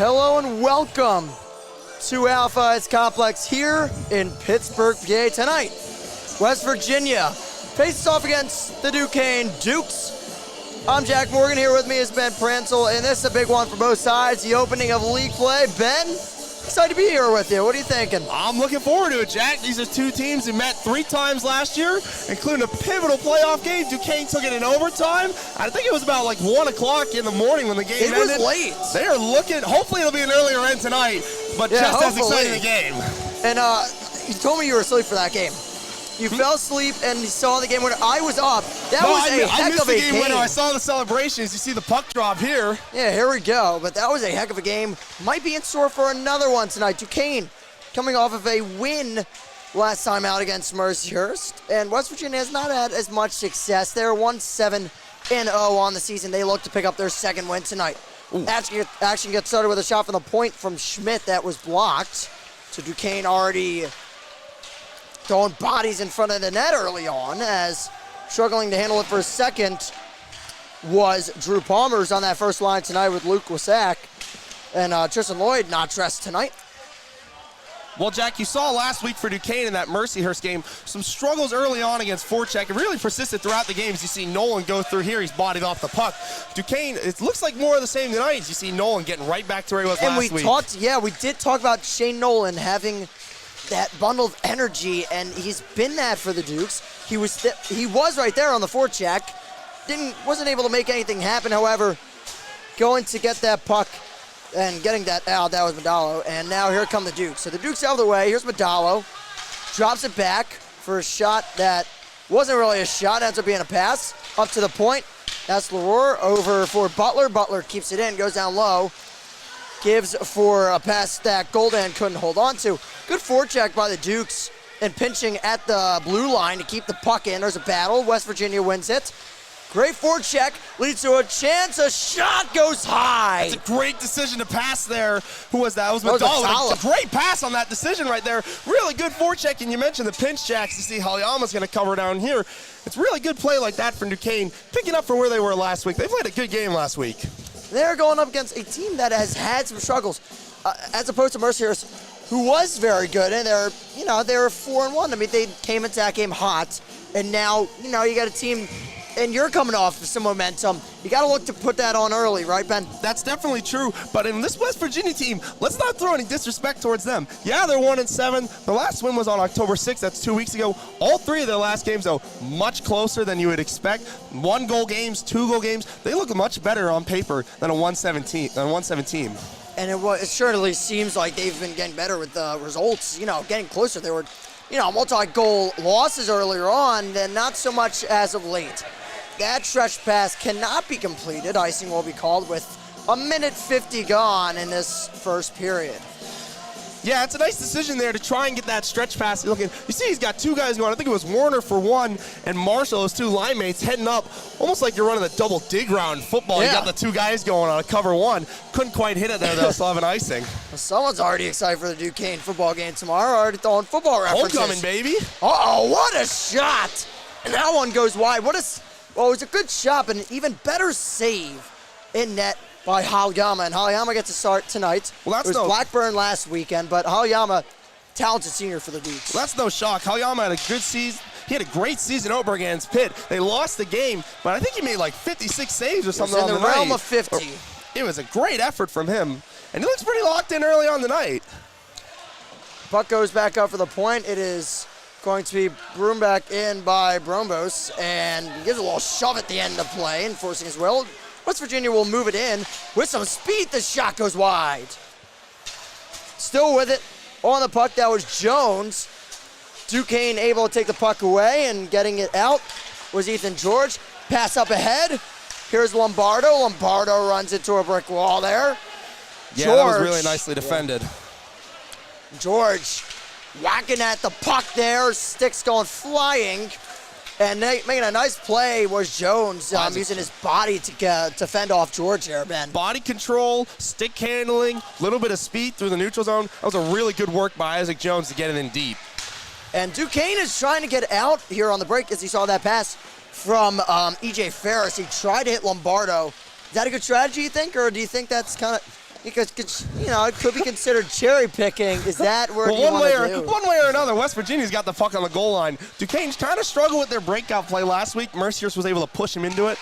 Hello and welcome to Alpha Ice Complex here in Pittsburgh, PA tonight. West Virginia faces off against the Duquesne Dukes. I'm Jack Morgan. Here with me is Ben Pransel, and this is a big one for both sides. The opening of league play. Ben, excited to be here with you. What are you thinking? I'm looking forward to it, Jack. These are two teams who met 3 times last year, including a pivotal playoff game. Duquesne took it in overtime. I think it was about like 1 o'clock in the morning when the game ended. It was late. They are looking, hopefully it'll be an earlier end tonight, but yeah, just hopefully. as exciting a game. And you told me you were asleep for that game. You fell asleep and you saw the game winner. I was up. I missed the game winner. I saw the celebrations. You see the puck drop here. Yeah, here we go. But that was a heck of a game. Might be in store for another one tonight. Duquesne coming off of a win last time out against Mercyhurst. And West Virginia has not had as much success. They're 1-7-0 on the season. They look to pick up their second win tonight. Action gets started with a shot from the point from Schmidt that was blocked. So Duquesne already throwing bodies in front of the net early on, as struggling to handle it for a second was Drew Palmer's on that first line tonight with Luke Wasak. And Tristan Lloyd not dressed tonight. Well, Jack, you saw last week for Duquesne in that Mercyhurst game some struggles early on against forecheck. It really persisted throughout the games. You see Nolan go through here. He's bodied off the puck. Duquesne, it looks like more of the same tonight. You see Nolan getting right back to where he was last week. And we did talk about Shane Nolan having that bundle of energy, and he's been that for the Dukes. He was right there on the forecheck. Wasn't able to make anything happen, however, going to get that puck and getting that out, that was Medallo. And now here come the Dukes. So the Dukes out of the way. Here's Medallo. Drops it back for a shot that wasn't really a shot. Ends up being a pass up to the point. That's Leroy over for Butler. Butler keeps it in, goes down low. Gives for a pass that Goldan couldn't hold on to. Good forecheck by the Dukes and pinching at the blue line to keep the puck in. There's a battle. West Virginia wins it. Great forecheck leads to a chance. A shot goes high. It's a great decision to pass there. Who was that? It was Medallo. A great pass on that decision right there. Really good forecheck. And you mentioned the pinch jacks. You see Halyama's going to cover down here. It's really good play like that from Duquesne, picking up for where they were last week. They played a good game last week. They're going up against a team that has had some struggles, as opposed to Mercyhurst, who was very good, and they're 4-1. I mean, they came into that game hot, and now you got a team, and you're coming off some momentum. You got to look to put that on early, right, Ben? That's definitely true. But in this West Virginia team, let's not throw any disrespect towards them. Yeah, they're 1-7. The last win was on October 6th. That's 2 weeks ago. All 3 of their last games, though, much closer than you would expect. 1-goal games, 2-goal games. They look much better on paper than a 1-7 team. And it certainly seems like they've been getting better with the results. Getting closer. They were, multi-goal losses earlier on, and not so much as of late. That stretch pass cannot be completed. Icing will be called with 1:50 gone in this first period. Yeah, it's a nice decision there to try and get that stretch pass. You see he's got 2 guys going. I think it was Warner for 1 and Marshall, his 2 line mates, heading up almost like you're running the double dig round in football. Yeah. You got the 2 guys going on a cover 1. Couldn't quite hit it there, though. Still having icing. Well, someone's already excited for the Duquesne football game tomorrow. Already throwing football references. Homecoming, baby. Uh-oh, what a shot. And that one goes wide. It was a good shot, but an even better save in net by Halyama, and Halyama gets a start tonight. It was Blackburn last weekend, but Halyama, talented senior for the Dukes. Well, that's no shock. Halyama had a good season. He had a great season over against Pitt. They lost the game, but I think he made like 56 saves or something on the night. In the realm of 50. It was a great effort from him, and he looks pretty locked in early on the night. Puck goes back up for the point. It is going to be broomed back in by Brombos, and he gives a little shove at the end of play, enforcing his will. West Virginia will move it in with some speed. The shot goes wide. Still with it on the puck. That was Jones. Duquesne able to take the puck away, and getting it out was Ethan George. Pass up ahead. Here's Lombardo. Lombardo runs into a brick wall there. Yeah, that was really nicely defended. George whacking at the puck there. Sticks going flying. And making a nice play was Jones, using his body to fend off George there, Ben. Body control, stick handling, little bit of speed through the neutral zone. That was a really good work by Isaac Jones to get it in deep. And Duquesne is trying to get out here on the break as he saw that pass from E.J. Ferris. He tried to hit Lombardo. Is that a good strategy, you think? Or do you think that's kind of... Because, it could be considered cherry picking. Is that where you want to do? One way or another, West Virginia's got the puck on the goal line. Duquesne kind of struggled with their breakout play last week. Mercier's was able to push him into it.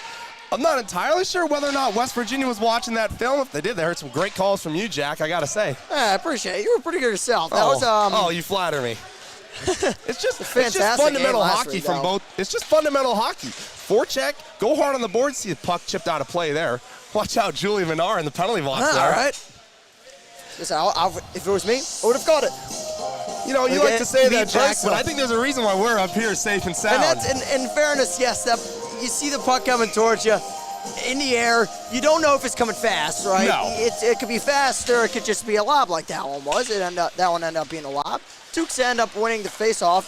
I'm not entirely sure whether or not West Virginia was watching that film. If they did, they heard some great calls from you, Jack, I got to say. I appreciate it. You were pretty good yourself. That was, you flatter me. It's just fantastic fundamental game last hockey week, from though. both. It's just fundamental hocky. Forecheck, go hard on the board, see the puck chipped out of play there. Watch out, Julian Menard in the penalty box there. All right. Listen, if it was me, I would have got it. You know, you like to say me that, Jack, personally. but I think there's a reason why we're up here safe and sound. And that's, in fairness, yes, that you see the puck coming towards you in the air. You don't know if it's coming fast, right? No. It could be fast or it could just be a lob like that one was. That one ended up being a lob. Dukes end up winning the face-off,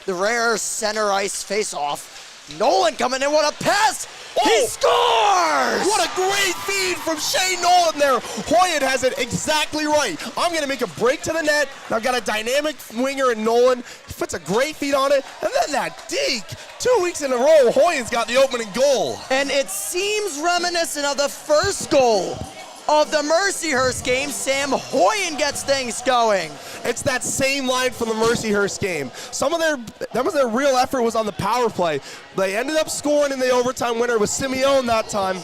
the rare center ice face-off. Nolan coming in, what a pass! He scores! What a great feed from Shane Nolan there. Hoyt has it exactly right. I'm going to make a break to the net. I've got a dynamic winger in Nolan. He puts a great feed on it. And then that deke. 2 weeks in a row, Hoyt's got the opening goal. And it seems reminiscent of the first goal of the Mercyhurst game. Sam Hoyen gets things going. It's that same line from the Mercyhurst game. Their real effort was on the power play. They ended up scoring in the overtime winner with Simeone that time.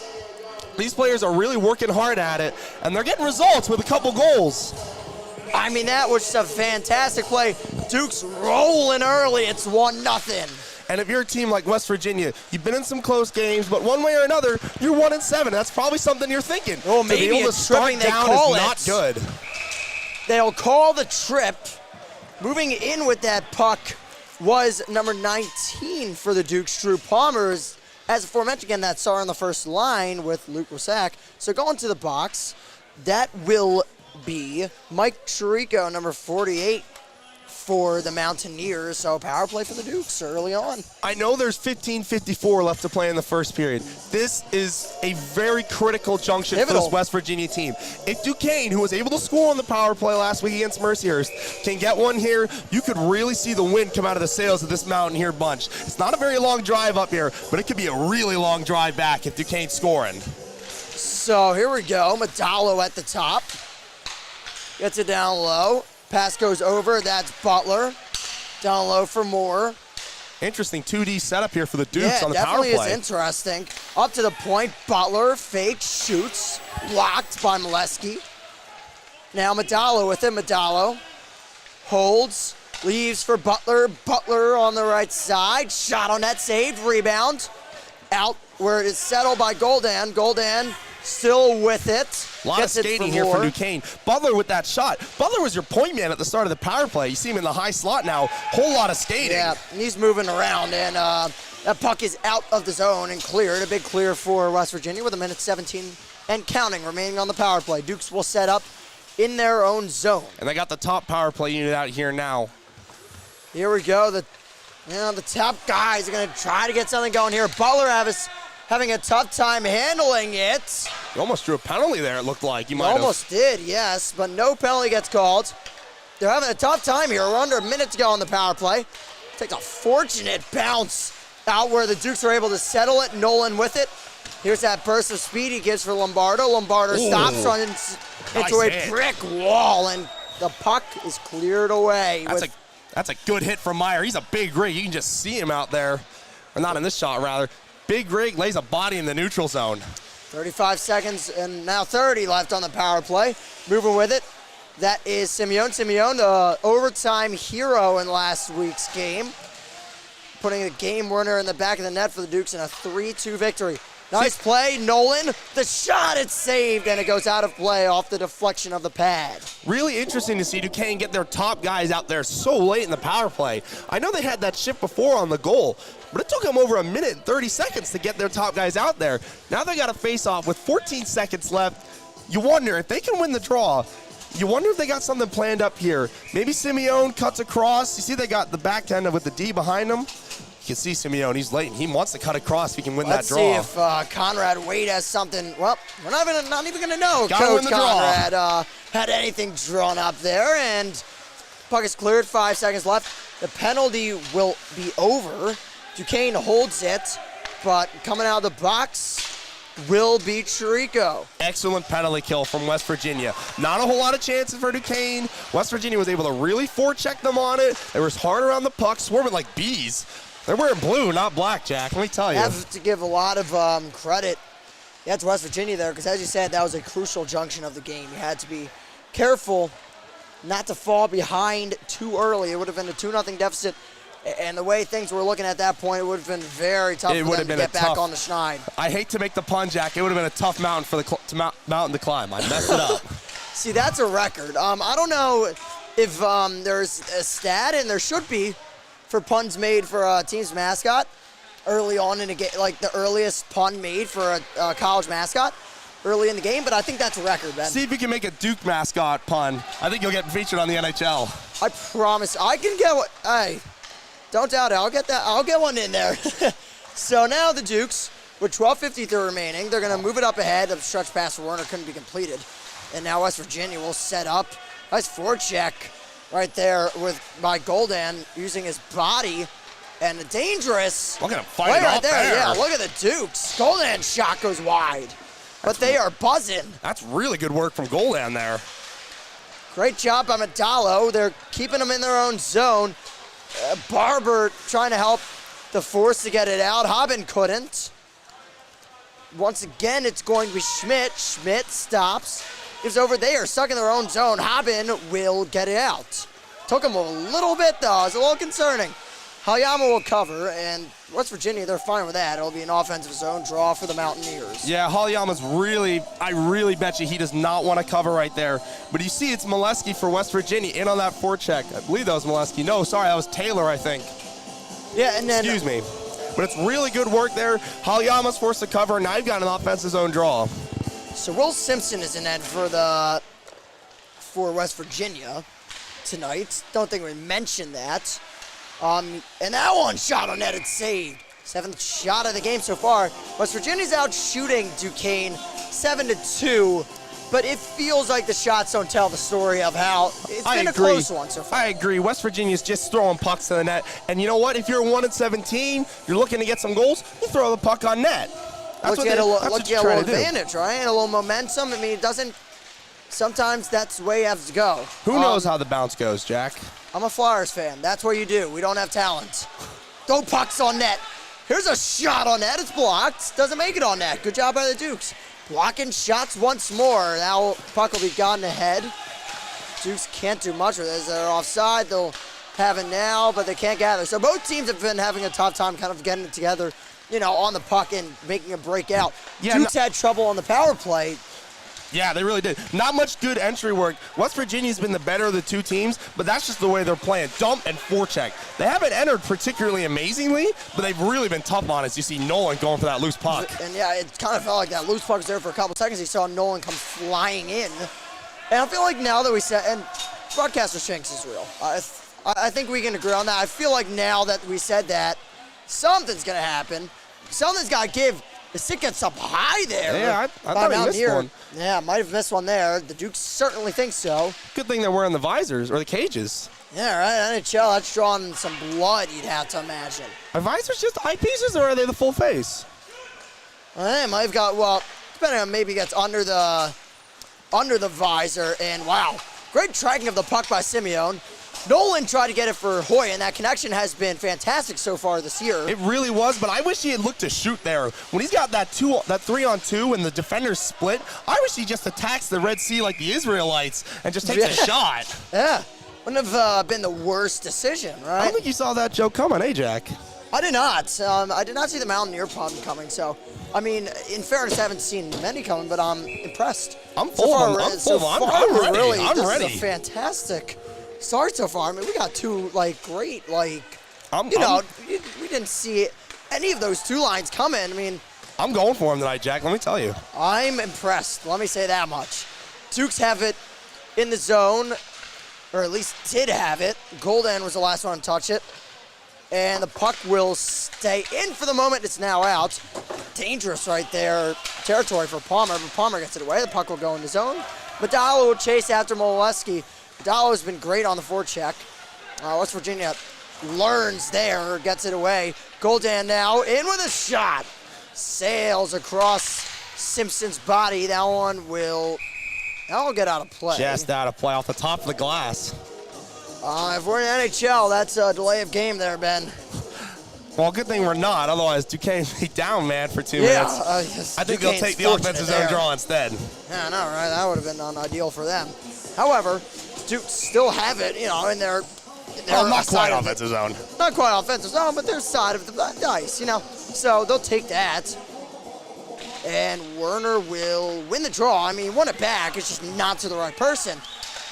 These players are really working hard at it, and they're getting results with a couple goals. I mean, that was just a fantastic play. Duke's rolling early. It's 1-0. And if you're a team like West Virginia, you've been in some close games, but one way or another, you're 1-7. That's probably something you're thinking. Oh, maybe to be able to start down is not good. They'll call the trip. Moving in with that puck was number 19 for the Dukes, Drew Palmer. As aforementioned, again, that star on the first line with Luke Wasak. So going to the box, that will be Mike Chirico, number 48 for the Mountaineers. So power play for the Dukes early on. I know there's 15:54 left to play in the first period. This is a very critical junction for this West Virginia team. If Duquesne, who was able to score on the power play last week against Mercyhurst, can get one here, you could really see the wind come out of the sails of this Mountaineer bunch. It's not a very long drive up here, but it could be a really long drive back if Duquesne's scoring. So here we go. Madalo at the top. Gets it down low. Pass goes over. That's Butler. Down low for Moore. Interesting 2D setup here for the Dukes on the power play. Yeah, definitely is interesting. Up to the point. Butler fakes, shoots. Blocked by Molesky. Now Madalo with it. Madalo holds. Leaves for Butler. Butler on the right side. Shot on net. Saved. Rebound. Out where it is settled by Goldan. Goldan still with it. A lot of skating here for Duquesne. Butler with that shot. Butler was your point man at the start of the power play. You see him in the high slot now. Whole lot of skating. Yeah, and he's moving around, and that puck is out of the zone and cleared. A big clear for West Virginia with 1:17 and counting remaining on the power play. Dukes will set up in their own zone. And they got the top power play unit out here now. Here we go. The top guys are going to try to get something going here. Butler having a tough time handling it. You almost drew a penalty there, it looked like. You might almost did, yes, but no penalty gets called. They're having a tough time here. We're under a minute to go on the power play. Takes a fortunate bounce out where the Dukes are able to settle it. Nolan with it. Here's that burst of speed he gives for Lombardo. Lombardo stops, runs into a brick wall, and the puck is cleared away. That's a good hit from Meyer. He's a big rig. You can just see him out there. Or not in this shot, rather. Big rig, lays a body in the neutral zone. 35 seconds and now 30 left on the power play. Moving with it. That is Simeone. Simeone, the overtime hero in last week's game. Putting the game winner in the back of the net for the Dukes in a 3-2 victory. Nice play, Nolan. The shot, it's saved, and it goes out of play off the deflection of the pad. Really interesting to see Duquesne get their top guys out there so late in the power play. I know they had that shift before on the goal, but it took them over 1 minute and 30 seconds to get their top guys out there. Now they got a face-off with 14 seconds left. You wonder if they can win the draw. You wonder if they got something planned up here. Maybe Simeone cuts across. You see they got the backhand with the D behind them. You can see Simeone, he's late, and he wants to cut across if he can win that draw. Let's see if Conrad Wade has something. Well, we're not even going to know. Coach Conrad had anything drawn up there, and puck is cleared, 5 seconds left. The penalty will be over. Duquesne holds it, but coming out of the box will beat Chirico. Excellent penalty kill from West Virginia. Not a whole lot of chances for Duquesne. West Virginia was able to really forecheck them on it. They were hard around the puck, swarming like bees. They're wearing blue, not black, Jack. Let me tell you. I have to give a lot of credit to West Virginia there, because as you said, that was a crucial junction of the game. You had to be careful not to fall behind too early. It would have been a 2-0 deficit. And the way things were looking at that point, it would have been very tough for them to get back on the schneid. I hate to make the pun, Jack. It would have been a tough mountain for the mountain to climb. I messed it up. See, that's a record. I don't know if there's a stat, and there should be, for puns made for a team's mascot early on in a game, like the earliest pun made for a college mascot early in the game. But I think that's a record, Ben. See if you can make a Duke mascot pun. I think you'll get featured on the NHL. I promise. I can get what. Hey. Don't doubt it. I'll get that. I'll get one in there. So now the Dukes, with 12:53 remaining, they're going to move it up ahead. The stretch pass for Werner couldn't be completed. And now West Virginia will set up. Nice forecheck right there by Goldan using his body. And a dangerous look at him play fighting right up there. Yeah, look at the Dukes. Goldan's shot goes wide. But they are buzzing. That's really good work from Goldan there. Great job by Medallo. They're keeping them in their own zone. Barber trying to help the force to get it out. Haben couldn't. Once again, it's going to be Schmidt. Schmidt stops. Gives over there, stuck in their own zone. Haben will get it out. Took him a little bit, though. It's a little concerning. Hayama will cover, and West Virginia, they're fine with that. It'll be an offensive zone draw for the Mountaineers. Yeah, Hayama's I really bet you he does not want to cover right there. But you see it's Molesky for West Virginia in on that forecheck. I believe that was Molesky. No, sorry, that was Taylor, I think. Yeah, and then... Excuse me. But it's really good work there. Hayama's forced to cover. Now you've got an offensive zone draw. So Will Simpson is in net for West Virginia tonight. Don't think we mentioned that. And that one shot on net and saved. 7th shot of the game so far. West Virginia's out shooting Duquesne 7-2, but it feels like the shots don't tell the story of how it's been a close one so far. I agree. West Virginia's just throwing pucks to the net. And you know what? If you're 1-17, you're looking to get some goals, you throw the puck on net. That's Look, what you you're get a little advantage, right? And a little momentum. I mean, it doesn't. Sometimes that's the way you have to go. Who knows how the bounce goes, Jack? I'm a Flyers fan. That's what you do. We don't have talent. Throw pucks on net. Here's a shot on net. It's blocked. Doesn't make it on net. Good job by the Dukes. Blocking shots once more. Now puck will be gotten ahead. Dukes can't do much with this. They're offside. They'll have it now, but they can't gather. So both teams have been having a tough time kind of getting it together, on the puck and making a break out. Yeah, Dukes had trouble on the power play. Yeah, they really did. Not much good entry work. West Virginia's been the better of the two teams, but that's just the way they're playing. Dump and forecheck. They haven't entered particularly amazingly, but they've really been tough on us. You see Nolan going for that loose puck. And yeah, it kind of felt like that loose puck was there for a couple seconds. You saw Nolan come flying in. And I feel like now that we said, and broadcaster Shanks is real. I think we can agree on that. I feel like now that we said that, something's going to happen. Something's got to give. The stick gets up high there. Yeah, I thought he missed one. Yeah, might have missed one there. The Dukes certainly think so. Good thing they're wearing the visors or the cages. Yeah, right. NHL, that's drawing some blood, you'd have to imagine. Are visors just eyepieces or are they the full face? They might have got, depending on maybe gets under the visor. And wow, great tracking of the puck by Simeone. Nolan tried to get it for Hoy, and that connection has been fantastic so far this year. It really was, but I wish he had looked to shoot there. When he's got that 3-on-2 and the defenders split, I wish he just attacks the Red Sea like the Israelites and just takes a shot. Yeah, wouldn't have been the worst decision, right? I don't think you saw that joke coming, eh, Jack? I did not. I did not see the Mountaineer pun coming, so, I mean, in fairness, I haven't seen many coming, but I'm impressed. I'm full of them. I'm ready. I'm ready. This is a fantastic start so far. I mean, we got two, great, we didn't see any of those two lines coming. I mean, I'm going for him tonight, Jack. Let me tell you. I'm impressed. Let me say that much. Dukes have it in the zone, or at least did have it. Goldan was the last one to touch it. And the puck will stay in for the moment. It's now out. Dangerous right there. Territory for Palmer, but Palmer gets it away. The puck will go in the zone. Medallo will chase after Molesky. Medallo has been great on the forecheck. West Virginia learns gets it away. Goldan now in with a shot. Sails across Simpson's body. That one will get out of play. Just out of play off the top of the glass. If we're in NHL, that's a delay of game there, Ben. Well, good thing we're not. Otherwise, Duquesne be down, man, for 2 Yeah, minutes. I think they'll take the offensive zone draw instead. Yeah, I know, right? That would have been unideal for them. However, Duke still have it, in their not quite offensive zone. Not quite offensive zone, but their side of the dice, So they'll take that. And Werner will win the draw. I mean, won it back. It's just not to the right person.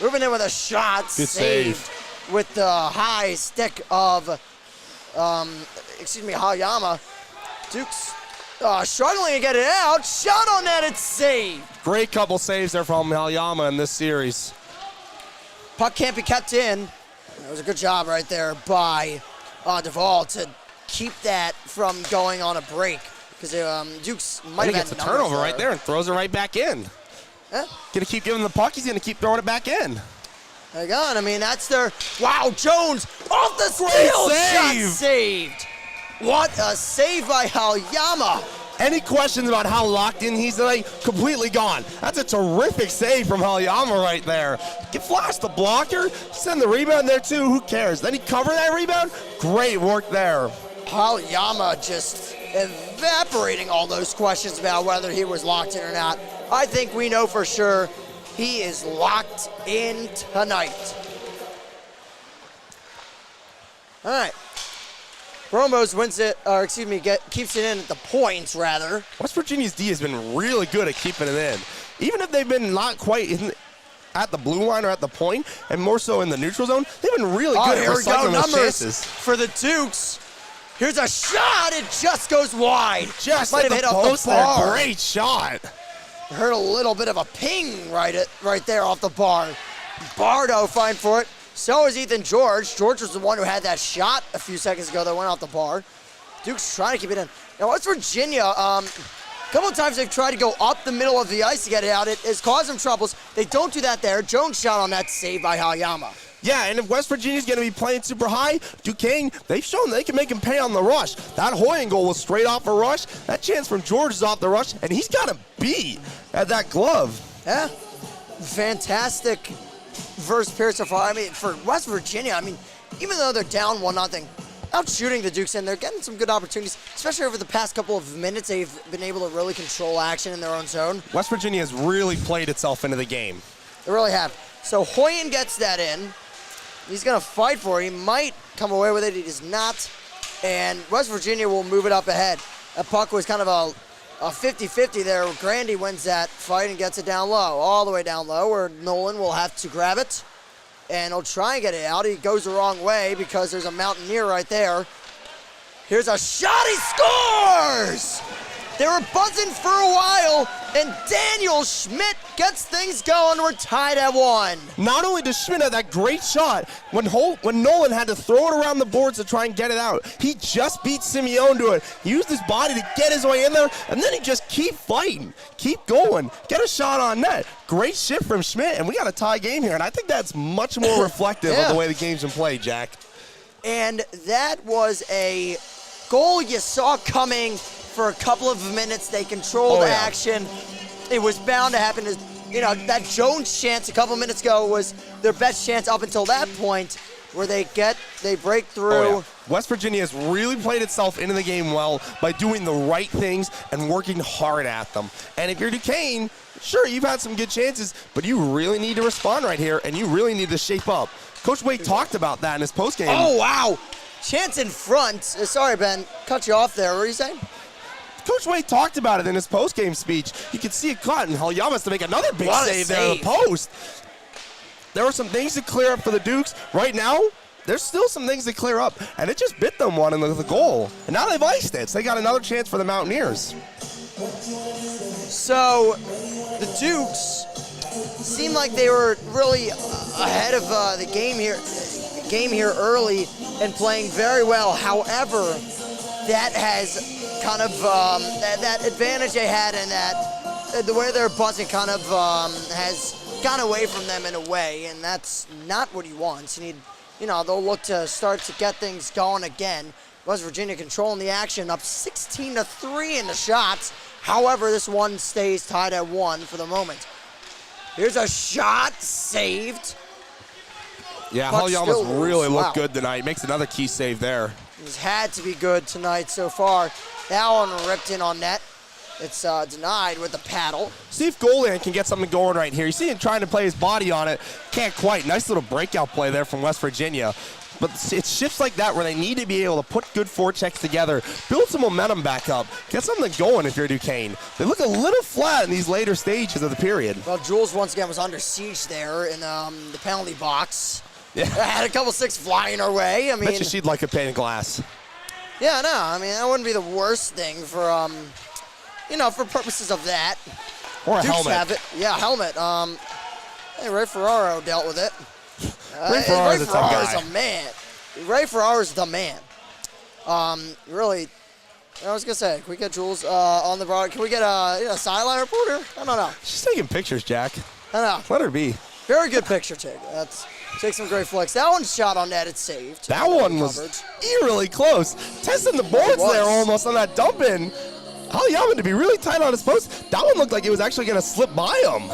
Moving in with a shot. Good save. With the high stick of, Hayama. Duke's struggling to get it out. Shot on that, it's saved. Great couple saves there from Hayama in this series. Puck can't be kept in. That was a good job right there by Duvall to keep that from going on a break. Because Duke's might have had a turnover right there and throws it right back in. Yeah. Gonna keep giving the puck. He's gonna keep throwing it back in. Again, I mean, that's their... Wow, Jones off the steal! Shot saved! What a save by Hayama! Any questions about how locked in he's tonight? Completely gone. That's a terrific save from Hayama right there. Flash the blocker, send the rebound there too, who cares? Then he covered that rebound. Great work there. Hayama just evaporating all those questions about whether he was locked in or not. I think we know for sure he is locked in tonight. All right. Bromos wins it, keeps it in at the points, rather. West Virginia's D has been really good at keeping it in. Even if they've been not quite at the blue line or at the point, and more so in the neutral zone, they've been really good at recycling those chances. For the Dukes. Here's a shot, it just goes wide. Just might have hit off the bar. Great shot. Heard a little bit of a ping right there off the bar. Bardo fine for it. So is Ethan George. George was the one who had that shot a few seconds ago that went off the bar. Duke's trying to keep it in. Now, West Virginia, a couple of times they've tried to go up the middle of the ice to get it out. It has caused them troubles. They don't do that there. Jones shot on that save by Hayama. Yeah, and if West Virginia's going to be playing super high, Duquesne, they've shown they can make him pay on the rush. That Hoyen goal was straight off a rush. That chance from George is off the rush, and he's got a beat at that glove. Yeah, fantastic first period so far. I mean, for West Virginia, even though they're down 1-0, out shooting the Dukes, and they're getting some good opportunities, especially over the past couple of minutes. They've been able to really control action in their own zone. West Virginia has really played itself into the game. They really have. So Hoyen gets that in. He's going to fight for it. He might come away with it. He does not. And West Virginia will move it up ahead. That puck was kind of a 50-50 there. Grandy wins that fight and gets it down low, all the way down low, where Nolan will have to grab it. And he'll try and get it out. He goes the wrong way because there's a Mountaineer right there. Here's a shot. He scores! They were buzzing for a while, and Daniel Schmidt gets things going. We're tied at 1. Not only does Schmidt have that great shot, when Nolan had to throw it around the boards to try and get it out, he just beat Simeone to it. He used his body to get his way in there, and then he just keep fighting, keep going, get a shot on net. Great shift from Schmidt, and we got a tie game here, and I think that's much more reflective of the way the game's been played, Jack. And that was a goal you saw coming. For a couple of minutes, they controlled action. It was bound to happen. That Jones chance a couple minutes ago was their best chance up until that point, where they break through. West Virginia has really played itself into the game well by doing the right things and working hard at them. And if you're Duquesne, sure, you've had some good chances, but you really need to respond right here, and you really need to shape up. Coach Wade talked about that in his postgame. Oh, wow. Chance in front. Sorry, Ben. Cut you off there. What were you saying? Coach Wade talked about it in his post-game speech. You can see it cut, and Hayama has to make another big save there on the post. There were some things to clear up for the Dukes. Right now, there's still some things to clear up, and it just bit them one in the goal. And now they've iced it, so they got another chance for the Mountaineers. So the Dukes seemed like they were really ahead of the game here early and playing very well. However, that has kind of that advantage they had, and that the way they're buzzing kind of has gone away from them in a way, and that's not what he wants. You need, they'll look to start to get things going again. West Virginia controlling the action, up 16-3 in the shots. However, this one stays tied at 1 for the moment. Here's a shot, saved. Yeah, Puck Halyamas still really loose. Wow. looked good tonight. Makes another key save there. He's had to be good tonight so far. That one ripped in on net. It's denied with the paddle. See if Golan can get something going right here. You see him trying to play his body on it. Can't quite. Nice little breakout play there from West Virginia. But it's shifts like that where they need to be able to put good forechecks together, build some momentum back up, get something going if you're Duquesne. They look a little flat in these later stages of the period. Well, Jules once again was under siege there in the penalty box. Yeah. Had a couple sticks flying our way. I mean, Bet you she'd like a pane of glass. yeah, no, I mean, that wouldn't be the worst thing for, for purposes of that. Or a Dukes helmet. have it. Yeah, helmet. Hey, Ray Ferraro dealt with it. Ray Ferraro's a tough guy. a man. Ray Ferraro's the man. Really, I was gonna say, can we get Jules on the broad? Can we get a sideline reporter? I don't know. She's taking pictures, Jack. I don't know. Let her be. Very good picture take. Take some great flicks. That one's shot on net. It's saved. That one was eerily close. Testing the boards there almost on that dump in. Halyaman to be really tight on his post. That one looked like it was actually going to slip by him.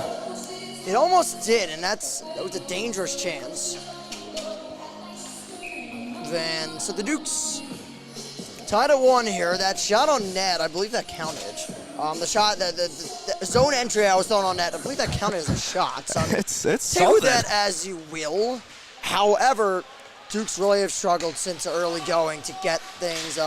It almost did, and that was a dangerous chance. Then, so the Dukes tied at 1 here. That shot on net, I believe that counted. The shot, the zone entry I was throwing on net, I believe that counted as a shot. So it's take something. with that as you will. However, Dukes really have struggled since early going to get things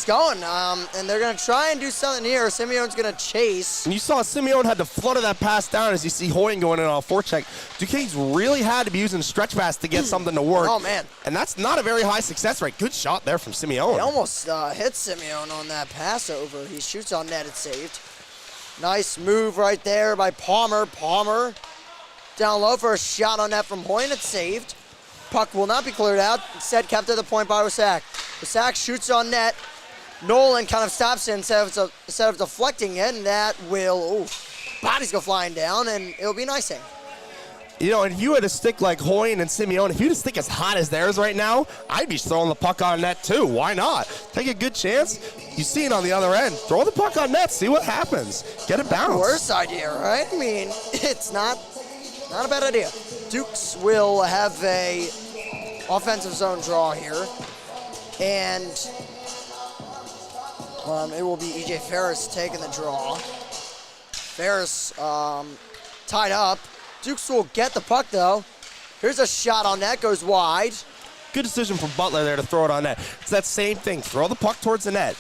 going. And they're going to try and do something here. Simeone's going to chase. And you saw Simeone had to flutter that pass down as you see Hoyen going in on a forecheck. Duquesne's really had to be using stretch pass to get something to work. Oh, man. And that's not a very high success rate. Good shot there from Simeone. He almost hit Simeone on that pass over. He shoots on net. It's saved. Nice move right there by Palmer. Palmer down low for a shot on net from Hoyen. It's saved. Puck will not be cleared out. Instead, kept at the point by Wasak. Wasak shoots on net. Nolan kind of stops it instead of deflecting it, and that will, bodies go flying down, and it'll be an icing. You know, if you had a stick like Hoyen and Simeone, if you had a stick as hot as theirs right now, I'd be throwing the puck on net too. Why not? Take a good chance. You see it on the other end. Throw the puck on net. See what happens. Get it bounced. Worst idea, right? I mean, it's not a bad idea. Dukes will have a offensive zone draw here, and it will be E.J. Ferris taking the draw. Ferris tied up. Dukes will get the puck, though. Here's a shot on net, goes wide. Good decision from Butler there to throw it on net. It's that same thing. Throw the puck towards the net.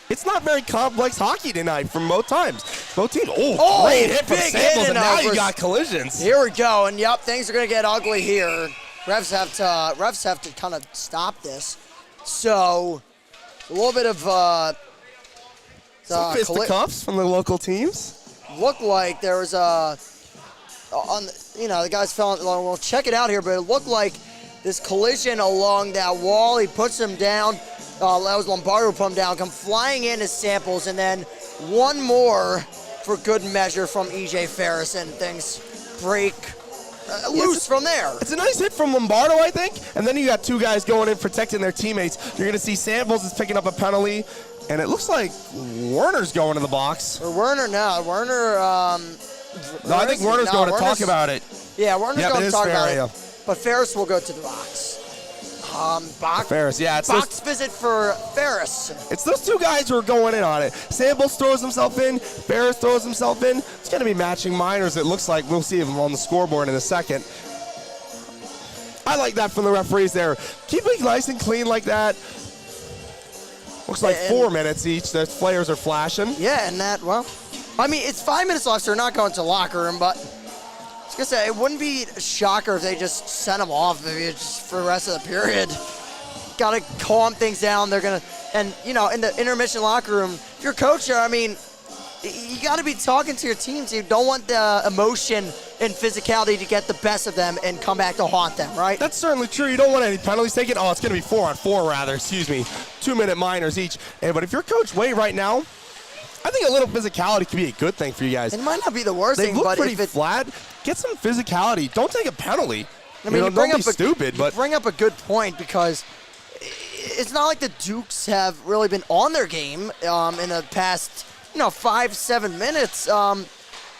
It's not very complex hockey tonight from both times. Both teams. Oh, great hit from big Samples, hit and now you over. got collisions. Here we go, and yep, things are going to get ugly here. Refs have to kind of stop this. So, a little bit of some fisticuffs from the local teams. Looked like there was the guys fell. We'll check it out here, but it looked like this collision along that wall. He puts him down. That was Lombardo who put him down. Come flying in as Samples, and then one more for good measure from E.J. Ferris, and things break loose from there. It's a nice hit from Lombardo, I think. And then you got two guys going in protecting their teammates. You're going to see Samples is picking up a penalty, and it looks like Werner's going to the box. Or Werner, no. Werner. No, I think Werner's going to talk about it. Yeah, Werner's going to talk about area. it. But Ferris will go to the box. Ferris, yeah. It's box visit for Ferris. It's those two guys who are going in on it. Samples throws himself in. Ferris throws himself in. It's going to be matching minors, it looks like. We'll see him on the scoreboard in a second. I like that from the referees there. Keep it nice and clean like that. Looks like 4 minutes each. The players are flashing. Yeah, and that, well, I mean, it's 5 minutes left, so they're not going to the locker room, but I was going to say, it wouldn't be a shocker if they just sent them off maybe just for the rest of the period. Got to calm things down. They're going to, and, in the intermission locker room, if you're a coach there, I mean, you got to be talking to your teams. You don't want the emotion and physicality to get the best of them and come back to haunt them, right? That's certainly true. You don't want any penalties taken. Oh, it's going to be 4-on-4 rather, 2-minute minors each. But if you're Coach Way right now, I think a little physicality could be a good thing for you guys. It might not be the worst thing, but but pretty flat. Get some physicality. Don't take a penalty. I mean, don't be stupid. You bring up a good point because it's not like the Dukes have really been on their game in the past 5-7 minutes,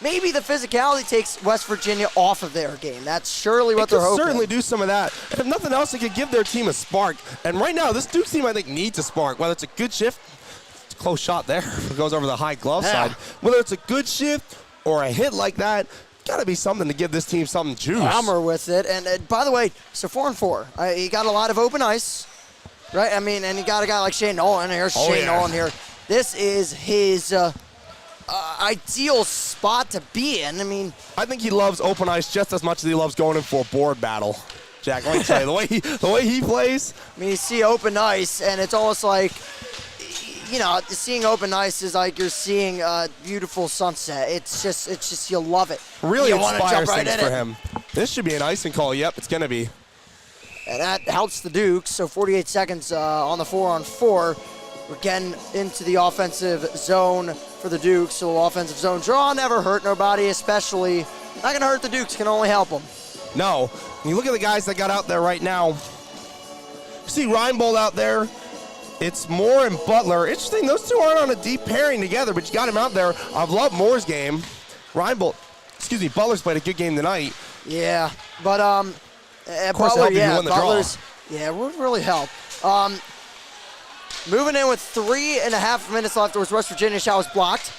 maybe the physicality takes West Virginia off of their game. That's surely what they're hoping. It could certainly do some of that. And if nothing else, it could give their team a spark. And right now, this Duke's team, I think, needs a spark. Whether it's a good shift, it's a close shot there. It goes over the high glove side. Whether it's a good shift or a hit like that, got to be something to give this team something juice. Hammer with it. And by the way, so 4-4. He got a lot of open ice, right? I mean, and he got a guy like Shane Nolan here. Nolan here. This is his ideal spot to be in. I mean, I think he loves open ice just as much as he loves going in for a board battle. Jack, let me tell you, the way he plays. I mean, you see open ice, and it's almost like, seeing open ice is like you're seeing a beautiful sunset. It's just you love it. Really you inspires right things for him. This should be an icing call. Yep, it's going to be. And that helps the Dukes. So 48 seconds on the 4-on-4. We're getting into the offensive zone for the Dukes. So offensive zone draw never hurt nobody, especially not going to hurt the Dukes, can only help them. No. When you look at the guys that got out there right now, you see Reinbold out there. It's Moore and Butler. Interesting, those two aren't on a deep pairing together, but you got him out there. I've loved Moore's game. Butler's played a good game tonight. Yeah, but of course, Butler, Butler's, would really help. Moving in with 3.5 minutes left, was West Virginia shot was blocked,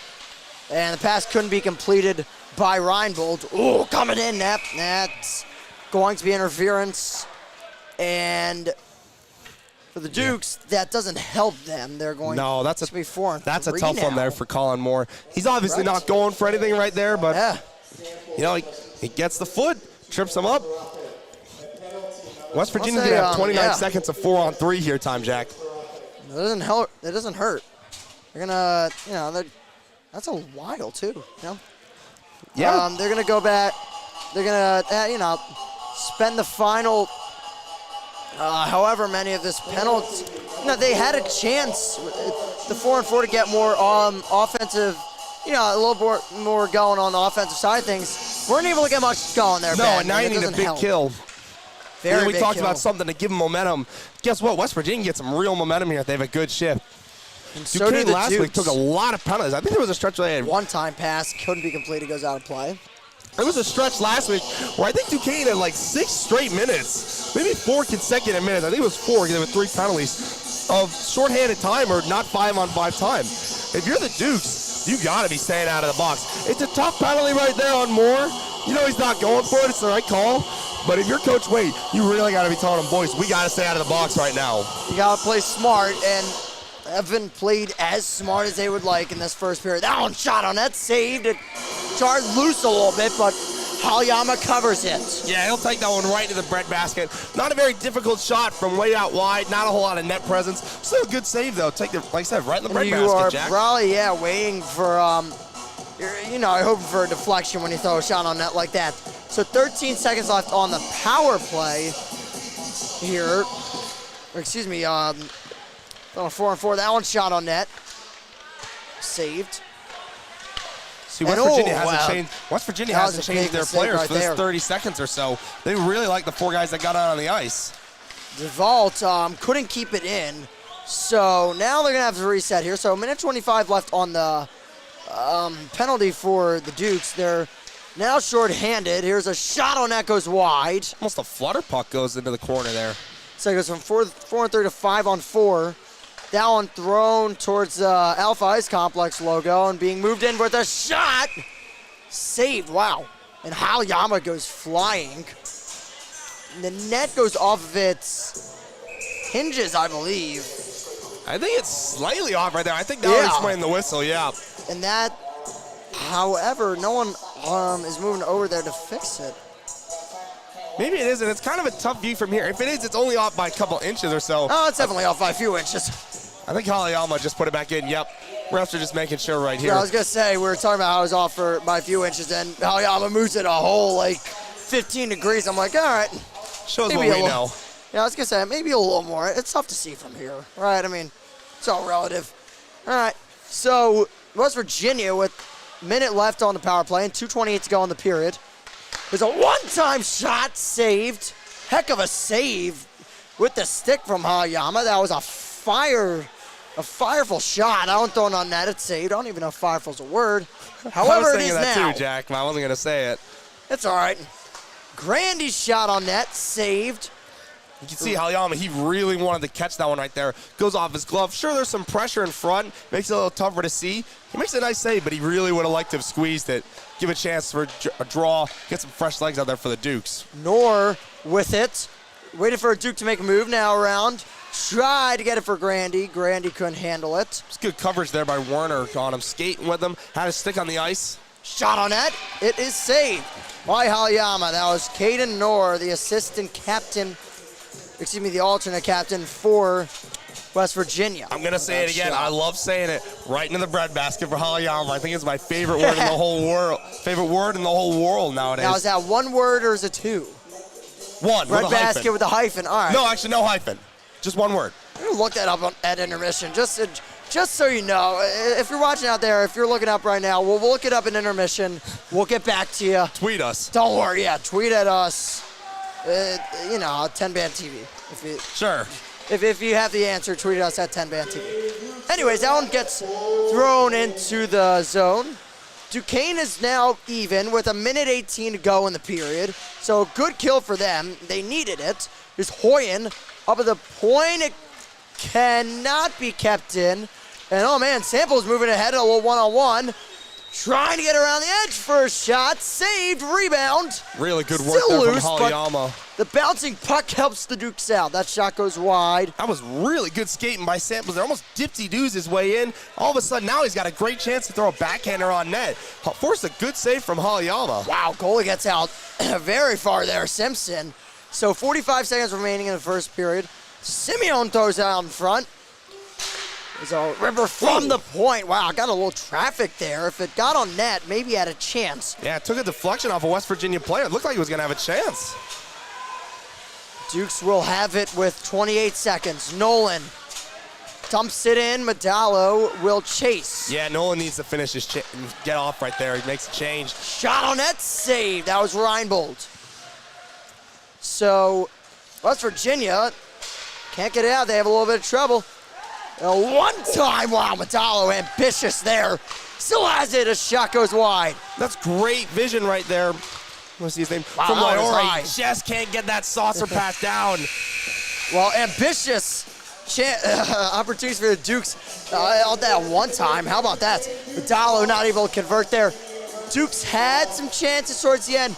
and the pass couldn't be completed by Reinbold. Ooh, coming in, that's going to be interference, and for the Dukes, that doesn't help them. They're going to be 4-3 That's a tough now. one there for Colin Moore. He's obviously not going for anything right there, but he gets the foot, trips him up. West Virginia's going to have 29 seconds of 4-on-3 here, Jack. It doesn't help. It doesn't hurt. They're gonna, that's a while too. Yeah. They're gonna go back. They're gonna, spend the final, however many of this penalty. They had a chance, the 4-4, to get more offensive. A little more going on the offensive side of things. Weren't able to get much going there. No, and now you need a big kill. We talked about something to give them momentum. Guess what? West Virginia gets some real momentum here if they have a good shift. And so Duquesne last week took a lot of penalties. I think there was a stretch where they had one-time pass, couldn't be completed, goes out of play. There was a stretch last week where I think Duquesne had like 6 straight minutes, maybe 4 consecutive minutes. I think it was 4 because there were 3 penalties of shorthanded time or not 5-on-5 time. If you're the Dukes, you got to be staying out of the box. It's a tough penalty right there on Moore. He's not going for it. It's the right call. But if you're Coach Wade, you really got to be telling them, boys, we got to stay out of the box right now. You got to play smart, and haven't played as smart as they would like in this first period. That one shot on net, saved. It charged loose a little bit, but Halyama covers it. Yeah, he'll take that one right to the breadbasket. Not a very difficult shot from way out wide. Not a whole lot of net presence. Still a good save, though. Take it, like I said, right in the breadbasket, Jack. You are probably, waiting for, hoping for a deflection when you throw a shot on net like that. So 13 seconds left on the power play here. On a 4-on-4. That one shot on net. Saved. See, West Virginia hasn't changed their players for this 30 seconds or so. They really like the 4 guys that got out on the ice. DeVault couldn't keep it in. So now they're going to have to reset here. So 1:25 left on the penalty for the Dukes. They're now short-handed. Here's a shot on that, goes wide. Almost a flutter puck goes into the corner there. So it goes from 4-on-3 to 5-on-4. That one thrown towards the Alpha Ice Complex logo and being moved in with a shot. Saved, wow. And Halyama goes flying. And the net goes off of its hinges, I believe. I think it's slightly off right there. I think that was playing the whistle, yeah. And that, however, no one is moving over there to fix it. Maybe it isn't. It's kind of a tough view from here. If it is, it's only off by a couple inches or so. Oh, it's definitely off by a few inches. I think Halyama just put it back in. Yep. Refs are just making sure right here. Yeah, I was going to say, we were talking about how it was off by a few inches, and Halyama moves it a whole, 15 degrees. I'm like, all right. Shows what we know. Yeah, I was going to say, maybe a little more. It's tough to see from here, right? I mean, it's all relative. All right. So, West Virginia with a minute left on the power play and 2:28 to go in the period. There's a one-time shot saved. Heck of a save with the stick from Halyama. That was a fire A fireful shot. I don't throw it on net. It's saved. I don't even know if fireful's a word. I However, was it thinking is that now. too, Jack, but I wasn't going to say it. It's all right. Grandy's shot on net, saved. You can see Halyama, he really wanted to catch that one right there. Goes off his glove. Sure, there's some pressure in front. Makes it a little tougher to see. He makes a nice save, but he really would have liked to have squeezed it. Give a chance for a draw. Get some fresh legs out there for the Dukes. Nor with it. Waited for a Duke to make a move now around. Tried to get it for Grandy. Grandy couldn't handle it. It's good coverage there by Werner on him. Skating with him. Had his stick on the ice. Shot on net. It is saved by Halyama. That was Caden Knorr, the assistant captain, the alternate captain for West Virginia. I'm going to say it again. I love saying it. Right into the breadbasket for Halyama. I think it's my favorite word in the whole world. Favorite word in the whole world nowadays. Now, is that one word or is it two? One. Breadbasket with a hyphen. All right. No, actually, no hyphen. Just one word. I'm going to look that up at intermission. Just so you know, if you're watching out there, if you're looking up right now, we'll look it up in intermission. We'll get back to you. Tweet us. Don't worry. Yeah, tweet at us. 10-Band TV. Sure. If you have the answer, tweet us at 10-Band TV. Anyways, that one gets thrown into the zone. Duquesne is now even with 1:18 to go in the period. So good kill for them. They needed it. Here's Hoyen up at the point. It cannot be kept in. And oh man, Sample's moving ahead a little one-on-one. Trying to get around the edge for a shot. Saved, rebound. Really good work Still there loose, from Halyama. The bouncing puck helps the Dukes out. That shot goes wide. That was really good skating by Samples. They're almost dipsy-doos his way in. All of a sudden, now he's got a great chance to throw a backhander on net. Forced a good save from Halyama. Wow, goalie gets out very far there, Simpson. So 45 seconds remaining in the first period. Simeon throws it out in front. There's a ripper from the point. Wow, got a little traffic there. If it got on net, maybe he had a chance. Yeah, it took a deflection off a West Virginia player. It looked like he was going to have a chance. Dukes will have it with 28 seconds. Nolan dumps it in. Medallo will chase. Yeah, Nolan needs to finish his get off right there. He makes a change. Shot on net, save. That was Reinbold. So West Virginia can't get it out. They have a little bit of trouble. One time, wow, Medallo ambitious there. Still has it. A shot goes wide. That's great vision right there. Let's see his name. Wow, from that was Lyora. high. He just can't get that saucer pass down. Well, ambitious opportunities for the Dukes all that one time. How about that? Medallo not able to convert there. Dukes had some chances towards the end.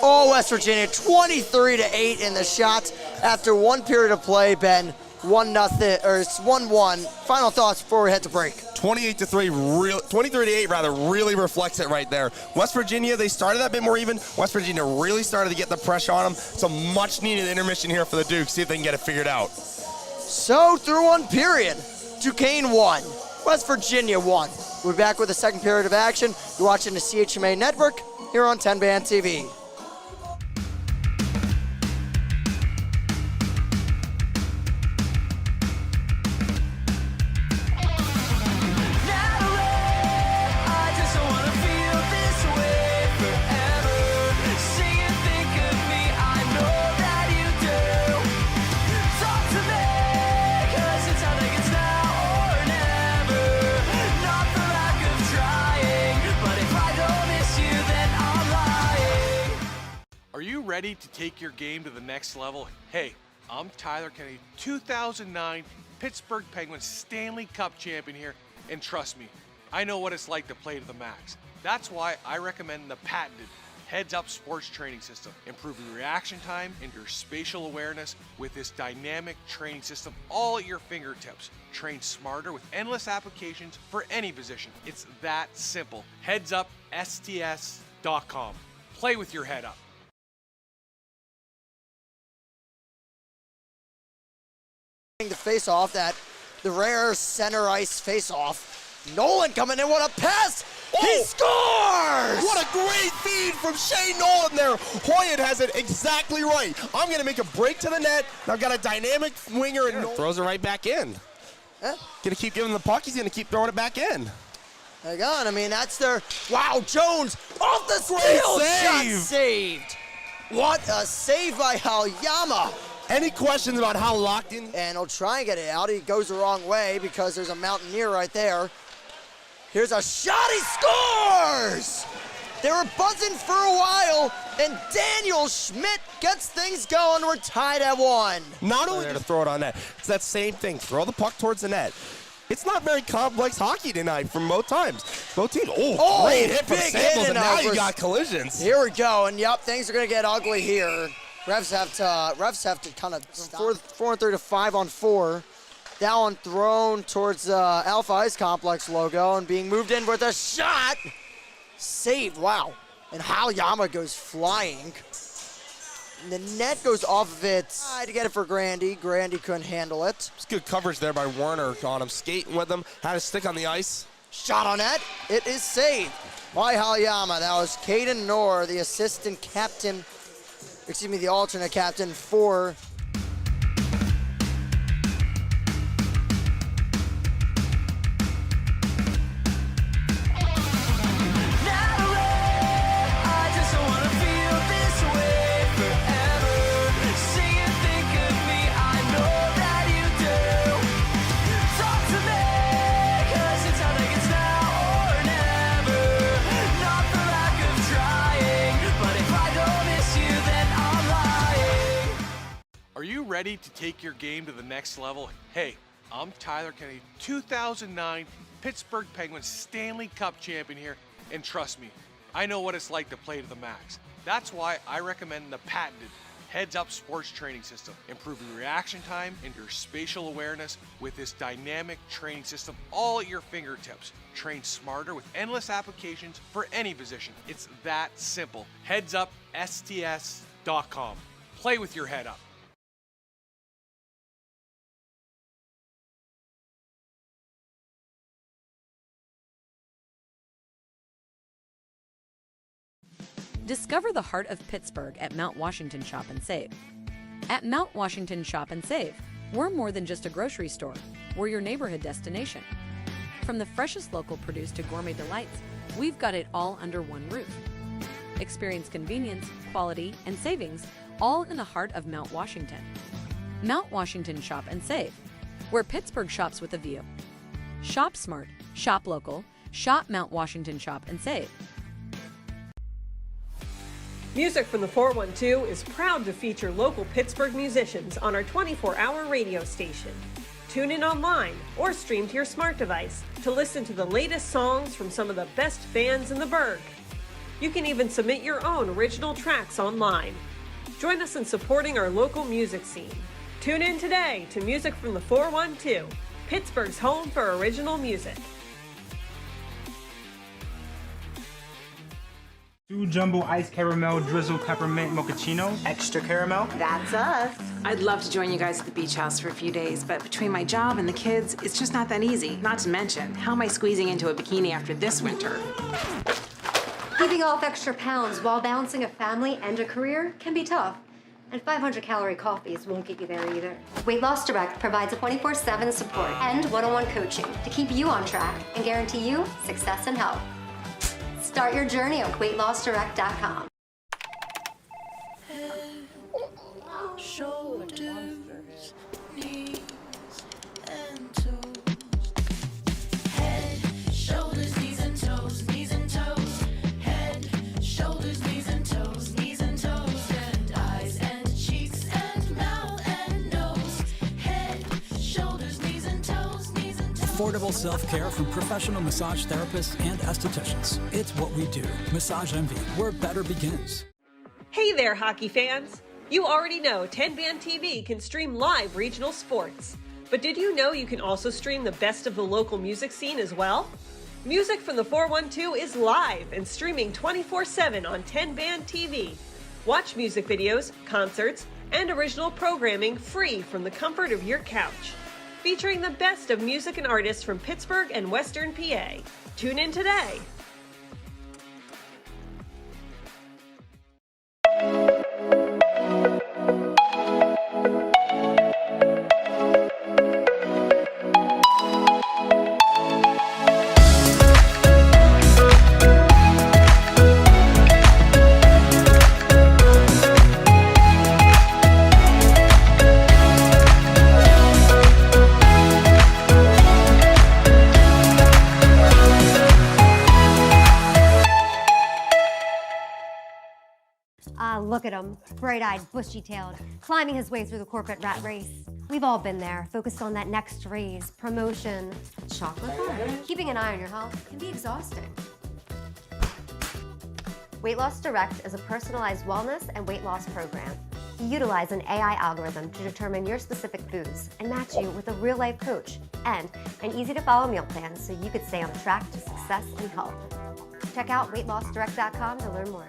Oh, West Virginia, 23-8 in the shots after one period of play. Ben, 1-0, or it's 1-1. Final thoughts before we head to break. 23-8 rather, really reflects it right there. West Virginia, they started that bit more even. West Virginia really started to get the pressure on them. It's a much needed intermission here for the Dukes. See if they can get it figured out. So through one period, Duquesne won. West Virginia won. We'll be back with the second period of action. You're watching the CHMA Network here on 10-Band TV. Are you ready to take your game to the next level? Hey, I'm Tyler Kennedy, 2009 Pittsburgh Penguins Stanley Cup champion here, and trust me, I know what it's like to play to the max. That's why I recommend the patented Heads-Up Sports Training System. Improve your reaction time and your spatial awareness with this dynamic training system all at your fingertips. Train smarter with endless applications for any position. It's that simple. HeadsUpSTS.com. Play with your head up. The face-off, the rare center ice face-off. Nolan coming in, what a pass! Oh! He scores! What a great feed from Shane Nolan there. Hoyen has it exactly right. I'm going to make a break to the net. I've got a dynamic winger and throws it right back in. Huh? Going to keep giving the puck. He's going to keep throwing it back in. Hang on, I mean, that's their... Wow, Jones off the steal! Great Shot save. saved. What a save by Halyama. Any questions about how locked in? And he'll try and get it out. He goes the wrong way because there's a Mountaineer right there. Here's a shot, he scores! They were buzzing for a while, and Daniel Schmidt gets things going. We're tied at 1. Not only to throw it on net, it's that same thing. Throw the puck towards the net. It's not very complex hockey tonight from both teams. Both teams. Oh, great hit from big Samples, hit and now you got collisions. Here we go, and yep, things are gonna get ugly here. Refs have to kind of 4-on-3 to 5-on-4. That one thrown towards Alpha Ice Complex logo and being moved in with a shot. Saved, wow. And Halayama goes flying. And the net goes off of it. Tried to get it for Grandy. Grandy couldn't handle it. It's good coverage there by Werner on him, skating with him, had a stick on the ice. Shot on net. It is saved by Halayama. That was Caden Knorr, the assistant captain, the alternate captain for Are you ready to take your game to the next level? Hey, I'm Tyler Kennedy, 2009 Pittsburgh Penguins Stanley Cup champion here, and trust me, I know what it's like to play to the max. That's why I recommend the patented Heads Up Sports Training System. Improve your reaction time and your spatial awareness with this dynamic training system all at your fingertips. Train smarter with endless applications for any position. It's that simple. HeadsUpSTS.com. Play with your head up. Discover the heart of Pittsburgh at Mount Washington Shop and Save. At Mount Washington Shop and Save, we're more than just a grocery store. We're your neighborhood destination. From the freshest local produce to gourmet delights, we've got it all under one roof. Experience convenience, quality, and savings, all in the heart of Mount Washington. Mount Washington Shop and Save, where Pittsburgh shops with a view. Shop smart, shop local, shop Mount Washington Shop and Save. Music from the 412 is proud to feature local Pittsburgh musicians on our 24-hour radio station. Tune in online or stream to your smart device to listen to the latest songs from some of the best bands in the Burgh. You can even submit your own original tracks online. Join us in supporting our local music scene. Tune in today to Music from the 412, Pittsburgh's home for original music. 2 jumbo iced caramel drizzle peppermint mochaccino. Extra caramel. That's us. I'd love to join you guys at the beach house for a few days, but between my job and the kids, it's just not that easy. Not to mention, how am I squeezing into a bikini after this winter? Keeping off extra pounds while balancing a family and a career can be tough. And 500-calorie coffees won't get you there either. Weight Loss Direct provides a 24/7 support and one-on-one coaching to keep you on track and guarantee you success and health. Start your journey at weightlossdirect.com. Shoulders, knees, and toes. Head, shoulders, knees and toes, knees and toes. Head, shoulders, knees and toes, knees and toes. And eyes and cheeks and mouth and nose. Head, shoulders, knees and toes, knees and toes. Affordable self-care from professional massage therapists and estheticians. It's what we do. Massage Envy, where better begins. Hey there, hockey fans! You already know 10 Band TV can stream live regional sports. But did you know you can also stream the best of the local music scene as well? Music from the 412 is live and streaming 24/7 on 10 Band TV. Watch music videos, concerts, and original programming free from the comfort of your couch. Featuring the best of music and artists from Pittsburgh and Western PA. Tune in today. look at him, bright-eyed, bushy-tailed, climbing his way through the corporate rat race. We've all been there, focused on that next raise, promotion, chocolate bar. Keeping an eye on your health can be exhausting. Weight Loss Direct is a personalized wellness and weight loss program. You utilize an AI algorithm to determine your specific foods and match you with a real-life coach and an easy-to-follow meal plan so you could stay on track to success and health. Check out weightlossdirect.com to learn more.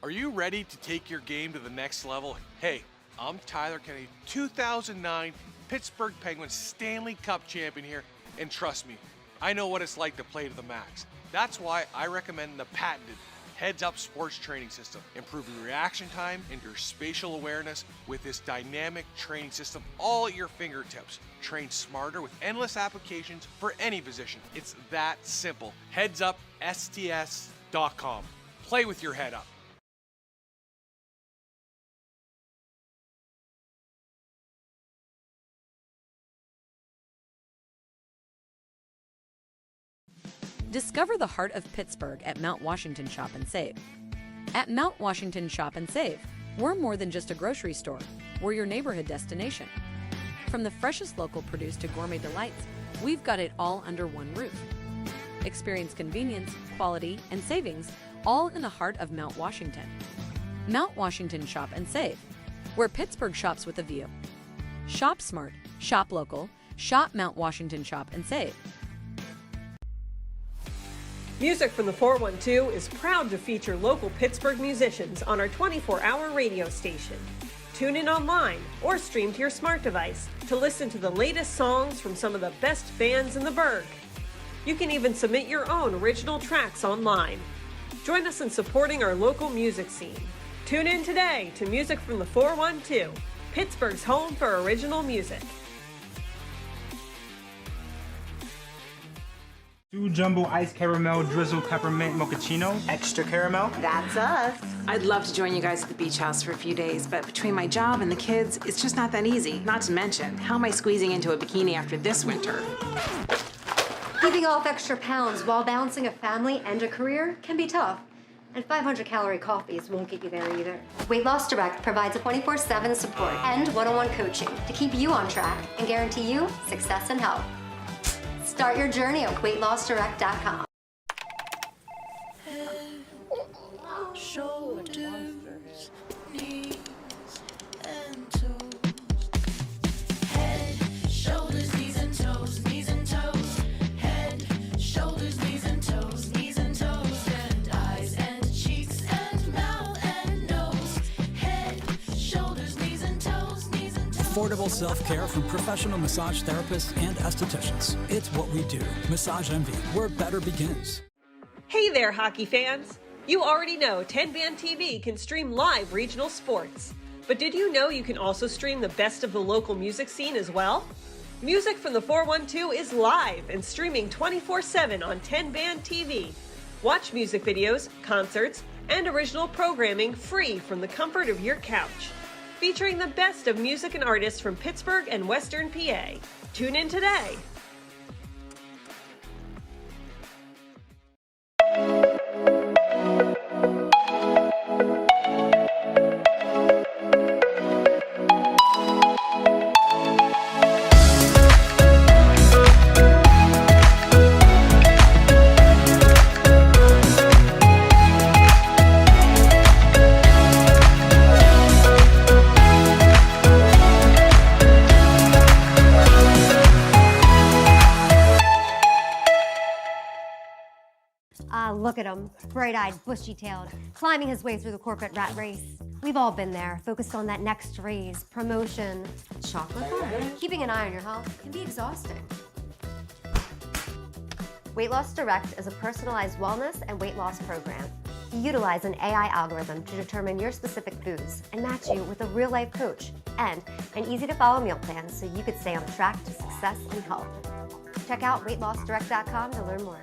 Are you ready to take your game to the next level? Hey, I'm Tyler Kennedy, 2009 Pittsburgh Penguins Stanley Cup champion here, and trust me, I know what it's like to play to the max. That's why I recommend the patented heads-up sports training system, improving reaction time and your spatial awareness with this dynamic training system all at your fingertips. Train smarter with endless applications for any position. It's that simple. HeadsUpSTS.com. Play with your head up. Discover the heart of Pittsburgh at Mount Washington Shop and Save. At Mount Washington Shop and Save, we're more than just a grocery store. We're your neighborhood destination. From the freshest local produce to gourmet delights, we've got it all under one roof. Experience convenience, quality, and savings all in the heart of Mount Washington. Mount Washington Shop and Save, where Pittsburgh shops with a view. Shop smart, shop local, shop Mount Washington Shop and Save. Music from the 412 is proud to feature local Pittsburgh musicians on our 24-hour radio station. Tune in online or stream to your smart device to listen to the latest songs from some of the best bands in the Burgh. You can even submit your own original tracks online. Join us in supporting our local music scene. Tune in today to Music from the 412, Pittsburgh's home for original music. 2 jumbo ice caramel drizzle peppermint mochaccino. Extra caramel. That's us. I'd love to join you guys at the beach house for a few days, but between my job and the kids, it's just not that easy. Not to mention, how am I squeezing into a bikini after this winter? Keeping off extra pounds while balancing a family and a career can be tough. And 500-calorie coffees won't get you there either. Weight Loss Direct provides a 24/7 support and one-on-one coaching to keep you on track and guarantee you success and health. Start your journey at weightlossdirect.com. Shoulders, knees, and toes. Head, shoulders, knees and toes, knees and toes. Head, shoulders, knees and toes, knees and toes. And eyes and cheeks and mouth and nose. Head, shoulders, knees and toes, knees and toes. Affordable self-care from professional massage therapists and estheticians. It's what we do. Massage Envy, where better begins. Hey there, hockey fans! You already know 10-Band TV can stream live regional sports. But did you know you can also stream the best of the local music scene as well? Music from the 412 is live and streaming 24/7 on 10-Band TV. Watch music videos, concerts, and original programming free from the comfort of your couch. Featuring the best of music and artists from Pittsburgh and Western PA. Tune in today. Look at him, bright-eyed, bushy-tailed, climbing his way through the corporate rat race. We've all been there, focused on that next raise, promotion, chocolate bar. Keeping an eye on your health can be exhausting. Weight Loss Direct is a personalized wellness and weight loss program. We utilize an AI algorithm to determine your specific foods and match you with a real-life coach and an easy-to-follow meal plan so you could stay on track to success and health. Check out weightlossdirect.com to learn more.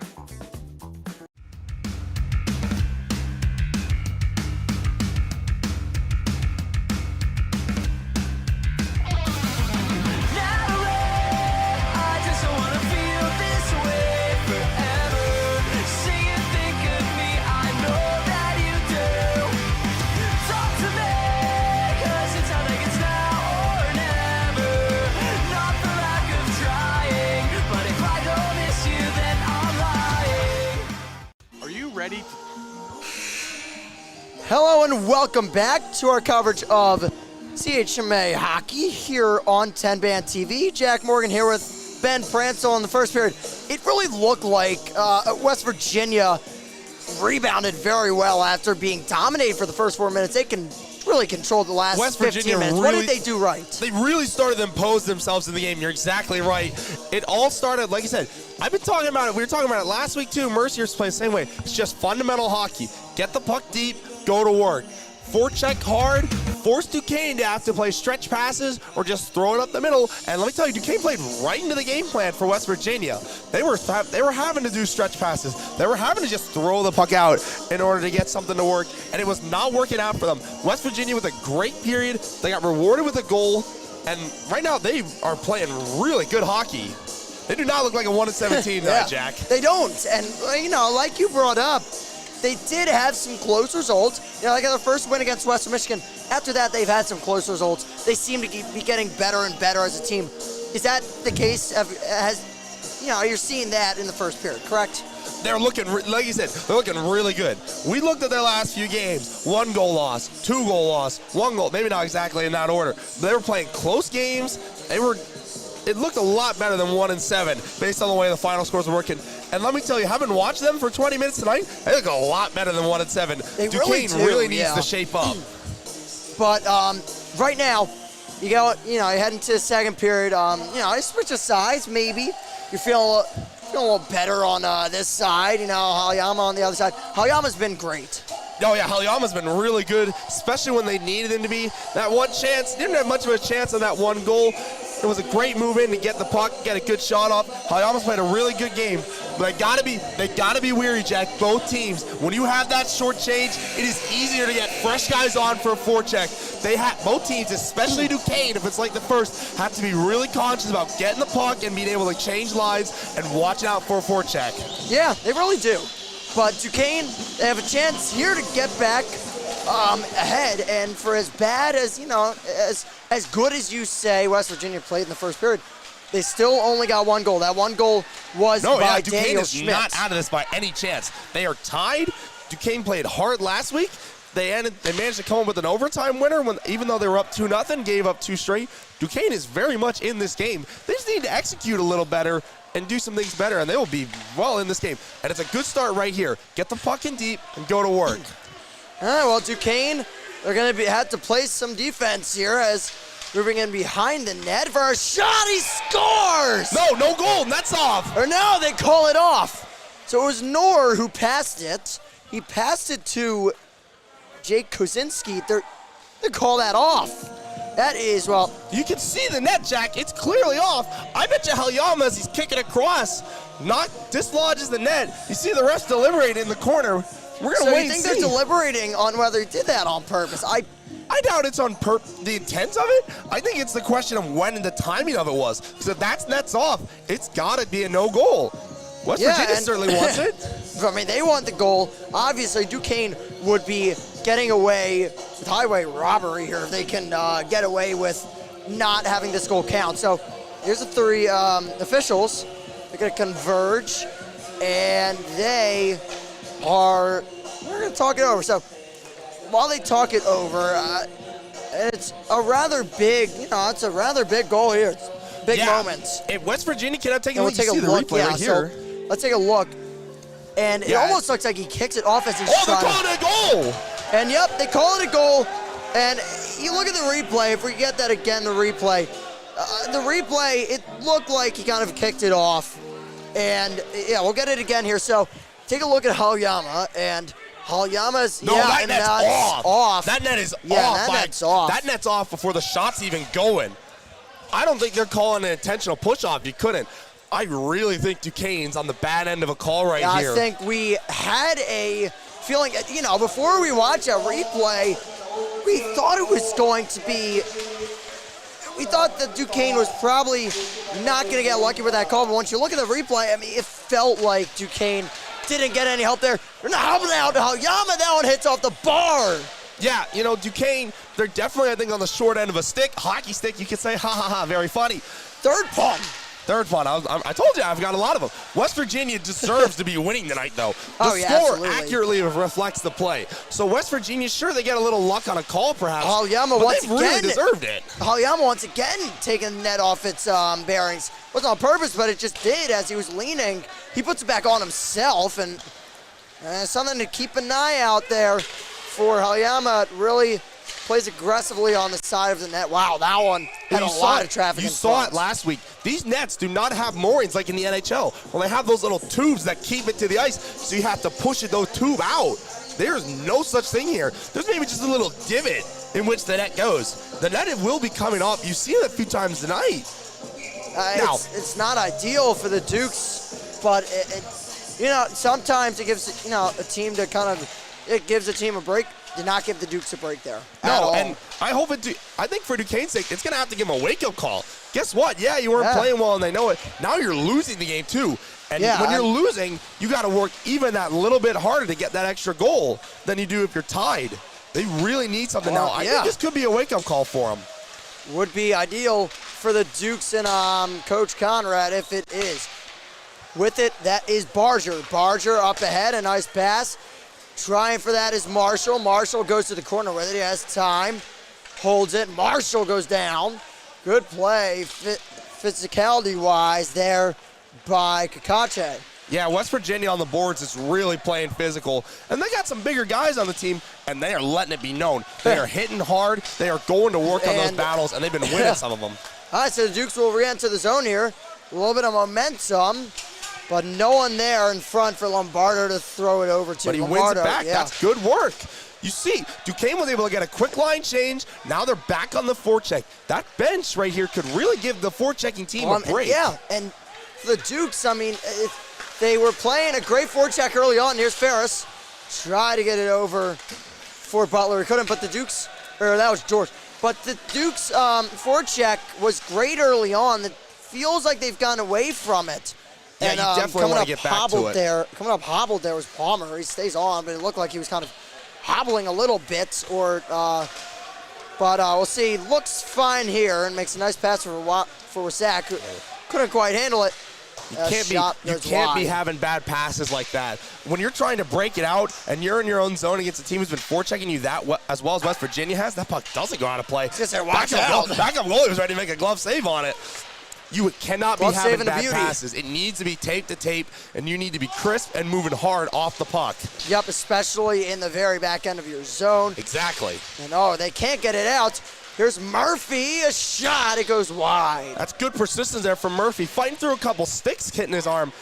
Ready? Hello and welcome back to our coverage of CHMA hockey here on 10 Band TV. Jack Morgan here with Ben Pransel in the first period. It really looked like West Virginia rebounded very well after being dominated for the first 4 minutes. They can really control the last West 15 Virginia minutes. Really, what did they do right? They really started to impose themselves in the game. You're exactly right. It all started, like you said, I've been talking about it. We were talking about it last week too. Mercier's playing the same way. It's just fundamental hockey. Get the puck deep, go to work. Forecheck hard, force Duquesne to have to play stretch passes or just throw it up the middle. And let me tell you, Duquesne played right into the game plan for West Virginia. They were having to do stretch passes. They were having to just throw the puck out in order to get something to work, and it was not working out for them. West Virginia with a great period. They got rewarded with a goal, and right now they are playing really good hockey. They do not look like a 1-17 yeah, Jack. They don't. And, you know, like you brought up, they did have some close results. You know, like their first win against Western Michigan. After that, they've had some close results. They seem to be getting better and better as a team. Is that the case? You're seeing that in the first period, correct? They're looking, like you said, they're looking really good. We looked at their last few games. 1 goal loss, 2 goal loss, 1 goal. Maybe not exactly in that order. They were playing close games. It looked a lot better than 1-7 based on the way the final scores were working. And let me tell you, having watched them for 20 minutes tonight, they look a lot better than 1-7. They Duquesne really needs to shape up. But right now, you head into the second period. A switch of sides maybe. You're feeling a little better on this side. Halyama on the other side. Halyama's been great. Oh, yeah, Halyama's been really good, especially when they needed him to be. That one chance, didn't have much of a chance on that 1 goal. It was a great move in to get the puck, get a good shot off. Halyama's played a really good game, but they gotta be weary, Jack. Both teams, when you have that short change, it is easier to get fresh guys on for a forecheck. Both teams, especially Duquesne, if it's like the first, have to be really conscious about getting the puck and being able to change lines and watch out for a forecheck. Yeah, they really do. But Duquesne, they have a chance here to get back ahead, and for as bad as, as good as you say West Virginia played in the first period, they still only got 1 goal. That 1 goal was by Duquesne Daniel is Schmidt. not out of this by any chance. They are tied. Duquesne played hard last week. They managed to come up with an overtime winner even though they were up 2-0, gave up 2 straight. Duquesne is very much in this game. They just need to execute a little better and do some things better, and they will be well in this game. And it's a good start right here. Get the puck in deep and go to work. All right, well, Duquesne, they're going to have to play some defense here as moving in behind the net for a shot. He scores! No goal. That's off. Or no, they call it off. So it was Knorr who passed it. He passed it to Jake Kozinski. They call that off. That is, well... You can see the net, Jack. It's clearly off. I bet you Halyama, as he's kicking across, dislodges the net. You see the refs deliberating in the corner. We're going to wait and see. So you think they're deliberating on whether he did that on purpose? I doubt it's on the intent of it. I think it's the question of when and the timing of it was. Because if that net's off, it's got to be a no-goal. West Virginia certainly wants it. I mean, they want the goal. Obviously, Duquesne would be getting away with highway robbery here if they can get away with not having this goal count. So here's the 3 officials. They're going to converge, and we're going to talk it over. So while they talk it over, it's a rather big, it's a rather big goal here. It's big moments. If West Virginia cannot take a look, you see the replay right here. So let's take a look. And it almost looks like he kicks it off as he's trying. They call it a goal! And yep, they call it a goal. And you look at the replay, if we get that again, the replay, it looked like he kind of kicked it off. And yeah, we'll get it again here. So take a look at Halyama, and Halyama's, No, yeah, that and net's that's off. That net is Yeah, off. that net's off. That net's off before the shot's even going. I don't think they're calling an intentional push-off. You couldn't. I really think Duquesne's on the bad end of a call right here. I think we had a feeling, before we watch a replay, we thought it was going to be, we thought that Duquesne was probably not going to get lucky with that call, but once you look at the replay, I mean, it felt like Duquesne didn't get any help there. They're not helping out. Halyama, that one hits off the bar. Yeah, Duquesne, they're definitely, I think, on the short end of a stick. Hockey stick, you could say, ha, ha, ha, very funny. Third pun. I told you, I've got a lot of them. West Virginia deserves to be winning tonight, though. The score absolutely. accurately reflects the play. So West Virginia, sure, they get a little luck on a call, perhaps. Halyama but once they really again deserved it. Halyama once again taking the net off its bearings. Wasn't on purpose, but it just did as he was leaning. He puts it back on himself, and something to keep an eye out there for Halyama. Really plays aggressively on the side of the net. Wow, that one had a lot of traffic. You saw it last week. These nets do not have moorings like in the NHL. Well, they have those little tubes that keep it to the ice, so you have to push the tube out. There's no such thing here. There's maybe just a little divot in which the net goes. The net will be coming off. You've seen it a few times tonight. It's not ideal for the Dukes, but sometimes it gives a team gives a team a break. Did not give the Dukes a break there. No, and I think for Duquesne's sake, it's going to have to give them a wake-up call. Guess what? Yeah, you weren't playing well, and they know it. Now you're losing the game, too. And when you're losing, you got to work even that little bit harder to get that extra goal than you do if you're tied. They really need something now. I think this could be a wake-up call for them. Would be ideal for the Dukes and Coach Conrad if it is. With it, that is Barger. Barger up ahead, a nice pass. Trying for that is Marshall. Marshall goes to the corner with it. He has time. Holds it. Marshall goes down. Good play, physicality-wise there by Kakache. Yeah, West Virginia on the boards is really playing physical. And they got some bigger guys on the team, and they are letting it be known. They are hitting hard. They are going to work on those battles, and they've been winning some of them. All right, so the Dukes will re-enter the zone here. A little bit of momentum. But no one there in front for Lombardo to throw it over to. But he Lombardo, wins it back. That's good work. You see, Duquesne was able to get a quick line change. Now they're back on the forecheck. That bench right here could really give the forechecking team a break. And for the Dukes, I mean, they were playing a great forecheck early on. Here's Ferris. Try to get it over for Butler. He couldn't, but the Dukes, or that was George. But the Dukes' forecheck was great early on. It feels like they've gone away from it. Yeah, and, you definitely want to get back to it. Coming up hobbled there was Palmer. He stays on, but it looked like he was kind of hobbling a little bit. But we'll see. Looks fine here and makes a nice pass for Wasak. Couldn't quite handle it. You can't be having bad passes like that. When you're trying to break it out and you're in your own zone against a team who's been forechecking you as well as West Virginia has, that puck doesn't go out of play. Backup goalie was ready to make a glove save on it. You cannot be having bad passes. It needs to be tape to tape, and you need to be crisp and moving hard off the puck. Yep, especially in the very back end of your zone. Exactly. And they can't get it out. Here's Murphy, a shot, it goes wide. That's good persistence there from Murphy, fighting through a couple sticks hitting his arm.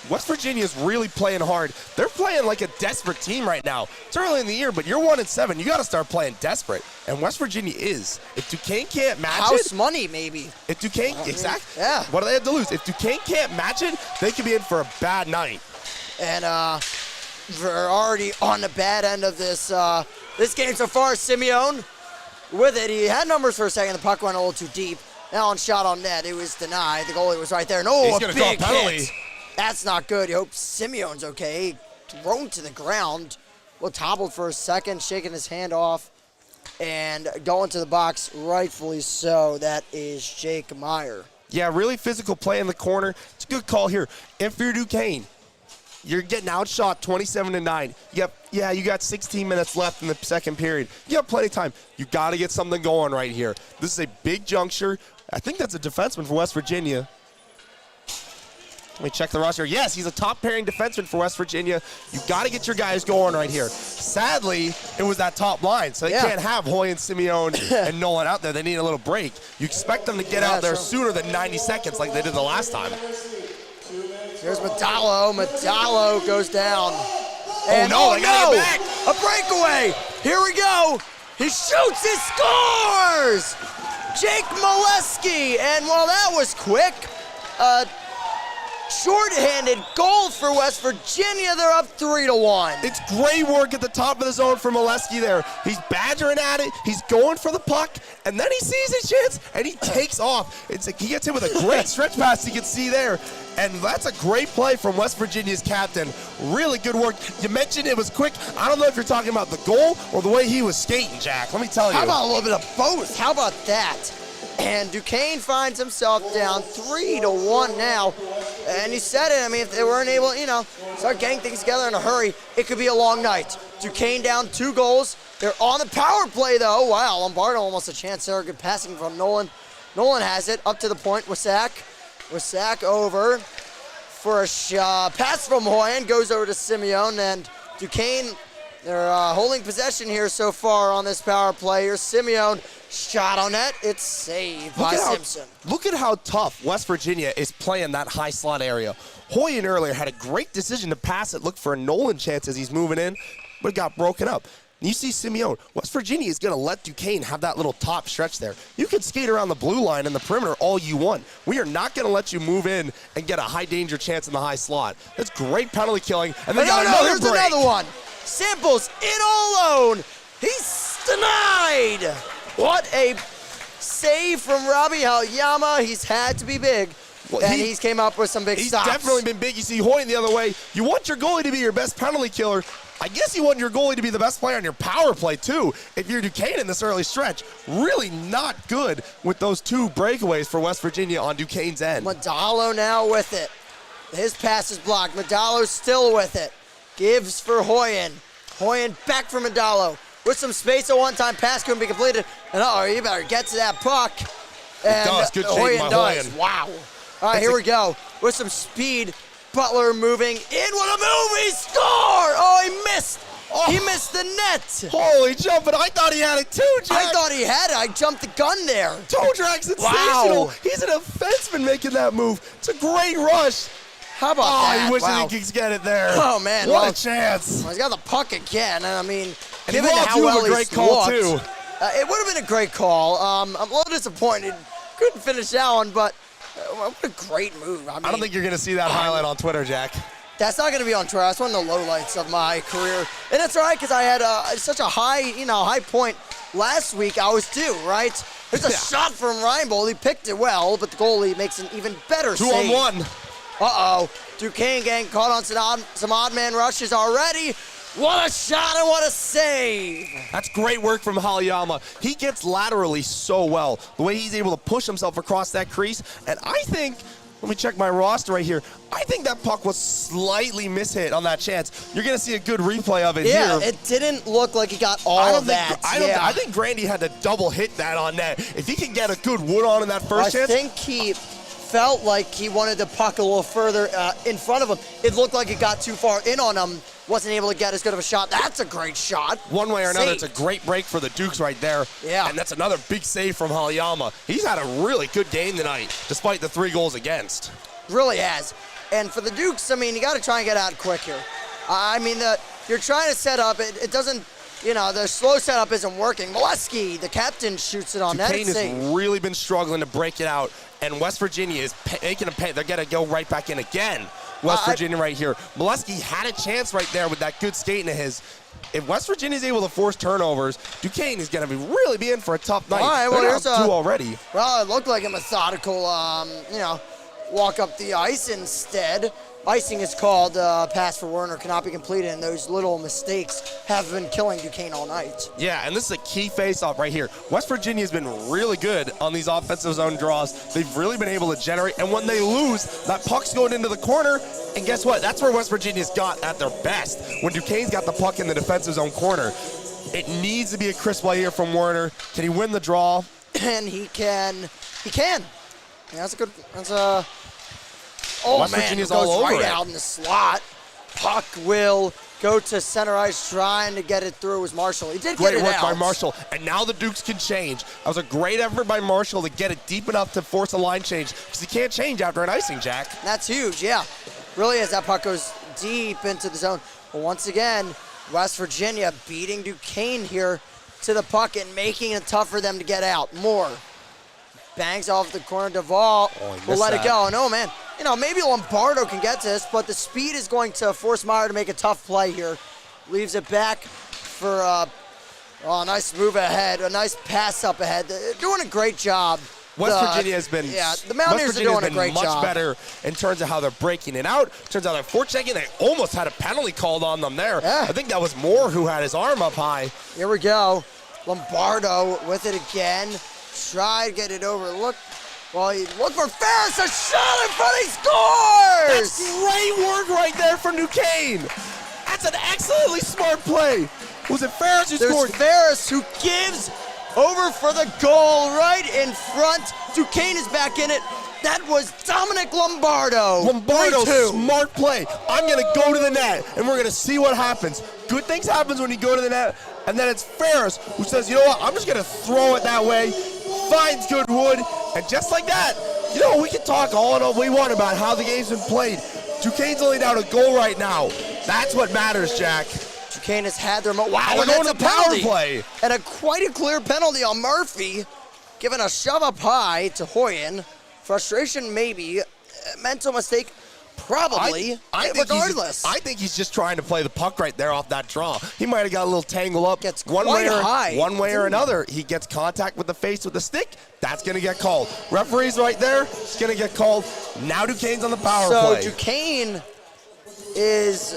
West Virginia's really playing hard. They're playing like a desperate team right now. It's early in the year, but you're 1-7. You got to start playing desperate, and West Virginia is. If Duquesne can't match House money, maybe. If Duquesne, exactly. Yeah. What do they have to lose? If Duquesne can't match it, they could be in for a bad night. And we're already on the bad end of this game so far. Simeone with it. He had numbers for a second. The puck went a little too deep. Now on shot on net, it was denied. The goalie was right there. And he's a gonna big call a penalty. hit. That's not good. You hope Simeone's okay. Thrown to the ground. Looked hobbled for a second, shaking his hand off, and going to the box, rightfully so. That is Jake Meyer. Yeah, really physical play in the corner. It's a good call here. If you're Duquesne, you're getting outshot 27-9. You got 16 minutes left in the second period. You have plenty of time. You got to get something going right here. This is a big juncture. I think that's a defenseman for West Virginia. Let me check the roster. Yes, he's a top-pairing defenseman for West Virginia. You got to get your guys going right here. Sadly, it was that top line, so they can't have Hoy and Simeone and Nolan out there. They need a little break. You expect them to get out there sooner than 90 seconds like they did the last time. Here's Metallo. Metallo goes down. And they got to get back. A breakaway. Here we go. He shoots, he scores! Jake Molesky, and while that was quick, short-handed goal for West Virginia. They're up 3-1. It's great work at the top of the zone for Molesky there. He's badgering at it, he's going for the puck, and then he sees his chance, and he takes off. It's like he gets hit with a great stretch pass you can see there. And that's a great play from West Virginia's captain. Really good work. You mentioned it was quick. I don't know if you're talking about the goal or the way he was skating, Jack. Let me tell you. How about a little bit of both? How about that? And Duquesne finds himself down 3-1 now. And he said it, I mean, if they weren't able, start getting things together in a hurry, it could be a long night. Duquesne down 2 goals. They're on the power play, though. Wow, Lombardo almost a chance there. Good passing from Nolan. Nolan has it, up to the point. Wasak over for a pass from Hoyen, goes over to Simeone, and Duquesne, they're holding possession here so far on this power play. Here's Simeone, shot on net, it's saved by Simpson. Look at how tough West Virginia is playing that high slot area. Hoyen earlier had a great decision to pass it, look for a Nolan chance as he's moving in, but it got broken up. You see Simeone, West Virginia is going to let Duquesne have that little top stretch there. You can skate around the blue line and the perimeter all you want. We are not going to let you move in and get a high danger chance in the high slot. That's great penalty killing. And then here's another one. Samples in all alone. He's denied. What a save from Robbie Halyama. He's had to be big. And he's came up with some big stops. He's definitely been big. You see Hoyen the other way. You want your goalie to be your best penalty killer. I guess you want your goalie to be the best player on your power play, too. If you're Duquesne in this early stretch, really not good with those 2 breakaways for West Virginia on Duquesne's end. Madalo now with it. His pass is blocked. Madalo's still with it. Gives for Hoyen. Hoyen back for Madalo. With some space, a one-time pass couldn't be completed. And you better get to that puck. And Good shape by Hoyen. Wow. All right, here we go. With some speed. Butler moving in. What a move! He scored! Oh, he missed. He missed the net. Holy jumping. I thought he had it too, Jack. I thought he had it. I jumped the gun there. Toe drag sensational. Wow. He's a defenseman making that move. It's a great rush. How about that? He wishes he could get it there. Oh, man. What a chance. Well, he's got the puck again. I mean, and given how well a great call, too. It would have been a great call. I'm a little disappointed. Couldn't finish that one, but what a great move. I don't think you're going to see that highlight on Twitter, Jack. That's not going to be on Twitter. That's one of the lowlights of my career. And it's all right because I had such a high point last week. I was due, right? There's a shot from Reinbold. He picked it well, but the goalie makes an even better save. 2-on-1. Uh-oh. Duquesne getting caught on some odd man rushes already. What a shot and what a save! That's great work from Halyama. He gets laterally so well. The way he's able to push himself across that crease. And I think, let me check my roster right here. I think that puck was slightly mishit on that chance. You're going to see a good replay of it here. Yeah, it didn't look like he got all of that. I think Grandy had to double hit that on net. If he can get a good wood on in that first chance. I think he felt like he wanted the puck a little further in front of him. It looked like it got too far in on him. Wasn't able to get as good of a shot. That's a great shot. One way or another, it's a great break for the Dukes right there. Yeah. And that's another big save from Halyama. He's had a really good game tonight, despite the 3 goals against. Really has. And for the Dukes, I mean, you got to try and get out quick here. I mean, you're trying to set up. It doesn't, the slow setup isn't working. Molesky, the captain, shoots it on net. Duquesne has really been struggling to break it out, and West Virginia is making a pay. They're going to go right back in again. West Virginia right here. Molesky had a chance right there with that good skating of his. If West Virginia is able to force turnovers, Duquesne is going to really be in for a tough night. All right, well, there's 2 already. Well, it looked like a methodical, walk up the ice instead. Icing is called. Pass for Werner cannot be completed, and those little mistakes have been killing Duquesne all night. Yeah, and this is a key face-off right here. West Virginia has been really good on these offensive zone draws. They've really been able to generate, and when they lose, that puck's going into the corner, and guess what? That's where West Virginia's got at their best, when Duquesne's got the puck in the defensive zone corner. It needs to be a crisp play here from Werner. Can he win the draw? And he can. Yeah, that's a good. Oh, West man, Virginia's it goes all over right it. out in the slot. Puck will go to center ice, trying to get it through was Marshall. He did great get it work out. by Marshall, and now the Dukes can change. That was a great effort by Marshall to get it deep enough to force a line change, because he can't change after an icing, Jack. That's huge, yeah. Really is. That puck goes deep into the zone. But once again, West Virginia beating Duquesne here to the puck and making it tough for them to get out. Moore bangs off the corner. Duvall will let it go. No, man. You know, maybe Lombardo can get to this, but the speed is going to force Meyer to make a tough play here. Leaves it back for a nice move ahead, a nice pass up ahead. They're doing a great job. West Virginia has been. Yeah, the Mountaineers are doing a great much job. better in terms of how they're breaking it out. Turns out they're forechecking. They almost had a penalty called on them there. Yeah. I think that was Moore who had his arm up high. Here we go. Lombardo with it again. Try to get it over. Look for Ferris. A shot in front. He scores! That's great work right there from Duquesne. That's an excellently smart play. Was it Ferris who scored? There's Ferris who gives over for the goal right in front. Duquesne is back in it. That was Dominic Lombardo. Lombardo, 3-2. smart play. I'm going to go to the net, and we're going to see what happens. Good things happen when you go to the net, and then it's Ferris who says, you know what, I'm just going to throw it that way. Finds good wood, and just like that, you know, we can talk all and all we want about how the game's been played. Duquesne's only down a goal right now. That's what matters, Jack. Duquesne has had their wow, and and they're that's going a to power penalty. play. And quite a clear penalty on Murphy, giving a shove up high to Hoyen. Frustration maybe, mental mistake probably. Regardless, I think he's just trying to play the puck right there off that draw. He might have got a little tangle up. Gets one quite way or high. one way or another. He gets contact with the face with the stick. That's going to get called. Referee's right there. It's going to get called. Now Duquesne's on the power play. So Duquesne is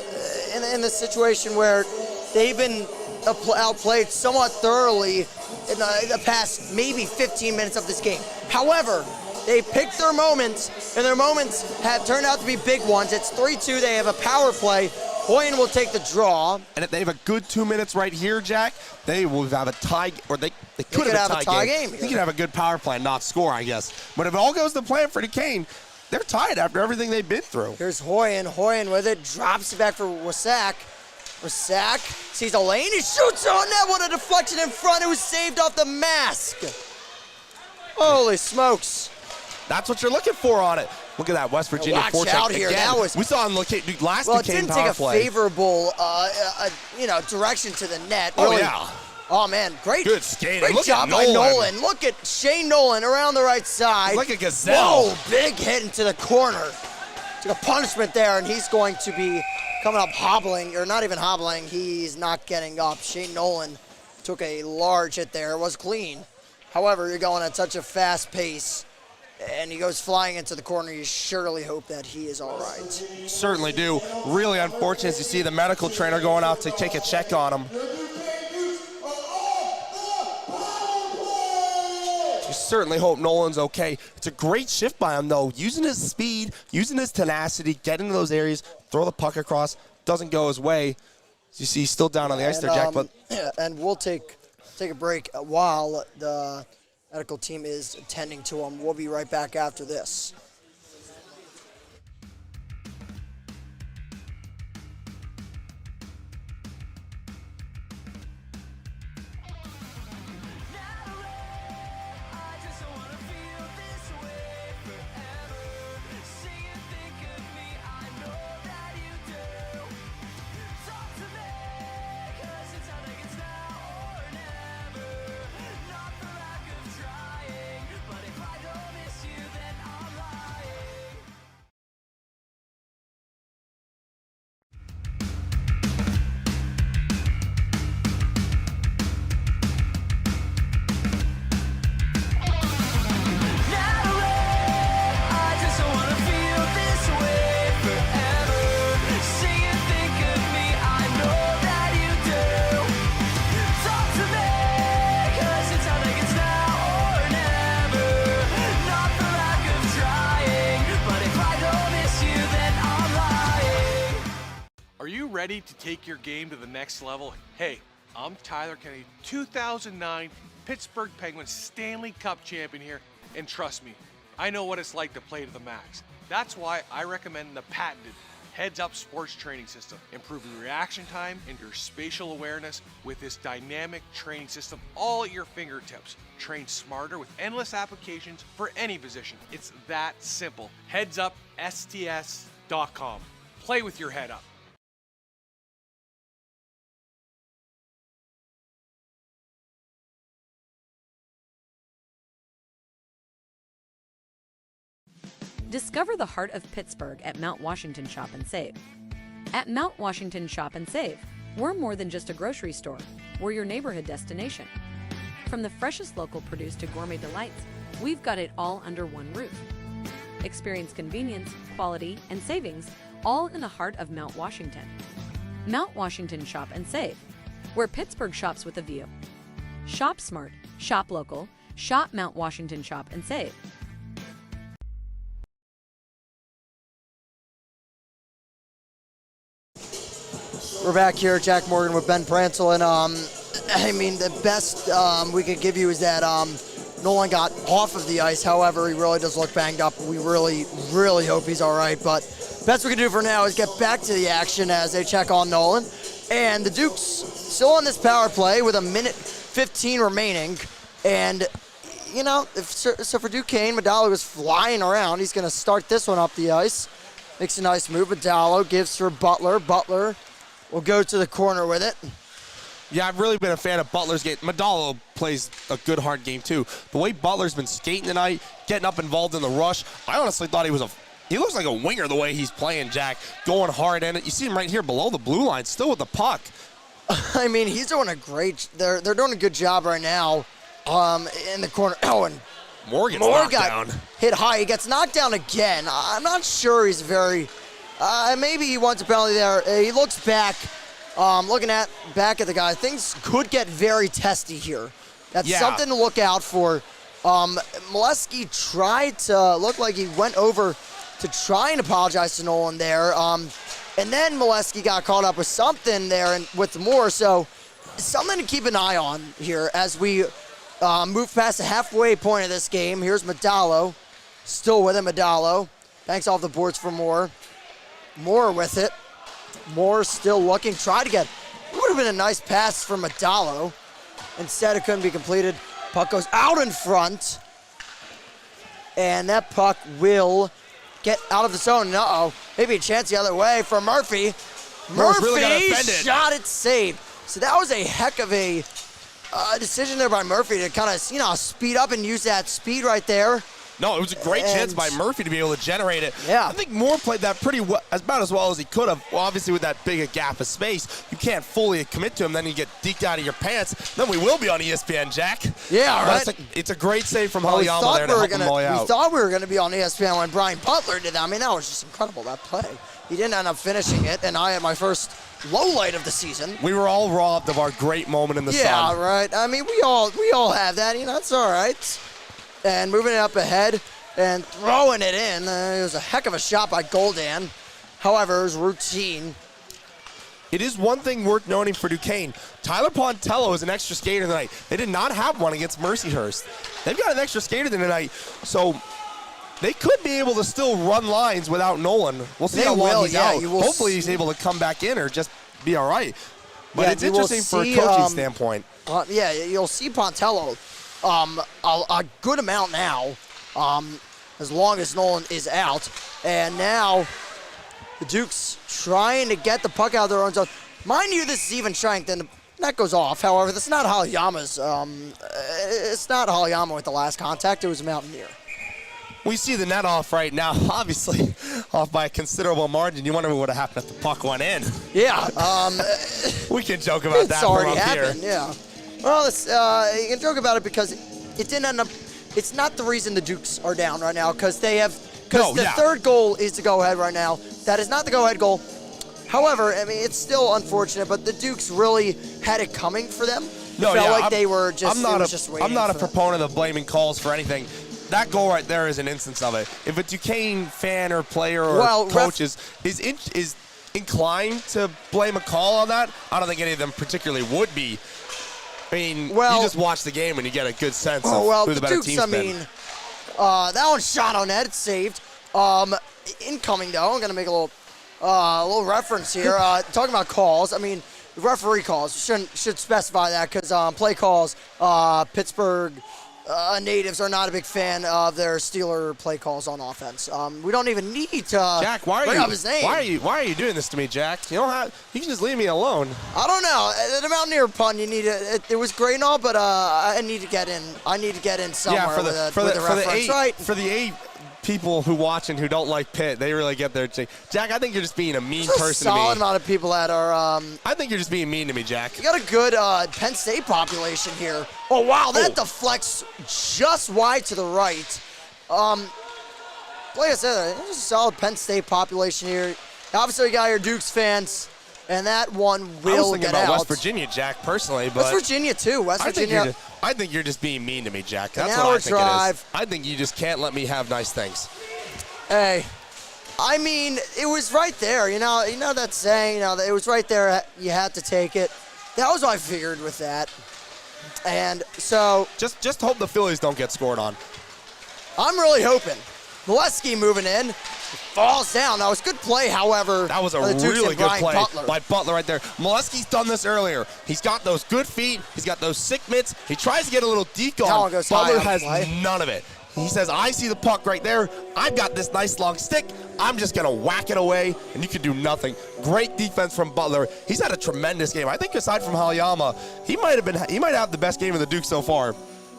in the situation where they've been outplayed somewhat thoroughly in the past maybe 15 minutes of this game. However, they picked their moments, and their moments have turned out to be big ones. It's 3-2. They have a power play. Hoyen will take the draw. And if they have a good 2 minutes right here, Jack, they will have a tie, or they could have a tie game. They could have a good power play and not score, I guess. But if it all goes to plan for Duquesne, they're tied after everything they've been through. Here's Hoyen. Hoyen with it, drops it back for Wasak. Wasak sees a lane. He shoots on net. What a deflection in front. It was saved off the mask. Holy smokes. That's what you're looking for on it. Look at that, West Virginia Watch forecheck out here. again. That was, we saw in last it Duquesne didn't power take a play. favorable, direction to the net. Oh, Really. yeah. Oh, man, great. Good skating. Great Look job at by Nolan. Nolan. Look at Shane Nolan around the right side. Like a gazelle. Whoa, big hit into the corner. Took a punishment there, and he's going to be coming up hobbling, or not even hobbling. He's not getting up. Shane Nolan took a large hit there. It was clean. However, you're going at such a fast pace, and he goes flying into the corner. You surely hope that he is all right. Certainly do. Really unfortunate to see the medical trainer going out to take a check on him. You certainly hope Nolan's okay. It's a great shift by him, though. Using his speed, using his tenacity, get into those areas, throw the puck across. Doesn't go his way. As you see, he's still down on the ice there, Jack. But yeah, and we'll take a break while the medical team is attending to him. We'll be right back after this. Are you ready to take your game to the next level? Hey, I'm Tyler Kennedy, 2009 Pittsburgh Penguins Stanley Cup champion here, and trust me, I know what it's like to play to the max. That's why I recommend the patented heads-up sports training system. Improve your reaction time and your spatial awareness with this dynamic training system all at your fingertips. Train smarter with endless applications for any position. It's that simple. HeadsUpSTS.com. Play with your head up. Discover the heart of Pittsburgh at Mount Washington Shop and Save. At Mount Washington Shop and Save, we're more than just a grocery store. We're your neighborhood destination. From the freshest local produce to gourmet delights, we've got it all under one roof. Experience convenience, quality, and savings all in the heart of Mount Washington. Mount Washington Shop and Save, where Pittsburgh shops with a view. Shop smart, shop local, shop Mount Washington Shop and Save. We're back here, Jack Morgan with Ben Pransel, and I mean, the best we could give you is that Nolan got off of the ice. However, he really does look banged up. We really, really hope he's all right. But best we can do for now is get back to the action as they check on Nolan. And the Dukes still on this power play with 1:15 remaining. And, you know, so for Duquesne, Medallo was flying around. He's going to start this one up the ice. Makes a nice move. Medallo gives for Butler. Butler will go to the corner with it. Yeah, I've really been a fan of Butler's game. Medallo plays a good, hard game, too. The way Butler's been skating tonight, getting up involved in the rush, I honestly thought he looks like a winger the way he's playing, Jack. Going hard in it. You see him right here below the blue line, still with the puck. I mean, he's doing a great, they're doing a good job right now in the corner. Oh, and Moore gets knocked down. Hit high. He gets knocked down again. I'm not sure he's very, maybe he wants a penalty there. He looks back. Looking back at the guy, things could get very testy here. That's something to look out for. Molesky tried to look like he went over to try and apologize to Nolan there. And then Molesky got caught up with something there and with Moore. So something to keep an eye on here as we move past the halfway point of this game. Here's Medallo. Still with him, Medallo. Thanks off the boards for Moore. Moore with it. Moore still looking, try to get, it would have been a nice pass from Medallo. Instead, it couldn't be completed. Puck goes out in front. And that puck will get out of the zone. Uh-oh, maybe a chance the other way for Murphy. Murphy really shot it, saved. So that was a heck of a decision there by Murphy to kind of, speed up and use that speed right there. No, it was a great chance by Murphy to be able to generate it. Yeah. I think Moore played that pretty well, about as well as he could have. Well, obviously, with that big a gap of space, you can't fully commit to him. Then you get deked out of your pants. Then we will be on ESPN, Jack. Yeah, right. It's a great save from Haliyama there to help him way out. We thought we were going to be on ESPN when Brian Butler did that. I mean, that was just incredible, that play. He didn't end up finishing it, and I had my first low light of the season. We were all robbed of our great moment in the sun. Yeah, right. I mean, we all have that. It's all right. And moving it up ahead. And throwing it in. It was a heck of a shot by Goldan. However, it was routine. It is one thing worth noting for Duquesne. Tyler Pontello is an extra skater tonight. They did not have one against Mercyhurst. They've got an extra skater tonight, so they could be able to still run lines without Nolan. We'll see how long he's out. Hopefully he's able to come back in or just be all right. But it's interesting for a coaching standpoint. You'll see Pontello a good amount now. As long as Nolan is out. And now the Dukes trying to get the puck out of their own zone. Mind you, this is even strength, and that goes off. However, that's not Haliyama's. It's not Haliyama with the last contact. It was a Mountaineer. We see the net off right now, obviously off by a considerable margin. You wonder what would have happened if the puck went in. Yeah. We can joke about that. It's already happened, yeah. Well, you can joke about it because it didn't end up. It's not the reason the Dukes are down right now because the third goal is the go-ahead right now. That is not the go-ahead goal. However, I mean, it's still unfortunate, but the Dukes really had it coming for them. They were just waiting. I'm not a proponent of blaming calls for anything. That goal right there is an instance of it. If a Duquesne fan or player or coach is inclined to blame a call on that, I don't think any of them particularly would be. I mean, you just watch the game and you get a good sense of who the better Dukes, team's been. That one shot on net. It's saved. Incoming, though. I'm going to make a little reference here. Talking about calls, I mean, referee calls. Should specify that because play calls, Pittsburgh natives are not a big fan of their Steeler play calls on offense. We don't even need to Jack, bring up his name. Why are you doing this to me, Jack? You can just leave me alone. I don't know. The Mountaineer pun, you need it was great and all, but I need to get in. I need to get in somewhere for the reference, right? For the people who watch and who don't like Pitt, they really get their Jack, I think you're just being a mean There's person a to me. solid amount of people that are. I think you're just being mean to me, Jack. You got a good Penn State population here. Oh, wow, that deflects just wide to the right. Like I said, there's a solid Penn State population here. Obviously, you got your Dukes fans, and that one I was will thinking get about out. West Virginia, Jack, personally, but West Virginia, too. West Virginia. I think you're just being mean to me, Jack. An That's what hour I think drive. it is. I think you just can't let me have nice things. Hey, I mean, it was right there. You know that saying, that it was right there. You had to take it. That was what I figured with that. And so Just hope the Phillies don't get scored on. I'm really hoping. Molesky moving in, falls down. That was good play, however. That was a by the Dukes really and good Brian play Butler. by Butler right there. Molesky's done this earlier. He's got those good feet. He's got those sick mitts. He tries to get a little deke That on. one goes high Butler on has play. none of it. He says, I see the puck right there. I've got this nice long stick. I'm just going to whack it away, and you can do nothing. Great defense from Butler. He's had a tremendous game. I think aside from Halyama, he might have the best game of the Duke so far.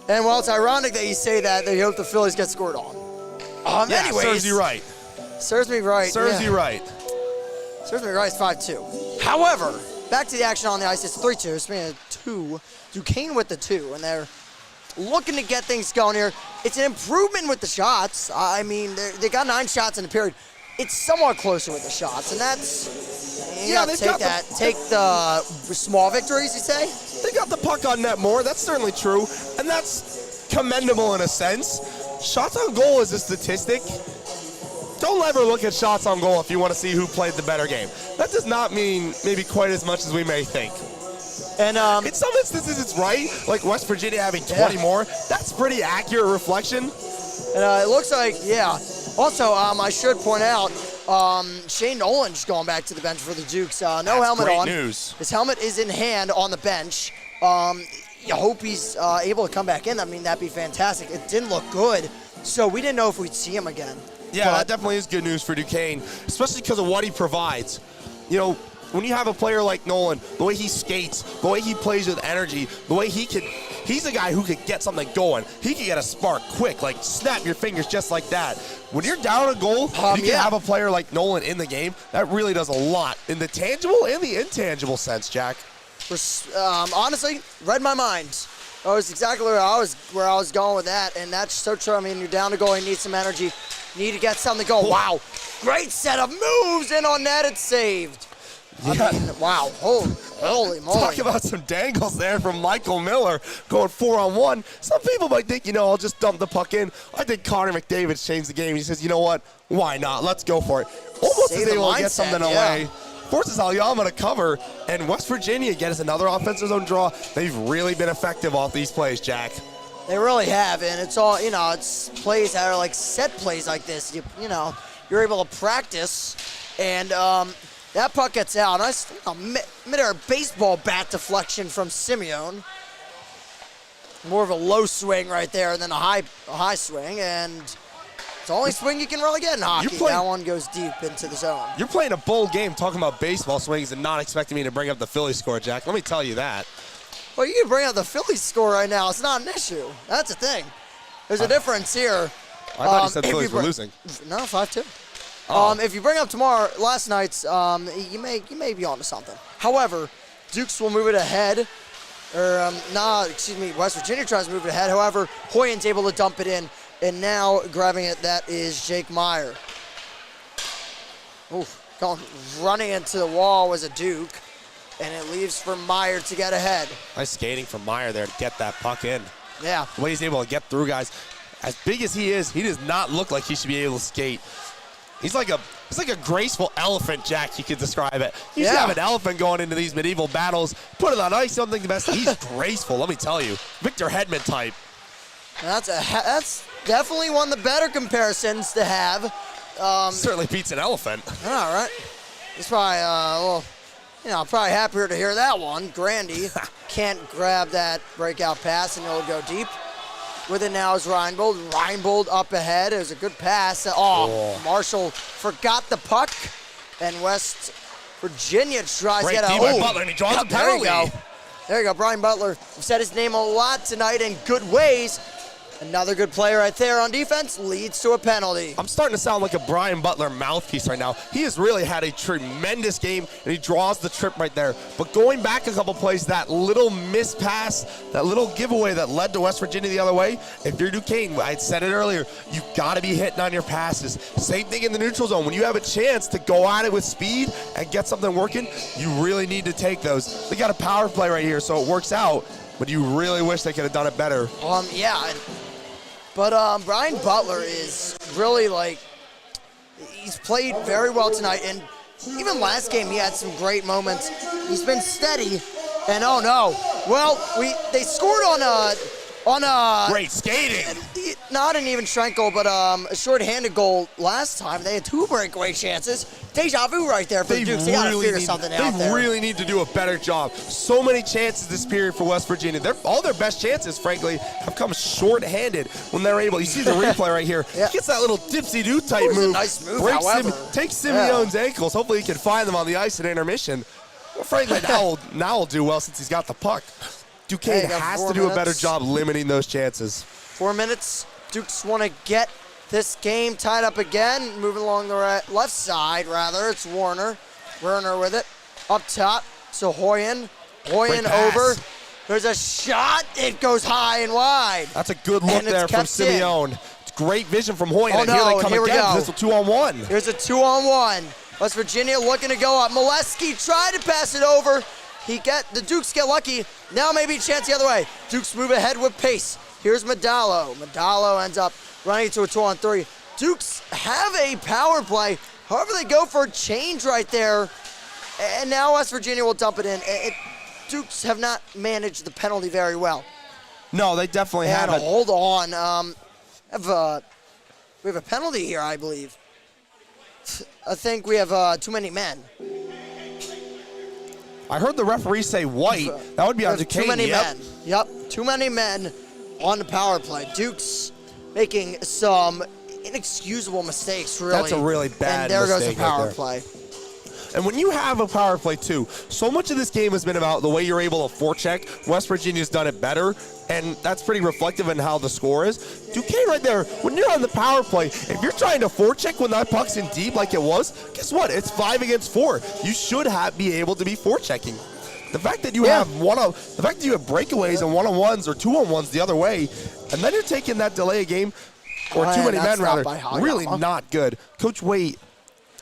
And well, it's ironic that you say that you hope the Phillies get scored on. Yeah, Anyways, serves you right. Serves me right. Serves yeah. you right. Serves me right. It's 5-2. However, back to the action on the ice. It's 3-2. It's been a 2. Duquesne with the 2, and they're looking to get things going here. It's an improvement with the shots. I mean, they got 9 shots in the period. It's somewhat closer with the shots, and that's Yeah, they've got take the small victories. You say? They got the puck on net more. That's certainly true, and that's commendable in a sense. Shots on goal is a statistic. Don't ever look at shots on goal if you want to see who played the better game. That does not mean maybe quite as much as we may think. And in some instances, it's right. Like West Virginia having 20 more. That's pretty accurate reflection. And it looks like, yeah. Also, I should point out, Shane Nolan just going back to the bench for the Dukes. No That's helmet great on. news. His helmet is in hand on the bench. You hope he's able to come back in. I mean, that'd be fantastic. It didn't look good, so we didn't know if we'd see him again. Yeah, But that definitely is good news for Duquesne, especially because of what he provides. You know, when you have a player like Nolan, the way he skates, the way he plays with energy, the way he's a guy who could get something going. He can get a spark quick, like snap your fingers just like that. When you're down a goal, you can have a player like Nolan in the game. That really does a lot in the tangible and the intangible sense, Jack. Honestly, read my mind. That was exactly where I was going with that, and that's so true. I mean, you're down to goal, you need some energy, you need to get something going. Wow, great set of moves, and on net it's saved. Yeah. I mean, wow, holy moly. Talk about some dangles there from Michael Miller going 4-on-1. Some people might think, I'll just dump the puck in. I think Connor McDavid's changed the game. He says, you know what? Why not? Let's go for it. Almost Save is the able to get mindset, something yeah. away. Forces Halyama to cover, and West Virginia gets another offensive zone draw. They've really been effective off these plays, Jack. They really have, and it's all, it's plays that are like set plays like this. You're able to practice, and that puck gets out. Nice mid-air baseball bat deflection from Simeone. More of a low swing right there than a high swing, and it's the only swing you can really get in hockey. That one goes deep into the zone. You're playing a bold game talking about baseball swings and not expecting me to bring up the Philly score, Jack. Let me tell you that. Well, you can bring out the Phillies score right now. It's not an issue. That's the thing. There's a difference here. I thought you said the Phillies were losing. No, 5-2. Oh. If you bring up last night's, you may be onto something. However, Dukes will move it ahead. West Virginia tries to move it ahead. However, Hoyen's able to dump it in, and now grabbing it, that is Jake Meyer. Running into the wall was a Duke, and it leaves for Meyer to get ahead. Nice skating from Meyer there to get that puck in. Yeah. The way he's able to get through guys. As big as he is, he does not look like he should be able to skate. He's like a graceful elephant, Jack, you could describe it. You should have an elephant going into these medieval battles. Put it on ice, don't think the best. He's graceful, let me tell you. Victor Hedman type. That's definitely one of the better comparisons to have. Certainly beats an elephant. All right. It's probably, probably happier to hear that one. Grandy can't grab that breakout pass, and it'll go deep. With it now is Reinbold. Reinbold up ahead. It was a good pass. Marshall forgot the puck, and West Virginia tries to get a... by Butler, and he draws a penalty. There you go, Brian Butler. We've said his name a lot tonight in good ways. Another good play right there on defense leads to a penalty. I'm starting to sound like a Brian Butler mouthpiece right now. He has really had a tremendous game, and he draws the trip right there. But going back a couple plays, that little miss pass, that little giveaway that led to West Virginia the other way, if you're Duquesne, I said it earlier, you've got to be hitting on your passes. Same thing in the neutral zone. When you have a chance to go at it with speed and get something working, you really need to take those. They got a power play right here, so it works out, but you really wish they could have done it better. Yeah. But Brian Butler is really he's played very well tonight, and even last game he had some great moments. He's been steady, and oh no, well they scored on a great skating. Not an even strength goal, but a short-handed goal last time. They had 2 breakaway chances. Deja vu right there for the Dukes. They gotta figure something out there. They really need to do a better job. So many chances this period for West Virginia. All their best chances, frankly, have come short-handed when they're able. You see the replay right here. Yeah. He gets that little dipsy-do type move. A nice move, however. Takes Simeone's ankles. Hopefully he can find them on the ice at intermission. Well, frankly, now will do well since he's got the puck. Duquesne has to do a better job limiting those chances. 4 minutes. Dukes want to get this game tied up again. Moving along the left side, rather. It's Werner with it. Up top to Hoyen. Hoyen over. There's a shot. It goes high and wide. That's a good look there from Simeone. It's great vision from Hoyen. Oh, and here they come here again. we go. This is a 2-on-1. Here's a 2-on-1. West Virginia looking to go up. Molesky tried to pass it over. The Dukes get lucky. Now maybe a chance the other way. Dukes move ahead with pace. Here's Medallo. Medallo ends up running to a 2-on-3. Dukes have a power play. However, they go for a change right there. And now West Virginia will dump it in. Dukes have not managed the penalty very well. No, they definitely haven't. Hold on. We have a penalty here, I believe. I think we have too many men. I heard the referee say white. That would be on Duquesne. Too many men. Yep, too many men on the power play. Dukes making some inexcusable mistakes, really. That's a really bad mistake. And there goes mistake the power right play. And when you have a power play, too, so much of this game has been about the way you're able to forecheck. West Virginia's done it better, and that's pretty reflective in how the score is. Duquesne right there, when you're on the power play, if you're trying to forecheck when that puck's in deep like it was, guess what? It's 5 against 4. You should be able to be forechecking. The fact that you have breakaways and 1-on-1s or 2-on-1s the other way, and then you're taking that delay game, or too many men rather, really not good. Coach Waite,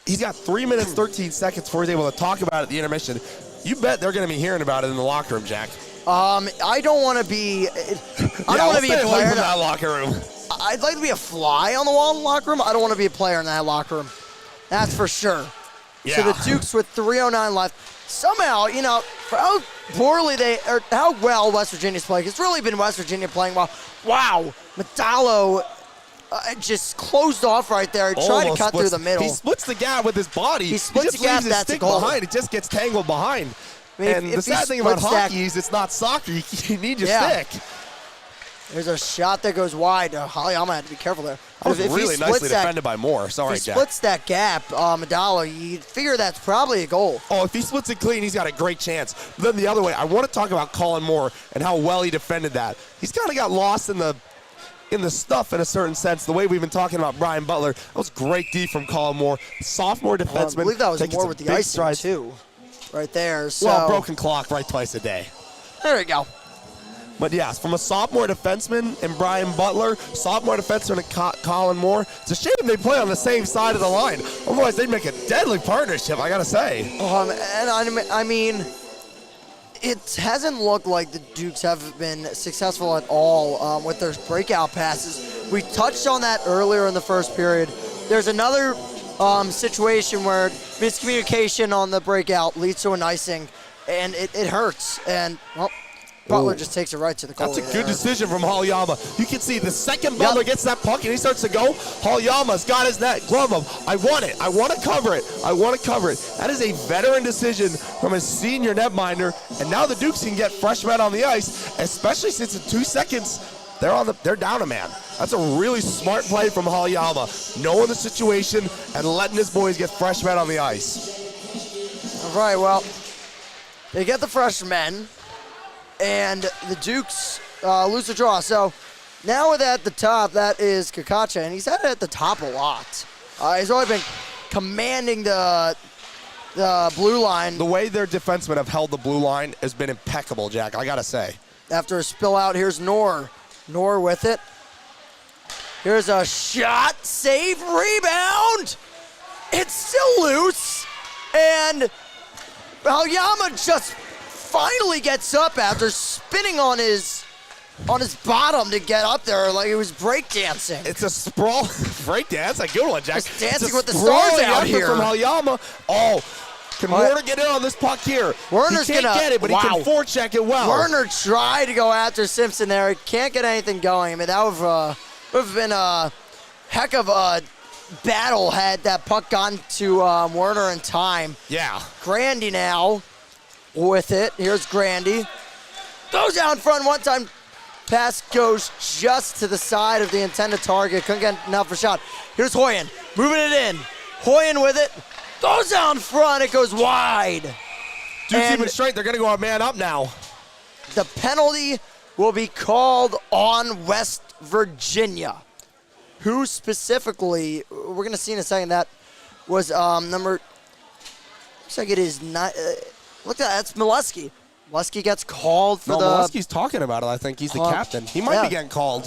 he's got 3 minutes, 13 seconds before he's able to talk about it at the intermission. You bet they're going to be hearing about it in the locker room, Jack. I don't want to be. I don't want to be a player in that locker room. I'd like to be a fly on the wall in the locker room. I don't want to be a player in that locker room. That's for sure. Yeah. So the Dukes with 3:09 left. Somehow, for how poorly how well West Virginia's playing, it's really been West Virginia playing well. Wow, Medallo just closed off right there. Tried to cut through the middle. He splits the gap with his body. He splits the gap. That's a goal. Behind. It just gets tangled behind. I mean, and the sad thing about hockey is it's not soccer. You need your stick. There's a shot that goes wide. Hollyama had to be careful there. That was really nicely defended by Moore. Sorry, Jack. If he Jack. splits that gap, Medallo, you'd figure that's probably a goal. Oh, if he splits it clean, he's got a great chance. But then the other way, I want to talk about Colin Moore and how well he defended that. He's kind of got lost in the stuff in a certain sense, the way we've been talking about Brian Butler. That was great D from Colin Moore. Sophomore defenseman. I believe that was Moore with the icing, too. Right there. So. Well, broken clock right twice a day. There we go. But yes, from a sophomore defenseman and Brian Butler, sophomore defenseman and Colin Moore, it's a shame they play on the same side of the line. Otherwise, they'd make a deadly partnership, I got to say. And I mean, it hasn't looked like the Dukes have been successful at all with their breakout passes. We touched on that earlier in the first period. There's another situation where miscommunication on the breakout leads to an icing, and it hurts. And, well, Butler just takes it right to the goal. That's a good decision from Halyama. You can see the second Butler gets that puck and he starts to go, Halyama's got his net. Glove him. I want it. I want to cover it. I want to cover it. That is a veteran decision from a senior netminder. And now the Dukes can get fresh men on the ice, especially since in 2 seconds they're down a man. That's a really smart play from Halyama, knowing the situation and letting his boys get fresh men on the ice. All right, well, they get the fresh men. And the Dukes lose the draw. So Now with at the top, that is Kakacha, and he's had it at the top a lot. He's always been commanding the blue line. The way their defensemen have held the blue line has been impeccable, Jack, I gotta say. After a spill out, here's Knorr. Knorr with it. Here's a shot, save, rebound. It's still loose, and Aoyama just finally gets up after spinning on his bottom to get up there like he was breakdancing. It's a sprawl breakdance. That's a good one, Jack. Just dancing with the sprawling stars out effort here. from Aoyama. Oh, can Werner get in on this puck here? Werner's he can't get it, but he can forecheck it well. Werner tried to go after Simpson there. He can't get anything going. I mean, that would have been a heck of a battle had that puck gone to Werner in time. Yeah. Grandy now with it. Here's Grandy. Goes down front one time. Pass goes just to the side of the intended target. Couldn't get enough for a shot. Here's Hoyen. Moving it in. Hoyen with it. Goes down front. It goes wide. Duke's even straight. They're going to go a man up now. The penalty will be called on West Virginia. Who specifically, we're going to see in a second, that was number, looks like it is not, look at that, that's Molesky. Molesky gets called for Molesky's talking about it, I think. He's the captain. He might be getting called.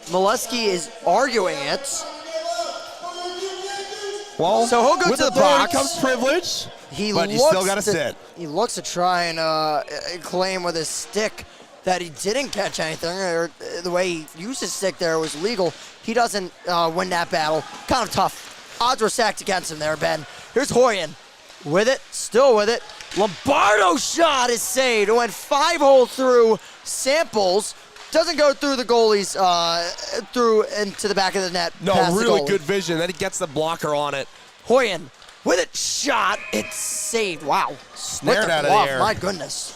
Molesky is arguing it. Well, so he'll go with to the box. box. Comes privilege, but you still got to sit. He looks to try and claim with his stick that he didn't catch anything, or the way he used his stick there was legal. He doesn't win that battle. Kind of tough. Odds were stacked against him there, Ben. Here's Hoyen with it, still with it. Lombardo shot is saved. It went 5-hole through Samples. Doesn't go through the goalie's, through into the back of the net. No, really good vision. Then he gets the blocker on it. Hoyen with it, shot. It's saved. Wow. Snared out of the air. My goodness.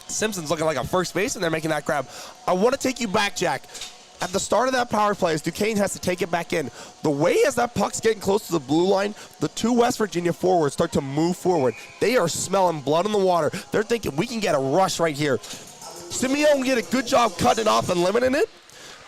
Simpson's looking like a first baseman. They're making that grab. I want to take you back, Jack. At the start of that power play, as Duquesne has to take it back in, the way as that puck's getting close to the blue line, the two West Virginia forwards start to move forward. They are smelling blood in the water. They're thinking, we can get a rush right here. Simeone did a good job cutting it off and limiting it.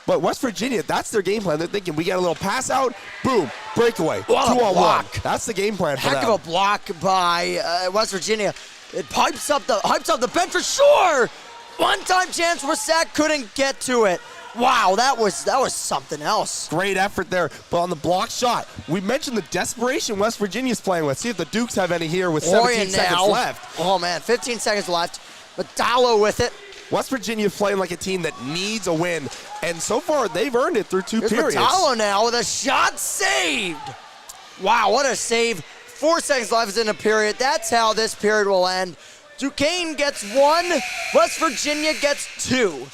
But West Virginia, that's their game plan. They're thinking, we get a little pass out, boom, breakaway, 2-on-1. That's the game plan for them. Heck of a block by West Virginia. It hypes up the bench for sure. One-time chance where Sack couldn't get to it. Wow, that was something else. Great effort there. But on the block shot, we mentioned the desperation West Virginia's playing with. See if the Dukes have any here with 17 seconds left. Oh, man, 15 seconds left. Madalo with it. West Virginia playing like a team that needs a win, and so far they've earned it through two periods. Madalo now with a shot saved. Wow, what a save. 4 seconds left in a period. That's how this period will end. Duquesne gets 1. West Virginia gets 2.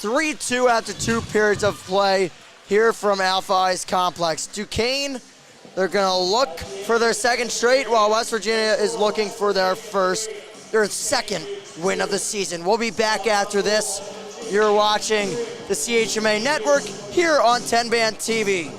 3-2 after 2 periods of play here from Alpha Ice Complex. Duquesne, they're going to look for their second straight, while West Virginia is looking for their second win of the season. We'll be back after this. You're watching the CHMA Network here on 10 Band TV.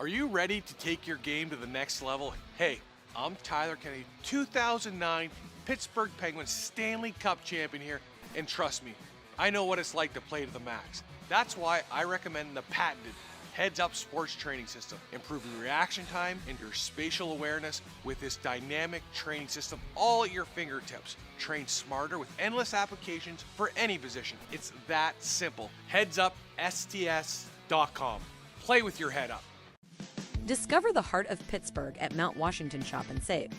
Are you ready to take your game to the next level? Hey, I'm Tyler Kennedy, 2009 Pittsburgh Penguins Stanley Cup champion here, and trust me, I know what it's like to play to the max. That's why I recommend the patented heads-up sports training system, improving reaction time and your spatial awareness with this dynamic training system all at your fingertips. Train smarter with endless applications for any position. It's that simple. HeadsUpSTS.com. Play with your head up. Discover the heart of Pittsburgh at Mount Washington Shop and Save.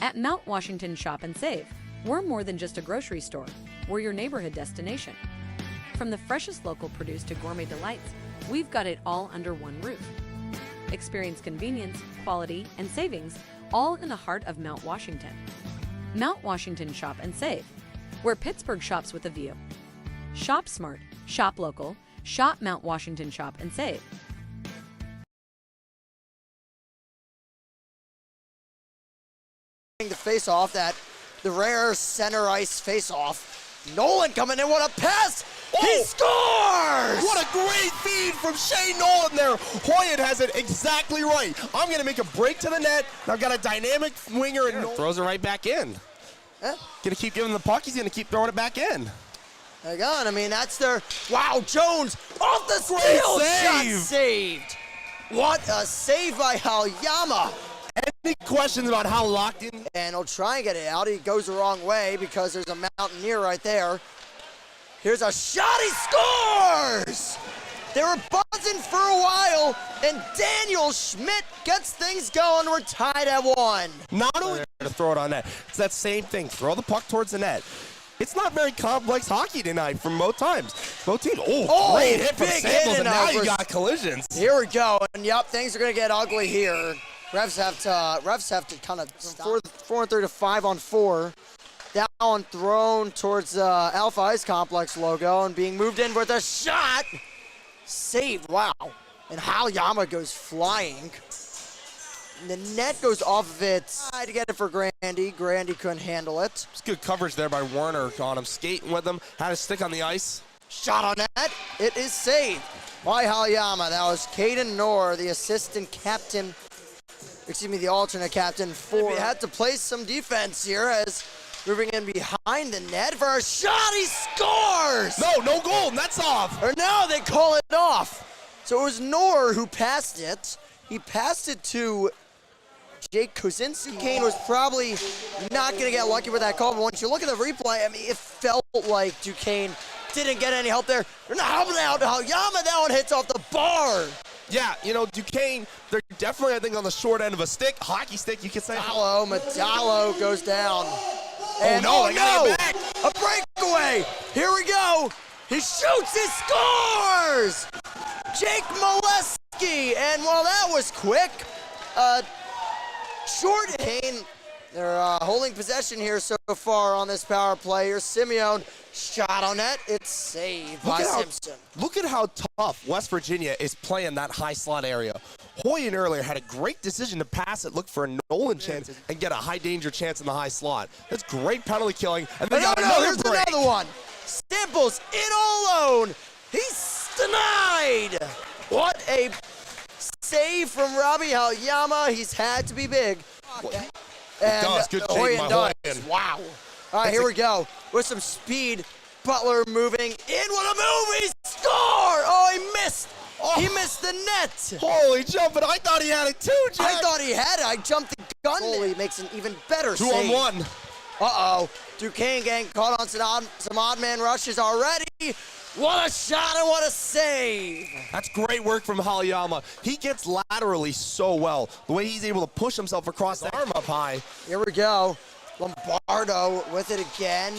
At Mount Washington Shop and Save, we're more than just a grocery store. We're your neighborhood destination. From the freshest local produce to gourmet delights, we've got it all under one roof. Experience convenience, quality, and savings all in the heart of Mount Washington. Mount Washington Shop and Save, where Pittsburgh shops with a view. Shop smart, shop local, shop Mount Washington Shop and Save. The face-off, the rare center ice face-off. Nolan coming in, what a pass! He scores! What a great feed from Shane Nolan there. Hoyt has it exactly right. I'm going to make a break to the net. I've got a dynamic winger and throws it right back in. Going to keep giving the puck. He's going to keep throwing it back in. Again, I mean, that's their... Wow, Jones off the steal shot saved. What a save by Halyama. Any questions about how locked in? And he'll try and get it out. He goes the wrong way because there's a Mountaineer right there. Here's a shot, he scores! They were buzzing for a while, and Daniel Schmidt gets things going. We're tied at 1. Not only to throw it on net, it's that same thing. Throw the puck towards the net. It's not very complex hockey tonight from both times. Both teams. Oh, great hit from Samples, and now you got collisions. Here we go, and yep, things are going to get ugly here. Refs have to kind of stop. 4-3 to 5-on-4. That one thrown towards Alpha Ice Complex logo and being moved in with a shot. Saved, wow. And Halyama goes flying. And the net goes off of it. Tried to get it for Grandy. Grandy couldn't handle it. It's good coverage there by Werner on him. Skating with him. Had a stick on the ice. Shot on net. It is saved by Halyama. That was Caden Knorr, the assistant captain. Excuse me, the alternate captain for. He had to play some defense here as moving in behind the net for a shot. He scores! No goal. Net's off. Or no, they call it off. So it was Knorr who passed it. He passed it to Jake Kozinski. Kane was probably not going to get lucky with that call, but once you look at the replay, I mean, it felt like Duquesne didn't get any help there. They're not helping out. Halyama, that one hits off the bar. Yeah, you know, Duquesne, they're definitely, I think, on the short end of a stick, hockey stick, you could say. Metallo goes down. And they got it back. A breakaway. Here we go. He shoots, he scores! Jake Molesky, and well, that was quick. Short Kane, they're holding possession here so far on this power play. Here's Simeone, shot on net, it's saved by Simpson. Look at how tough West Virginia is playing that high slot area. Hoyt earlier had a great decision to pass it, look for a Nolan chance, and get a high danger chance in the high slot. That's great penalty killing. And then here's another one. Samples in all alone. He's denied. What a save from Robbie Halyama. He's had to be big. And good shape by Hoyt. Wow. All right, here we go. With some speed. Butler moving in. What a move. He scored. Oh, he missed. He missed the net. Holy jumping. I thought he had it too, Jack. I thought he had it. I jumped the gun. Holy makes an even better 2 save. 2 on 1. Uh-oh. Duquesne getting caught on some odd man rushes already. What a shot and what a save. That's great work from Halyama. He gets laterally so well. The way he's able to push himself across the arm up high. Here we go. Lombardo with it again.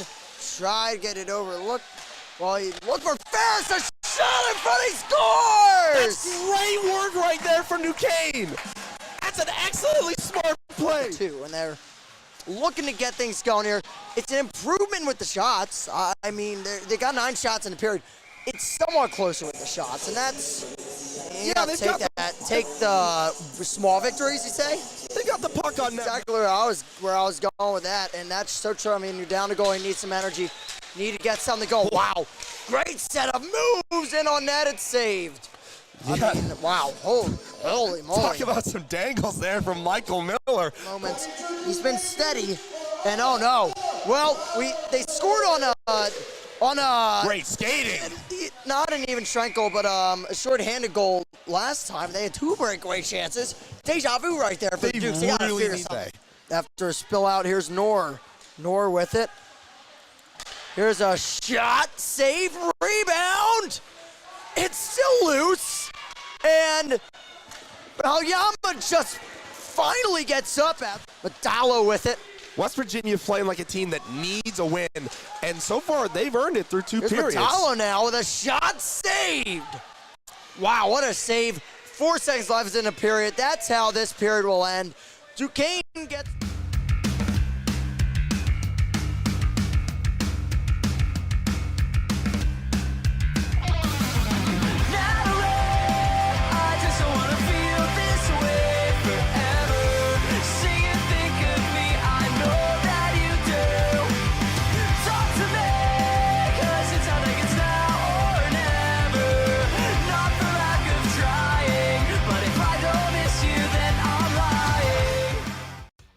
Try to get it over. Look for Ferris. A shot in front. He scores. That's great work right there from Duquesne. That's an excellently smart play. And they're looking to get things going here. It's an improvement with the shots. I mean, they got 9 shots in the period. It's somewhat closer with the shots, and that's take the small victories, you say? They got the puck on net. Exactly where I was going with that, and that's so true. I mean, you're down to goal, you need some energy, you need to get something to go. Wow, great set of moves in on net, it's saved. Yeah. I mean, wow, holy moly. Talk about some dangles there from Michael Miller. Moments. He's been steady, and oh no. Well, they scored on a great skating. Not an even strength goal, but a short-handed goal last time. They had 2 breakaway chances. Deja vu right there for the Dukes. They gotta figure something. After a spill out, here's Knorr. Knorr with it. Here's a shot, save, rebound. It's still loose, and Halyama just finally gets up at Metallo with it. West Virginia playing like a team that needs a win, and so far they've earned it through 2 periods. Metallo now with a shot saved. Wow, what a save. 4 seconds left in a period. That's how this period will end. Duquesne gets...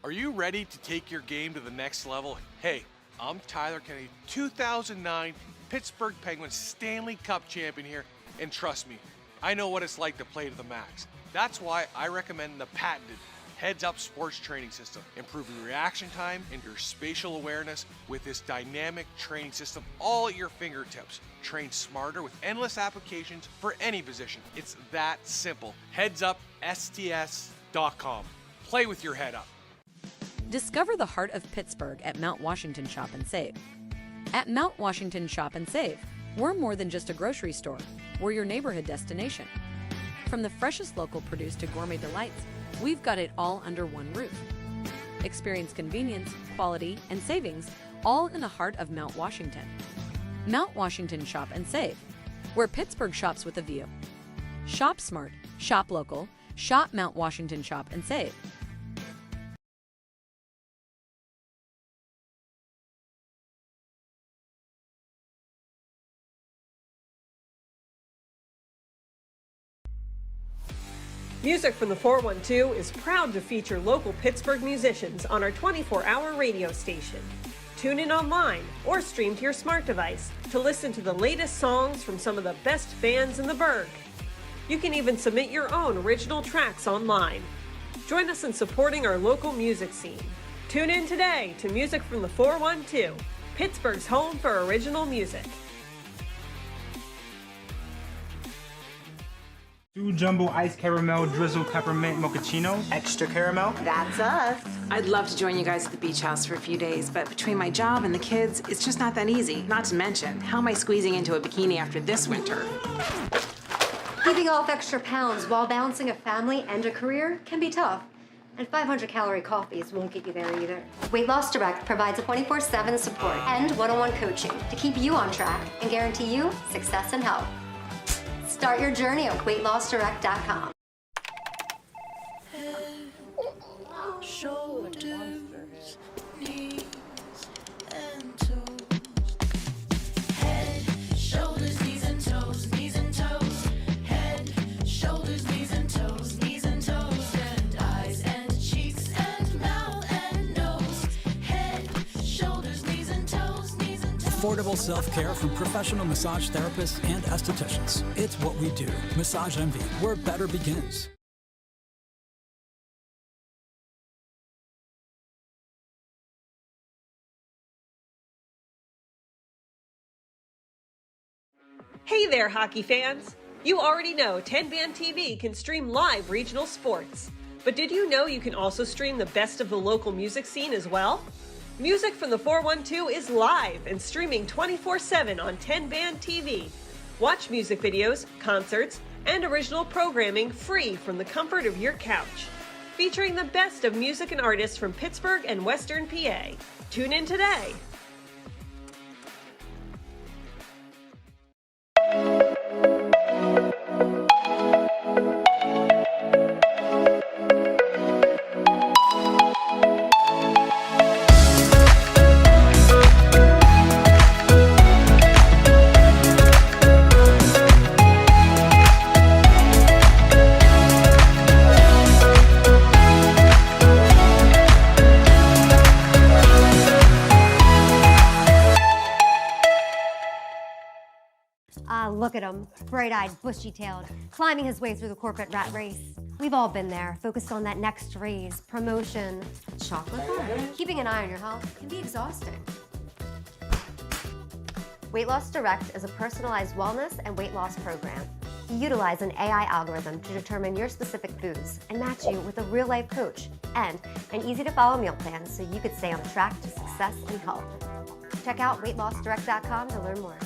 Are you ready to take your game to the next level? Hey, I'm Tyler Kennedy, 2009 Pittsburgh Penguins Stanley Cup champion here, and trust me, I know what it's like to play to the max. That's why I recommend the patented Heads Up sports training system, improving reaction time and your spatial awareness with this dynamic training system all at your fingertips. Train smarter with endless applications for any position. It's that simple. HeadsUpSTS.com. Play with your head up. Discover the heart of Pittsburgh at Mount Washington Shop and Save. At Mount Washington Shop and Save, we're more than just a grocery store. We're your neighborhood destination. From the freshest local produce to gourmet delights, we've got it all under one roof. Experience convenience, quality, and savings all in the heart of Mount Washington. Mount Washington Shop and Save, where Pittsburgh shops with a view. Shop smart, shop local, shop Mount Washington Shop and Save. Music from the 412 is proud to feature local Pittsburgh musicians on our 24-hour radio station. Tune in online or stream to your smart device to listen to the latest songs from some of the best bands in the Burgh. You can even submit your own original tracks online. Join us in supporting our local music scene. Tune in today to Music from the 412, Pittsburgh's home for original music. 2 jumbo iced caramel drizzle peppermint mochaccino. Extra caramel. That's us. I'd love to join you guys at the beach house for a few days, but between my job and the kids, it's just not that easy. Not to mention, how am I squeezing into a bikini after this winter? Keeping off extra pounds while balancing a family and a career can be tough. And 500-calorie coffees won't get you there either. Weight Loss Direct provides a 24/7 support and one-on-one coaching to keep you on track and guarantee you success and health. Start your journey at weightlossdirect.com. Shoulders, knees, and toes. Head, shoulders, knees and toes, knees and toes. Head, shoulders, knees and toes, knees and toes. And eyes and cheeks and mouth and nose. Head, shoulders, knees and toes, knees and toes. Affordable self-care from professional massage therapists and estheticians. It's what we do. Massage Envy, where better begins. Hey there, hockey fans! You already know 10-Band TV can stream live regional sports. But did you know you can also stream the best of the local music scene as well? Music from the 412 is live and streaming 24/7 on 10-Band TV. Watch music videos, concerts, and original programming free from the comfort of your couch. Featuring the best of music and artists from Pittsburgh and Western PA. Tune in today. Look at him, bright-eyed, bushy-tailed, climbing his way through the corporate rat race. We've all been there, focused on that next raise, promotion, chocolate bar. Keeping an eye on your health can be exhausting. Weight Loss Direct is a personalized wellness and weight loss program. We utilize an AI algorithm to determine your specific foods and match you with a real-life coach and an easy-to-follow meal plan so you could stay on track to success and health. Check out weightlossdirect.com to learn more.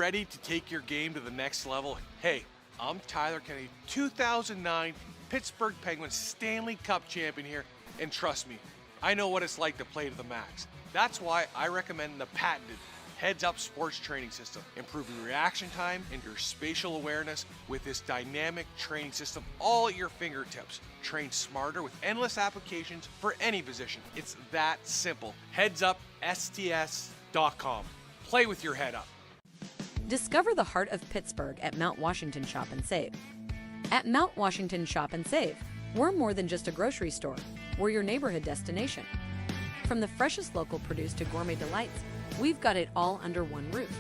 ready to take your game to the next level? Hey, I'm Tyler Kennedy, 2009 Pittsburgh Penguins Stanley Cup champion here, and trust me, I know what it's like to play to the max. That's why I recommend the patented heads-up sports training system, improving reaction time and your spatial awareness with this dynamic training system all at your fingertips. Train smarter with endless applications for any position. It's that simple. HeadsUpSTS.com. Play with your head up. Discover the heart of Pittsburgh at Mount Washington Shop and Save. At Mount Washington Shop and Save, we're more than just a grocery store. We're your neighborhood destination. From the freshest local produce to gourmet delights, we've got it all under one roof.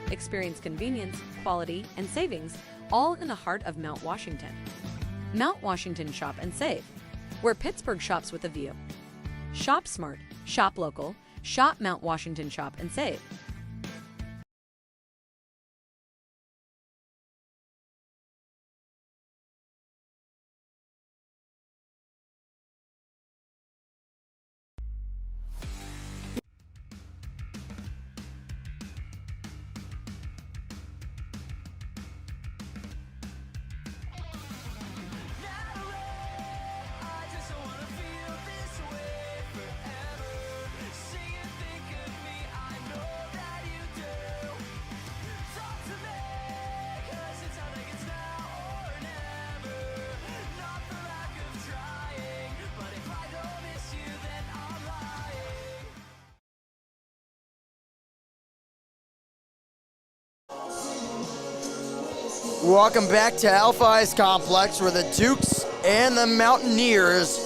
Experience convenience, quality, and savings all in the heart of Mount Washington. Mount Washington Shop and Save, where Pittsburgh shops with a view. Shop smart, shop local, shop Mount Washington Shop and Save. Welcome back to Alpha Ice Complex, where the Dukes and the Mountaineers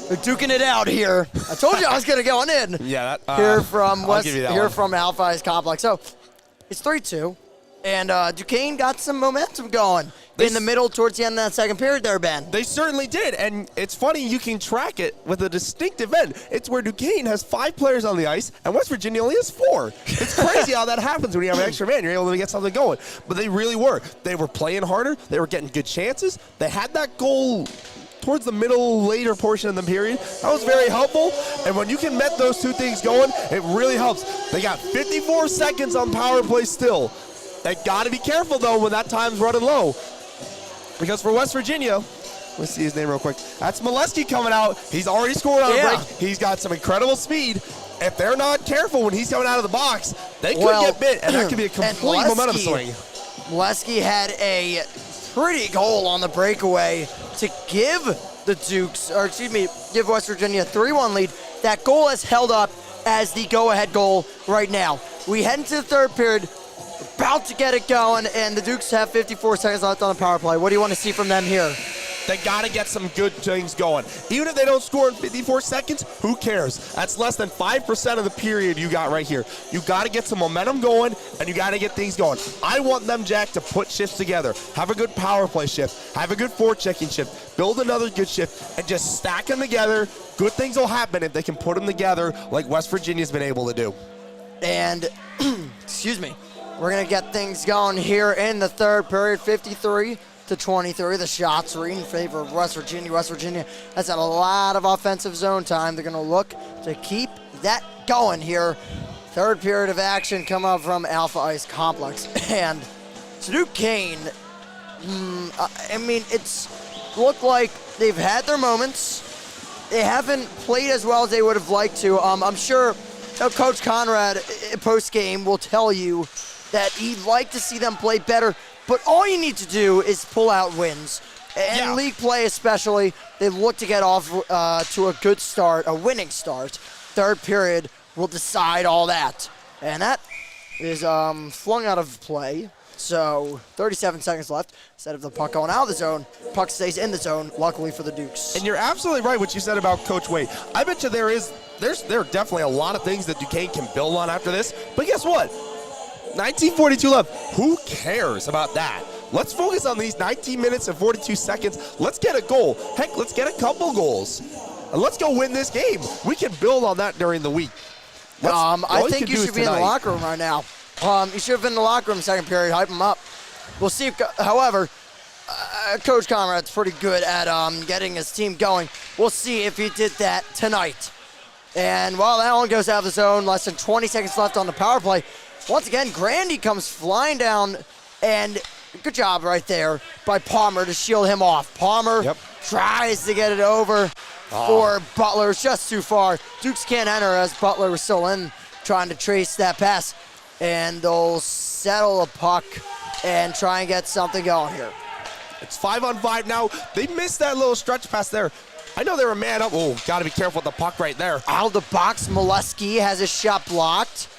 are duking it out here. I told you I was going to go on in. Yeah, here from I'll give you that one. from Alpha Ice Complex. So it's 3-2, and Duquesne got some momentum going in the middle towards the end of that second period there, Ben. They certainly did, and it's funny, you can track it with a distinctive end. It's where Duquesne has 5 players on the ice, and West Virginia only has 4. It's crazy how that happens when you have an extra man. You're able to get something going. But they really were. They were playing harder. They were getting good chances. They had that goal towards the middle, later portion of the period. That was very helpful, and when you can met those two things going, it really helps. They got 54 seconds on power play still. They got to be careful, though, when that time's running low. Because for West Virginia, let's see his name real quick. That's Molesky coming out. He's already scored on a break. He's got some incredible speed. If they're not careful when he's coming out of the box, they could get bit, and that could be a complete momentum swing. Molesky had a pretty goal on the breakaway to give the Dukes, or excuse me, give West Virginia a 3-1 lead. That goal is held up as the go-ahead goal right now. We head into the third period. About to get it going, and the Dukes have 54 seconds left on the power play. What do you want to see from them here? They got to get some good things going. Even if they don't score in 54 seconds, who cares? That's less than 5% of the period you got right here. You got to get some momentum going, and you got to get things going. I want them, Jack, to put shifts together. Have a good power play shift. Have a good forechecking shift. Build another good shift, and just stack them together. Good things will happen if they can put them together like West Virginia's been able to do. And, excuse me. We're going to get things going here in the third period, 53-23. The shots are in favor of West Virginia. West Virginia has had a lot of offensive zone time. They're going to look to keep that going here. Third period of action come up from Alpha Ice Complex. And Duquesne, I mean, it's looked like they've had their moments. They haven't played as well as they would have liked to. I'm sure Coach Conrad, post-game, will tell you that he'd like to see them play better, but all you need to do is pull out wins. And league play especially, they look to get off to a good start, a winning start. Third period will decide all that. And that is flung out of play. So 37 seconds left. Instead of the puck going out of the zone, puck stays in the zone, luckily for the Dukes. And you're absolutely right what you said about Coach Wade. I bet you there are definitely a lot of things that Duquesne can build on after this. But guess what? 1942 left. Who cares about that? Let's focus on these 19 minutes and 42 seconds. Let's get a goal. Heck, let's get a couple goals. And let's go win this game. We can build on that during the week. I think you should be in the locker room right now. You should have been in the locker room second period, hype them up. We'll see if, however, Coach Conrad's pretty good at getting his team going. We'll see if he did that tonight. And while that one goes out of the zone, less than 20 seconds left on the power play, once again, Grandy comes flying down, and good job right there by Palmer to shield him off. Palmer tries to get it over for Butler. It's just too far. Dukes can't enter as Butler was still in, trying to trace that pass. And they'll settle the puck and try and get something going here. It's 5-on-5 now. They missed that little stretch pass there. I know they were man up. Oh, got to be careful with the puck right there. Out of the box, Molesky has his shot blocked.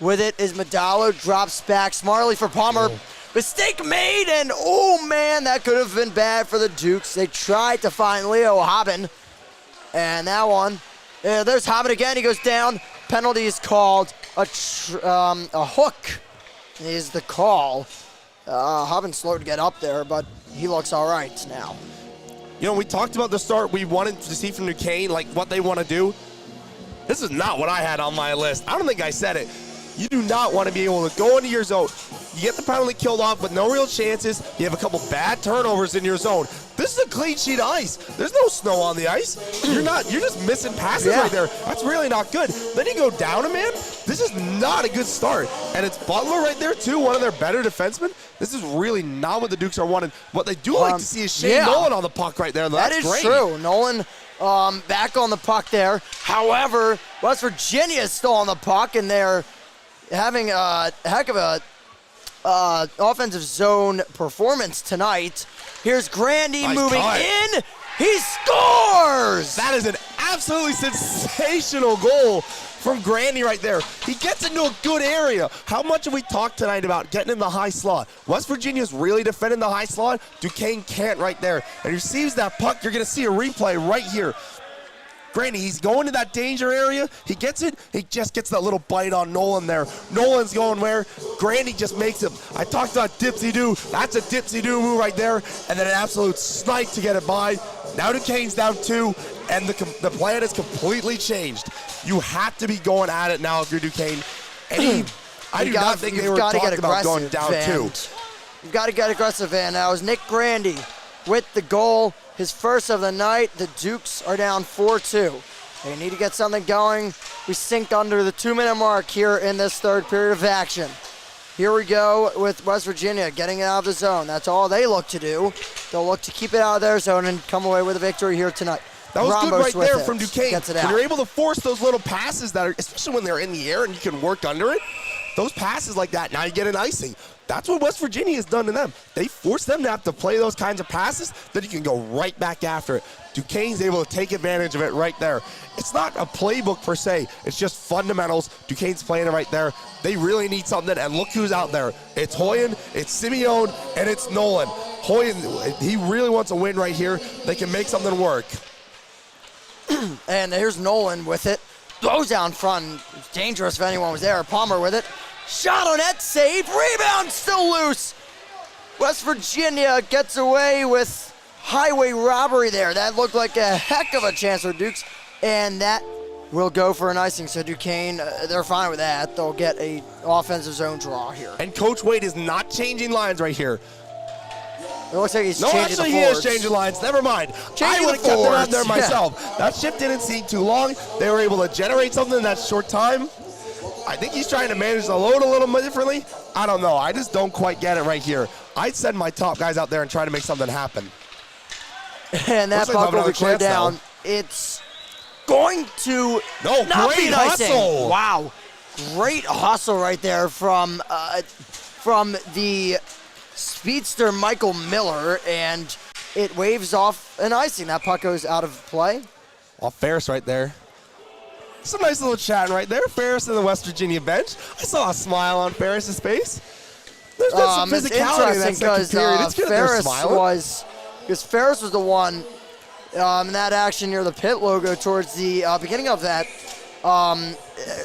With it is Medalo, drops back smartly for Palmer. Mistake made, and oh man, that could have been bad for the Dukes. They tried to find Leo Hobbin, and that one, there's Hobbin again. He goes down. Penalty is called. A hook is the call. Hobbin's slow to get up there, but he looks all right now. You know, we talked about the start we wanted to see from Duquesne, like what they want to do. This is not what I had on my list. I don't think I said it. You do not want to be able to go into your zone. You get the penalty killed off with no real chances. You have a couple bad turnovers in your zone. This is a clean sheet of ice. There's no snow on the ice. You're just missing passes right there. That's really not good. Then you go down a man. This is not a good start. And it's Butler right there too, one of their better defensemen. This is really not what the Dukes are wanting. What they do like to see is Shane Nolan on the puck right there. That's that is great. True. Nolan back on the puck there. However, West Virginia is still on the puck, and they're having a heck of a offensive zone performance tonight. Here's Grandy moving in. He scores! That is an absolutely sensational goal from Grandy right there. He gets into a good area. How much have we talked tonight about getting in the high slot? West Virginia's really defending the high slot. Duquesne can't right there. And he receives that puck. You're going to see a replay right here. Grandy, he's going to that danger area. He gets it. He just gets that little bite on Nolan there. Nolan's going where? Grandy just makes him. I talked about dipsy-doo. That's a dipsy-doo move right there. And then an absolute snipe to get it by. Now Duquesne's down 2, and the plan has completely changed. You have to be going at it now if you're Duquesne. I do not think they were talking about going down 2. You've got to get aggressive, Van. Now is Nick Grandy with the goal. His first of the night. The Dukes are down 4-2. They need to get something going. We sink under the 2-minute mark here in this third period of action. Here we go with West Virginia getting it out of the zone. That's all they look to do. They'll look to keep it out of their zone and come away with a victory here tonight. That was Ramos good right there from Duquesne. Gets it out. When you're able to force those little passes that are, especially when they're in the air and you can work under it, those passes like that, now you get an icing. That's what West Virginia has done to them. They force them to have to play those kinds of passes, then you can go right back after it. Duquesne's able to take advantage of it right there. It's not a playbook per se. It's just fundamentals. Duquesne's playing it right there. They really need something, and look who's out there. It's Hoyen, it's Simeone, and it's Nolan. Hoyen, he really wants a win right here. They can make something work. And here's Nolan with it. Throws down front. It's dangerous if anyone was there. Palmer with it. Shot on net, save, rebound, still loose. West Virginia gets away with highway robbery there. That looked like a heck of a chance for Dukes, and that will go for an icing. So Duquesne, they're fine with that. They'll get a offensive zone draw here. And Coach Wade is not changing lines right here. It looks like he's changing the forwards. No, actually he is changing lines. Never mind. I would have kept it out there myself. That shift didn't seem too long. They were able to generate something in that short time. I think he's trying to manage the load a little bit differently. I don't know. I just don't quite get it right here. I'd send my top guys out there and try to make something happen. And that puck will be cleared down. Now. It's going to not be an icing. Hustle. Wow. Great hustle right there from the speedster Michael Miller, and it waves off an icing. That puck goes out of play. Well, Ferris right there. Some nice little chatting right there. Ferris in the West Virginia bench. I saw a smile on Ferris' face. There's been some physicality in that second period. It's good they're smiling. Because Ferris was the one in that action near the pit logo towards the beginning of that. I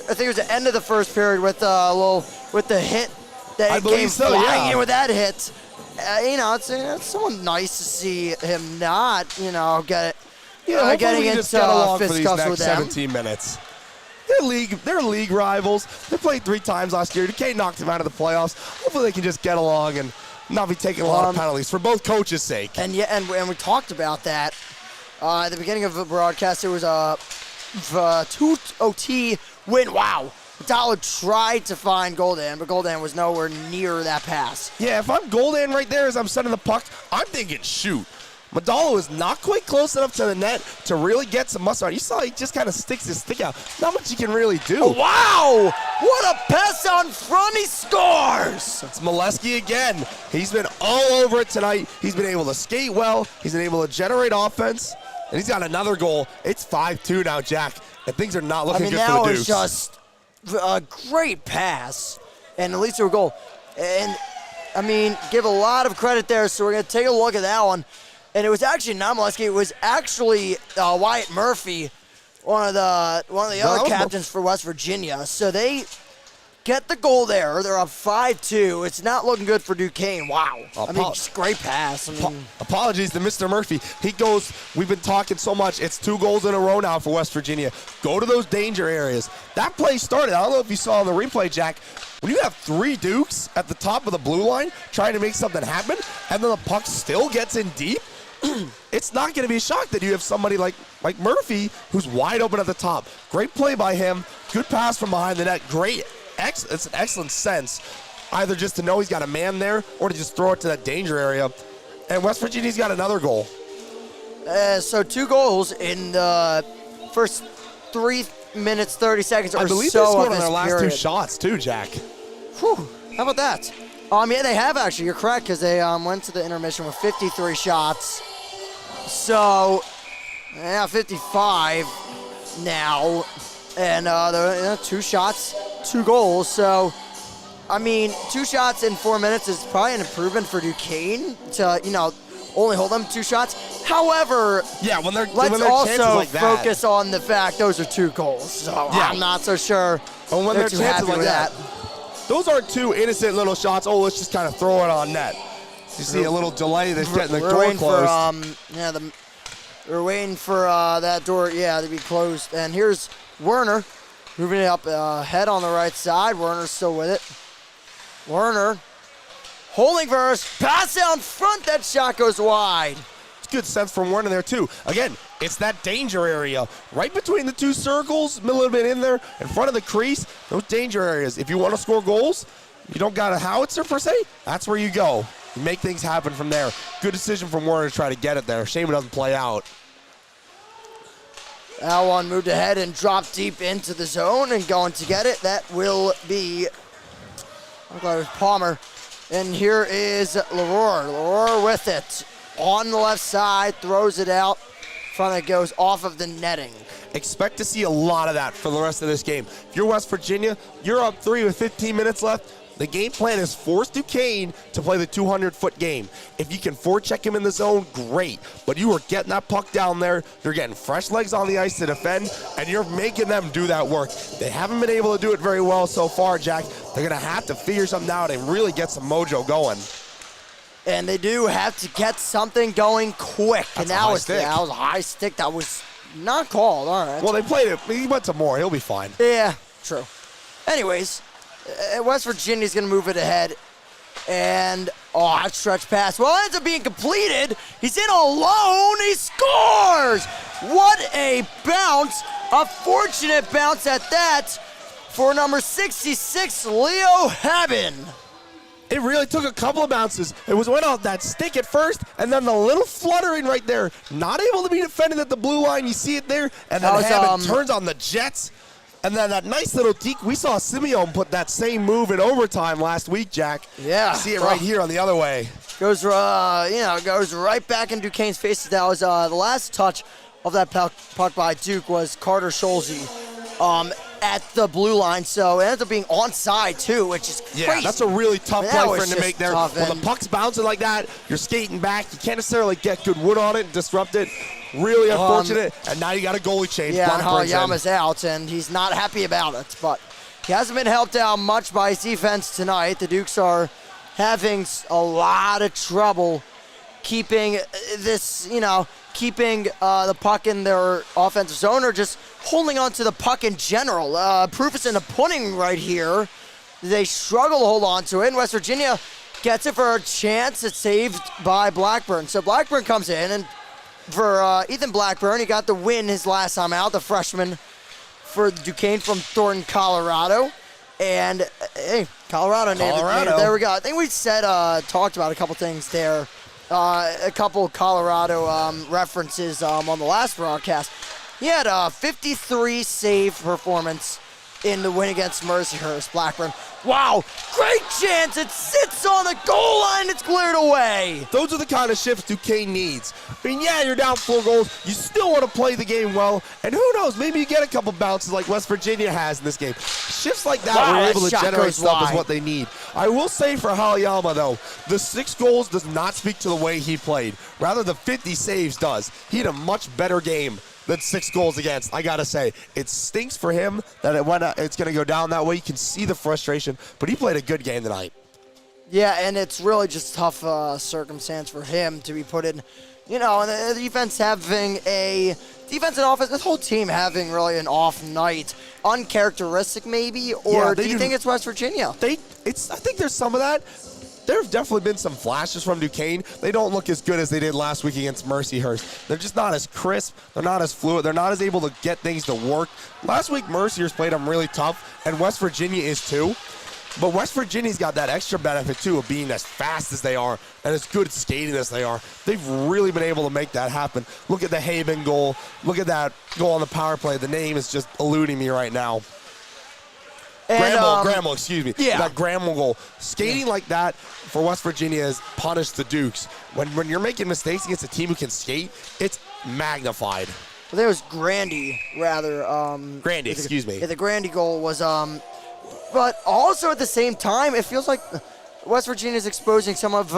think it was the end of the first period with the hit that came flying in with that hit. It's someone nice to see him not, get it. Getting into fisticuffs with them. 17 minutes. They're league rivals. They played 3 times last year. Duquesne knocked them out of the playoffs. Hopefully they can just get along and not be taking a lot of penalties for both coaches' sake. And we talked about that at the beginning of the broadcast. It was a 2 OT win. Wow. Dalo tried to find Goldan, but Goldan was nowhere near that pass. Yeah, if I'm Goldan right there as I'm setting the puck, I'm thinking shoot. Madalo is not quite close enough to the net to really get some muscle on. You saw he just kind of sticks his stick out. Not much he can really do. Oh, wow! What a pass on front, he scores! It's Molesky again. He's been all over it tonight. He's been able to skate well. He's been able to generate offense. And he's got another goal. It's 5-2 now, Jack. And things are not looking good for the that Dukes. was just a great pass. And at least a goal. And, give a lot of credit there. So we're going to take a look at that one. And it was actually not Molesky. It was actually Wyatt Murphy, one of the other captains for West Virginia. So they get the goal there. They're up 5-2. It's not looking good for Duquesne. Wow. Just great pass. Apologies to Mr. Murphy. He goes, we've been talking so much. It's 2 goals in a row now for West Virginia. Go to those danger areas. That play started. I don't know if you saw on the replay, Jack. When you have 3 Dukes at the top of the blue line trying to make something happen, and then the puck still gets in deep, it's not going to be a shock that you have somebody like Murphy who's wide open at the top. Great play by him. Good pass from behind the net. It's an excellent sense, either just to know he's got a man there or to just throw it to that danger area. And West Virginia's got another goal. So 2 goals in the first 3 minutes, 30 seconds or so. I believe they scored on their last period. 2 shots too, Jack. Whew, how about that? Yeah, they have actually. You're correct, because they went to the intermission with 53 shots. So, 55 now. And 2 shots, 2 goals. So, 2 shots in 4 minutes is probably an improvement for Duquesne to, only hold them 2 shots. However, yeah, when they're also like that, focus on the fact those are 2 goals. So yeah. I'm not so sure. And when they're too chances happy like with that. Those aren't 2 innocent little shots. Oh, let's just kind of throw it on net. You see a little delay that's getting the door closed. We're waiting for that door, to be closed. And here's Werner moving it up head on the right side. Werner's still with it. Werner holding first, pass down front. That shot goes wide. It's good sense from Werner there too. Again, it's that danger area right between the 2 circles, a little bit in there, in front of the crease. Those danger areas. If you want to score goals, you don't got a howitzer per se. That's where you go. You make things happen from there. Good decision from Werner to try to get it there. Shame it doesn't play out. That one moved ahead and dropped deep into the zone and going to get it. That will be, I'm glad it was Palmer. And here is Leroy. Leroy with it on the left side, throws it out. Front it goes off of the netting. Expect to see a lot of that for the rest of this game. If you're West Virginia, you're up 3 with 15 minutes left. The game plan is force Duquesne to play the 200-foot game. If you can forecheck him in the zone, great. But you are getting that puck down there. You're getting fresh legs on the ice to defend, and you're making them do that work. They haven't been able to do it very well so far, Jack. They're going to have to figure something out and really get some mojo going. And they do have to get something going quick. That's and that was a high stick. That was not called. All right. Well, they played it. He went to more. He'll be fine. Yeah, true. Anyways, West Virginia's going to move it ahead. And, that stretch pass. Well, it ends up being completed. He's in alone. He scores! What a bounce. A fortunate bounce at that for number 66, Leo Haben. It really took a couple of bounces. It went off that stick at first, and then the little fluttering right there. Not able to be defended at the blue line. You see it there. And then Haben turns on the Jets. And then that nice little deke. We saw Simeon put that same move in overtime last week, Jack. Yeah. You see it right here on the other way. Goes right back in Duquesne's face. That was the last touch of that puck by Duke was Carter Scholze at the blue line. So it ends up being onside too, which is crazy. Yeah, that's a really tough play for him to make there. When the puck's bouncing like that, you're skating back. You can't necessarily get good wood on it and disrupt it. Really unfortunate. And now you got a goalie change. Yeah, and Harayama's out, and he's not happy about it. But he hasn't been helped out much by his defense tonight. The Dukes are having a lot of trouble keeping this, keeping the puck in their offensive zone or just holding on to the puck in general. Proof is in the pudding right here. They struggle to hold on to it, and West Virginia gets it for a chance. It's saved by Blackburn. So Blackburn comes in, and for Ethan Blackburn, he got the win his last time out, the freshman for Duquesne from Thornton, Colorado. And, hey, Colorado named it. There we go. I think we talked about a couple things there. A couple Colorado references on the last broadcast. He had a 53 save performance in the win against Mercyhurst Blackburn. Wow, great chance. It sits on the goal line. It's cleared away. Those are the kind of shifts Duquesne needs. I mean, yeah, you're down 4 goals. You still want to play the game well. And who knows, maybe you get a couple bounces like West Virginia has in this game. Shifts like that Wow, are that able to shot generate goes stuff is wide. what they need. I will say for Halayama, though, the 6 goals does not speak to the way he played. Rather, the 50 saves does. He had a much better game than 6 goals against. I gotta say, it stinks for him that it's gonna go down that way. You can see the frustration, but he played a good game tonight. Yeah, and it's really just tough circumstance for him to be put in. You know, and the defense having a defense and offense, this whole team having really an off night, uncharacteristic maybe, or Yeah, do you think it's West Virginia? I think there's some of that. There have definitely been some flashes from Duquesne. They don't look as good as they did last week against Mercyhurst. They're just not as crisp. They're not as fluid. They're not as able to get things to work. Last week, Mercyhurst played them really tough, and West Virginia is too. But West Virginia's got that extra benefit, too, of being as fast as they are and as good at skating as they are. They've really been able to make that happen. Look at the Haben goal. Look at that goal on the power play. The name is just eluding me right now. And, Grammel, excuse me. Yeah. That Grammel goal. Skating like that for West Virginia has punished the Dukes. When you're making mistakes against a team who can skate, it's magnified. Well, there was Grandy, rather. Grandy, excuse me. Yeah, the Grandy goal was, but also at the same time, it feels like West Virginia is exposing some of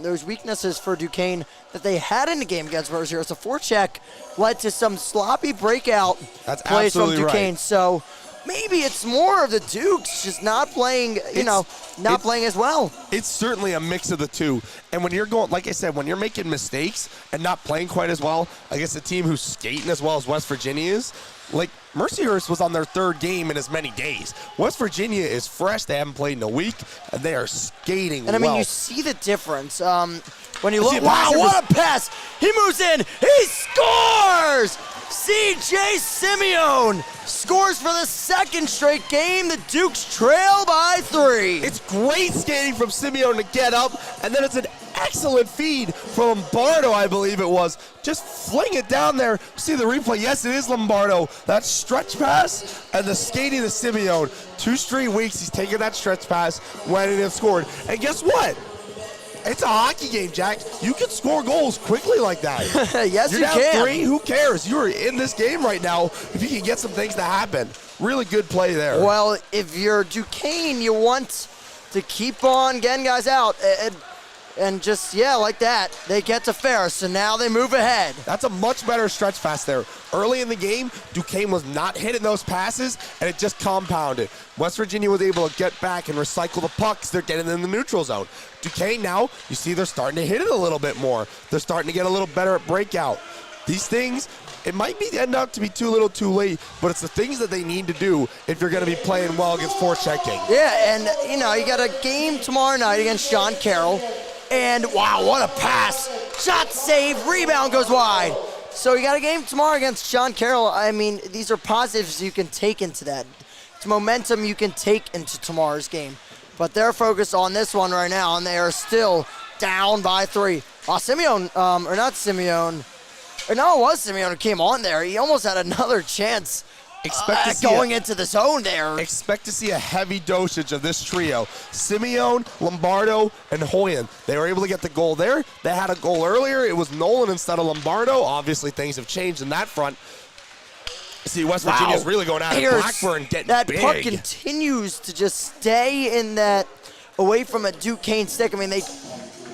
those weaknesses for Duquesne that they had in the game against Mercyhurst. The forecheck led to some sloppy breakout That's plays from absolutely Duquesne. right. So maybe it's more of the Dukes just not playing, not playing as well. It's certainly a mix of the two. And when you're going, like I said, when you're making mistakes and not playing quite as well against a team who's skating as well as West Virginia is, like Mercyhurst was on their 3rd game in as many days. West Virginia is fresh. They haven't played in a week, and they are skating And I mean, well. you see the difference. When you look, See, wow, Baxter what a pass! He moves in, he scores! C.J. Simeone scores for the 2nd straight game. The Dukes trail by 3. It's great skating from Simeone to get up, and then it's an excellent feed from Lombardo, I believe it was. Just fling it down there. See the replay. Yes, it is Lombardo. That stretch pass and the skating to Simeone. 2 straight weeks he's taken that stretch pass, went in and scored. And guess what? It's a hockey game, Jack. You can score goals quickly like that. Yes, You're you down can. 3. Who cares? You're in this game right now if you can get some things to happen. Really good play there. Well, if you're Duquesne, you want to keep on getting guys out. And just, like that, they get to Ferris, so now they move ahead. That's a much better stretch pass there. Early in the game, Duquesne was not hitting those passes, and it just compounded. West Virginia was able to get back and recycle the pucks. They're getting in the neutral zone. Duquesne now, you see they're starting to hit it a little bit more. They're starting to get a little better at breakout. These things, it might end up to be too little too late, but it's the things that they need to do if you're going to be playing well against forechecking. Yeah, and, you got a game tomorrow night against Sean Carroll. And, wow, what a pass. Shot save, rebound goes wide. So you got a game tomorrow against Sean Carroll. I mean, these are positives you can take into that. It's momentum you can take into tomorrow's game. But they're focused on this one right now, and they are still down by 3. Simeone, or not Simeone. Or no, it was Simeone who came on there. He almost had another chance. Going into the zone there. Expect to see a heavy dosage of this trio. Simeone, Lombardo, and Hoyen. They were able to get the goal there. They had a goal earlier. It was Nolan instead of Lombardo. Obviously, things have changed in that front. See, West Virginia's really going out of Blackburn getting that big. That puck continues to just stay in that, away from a Duquesne stick. I mean, they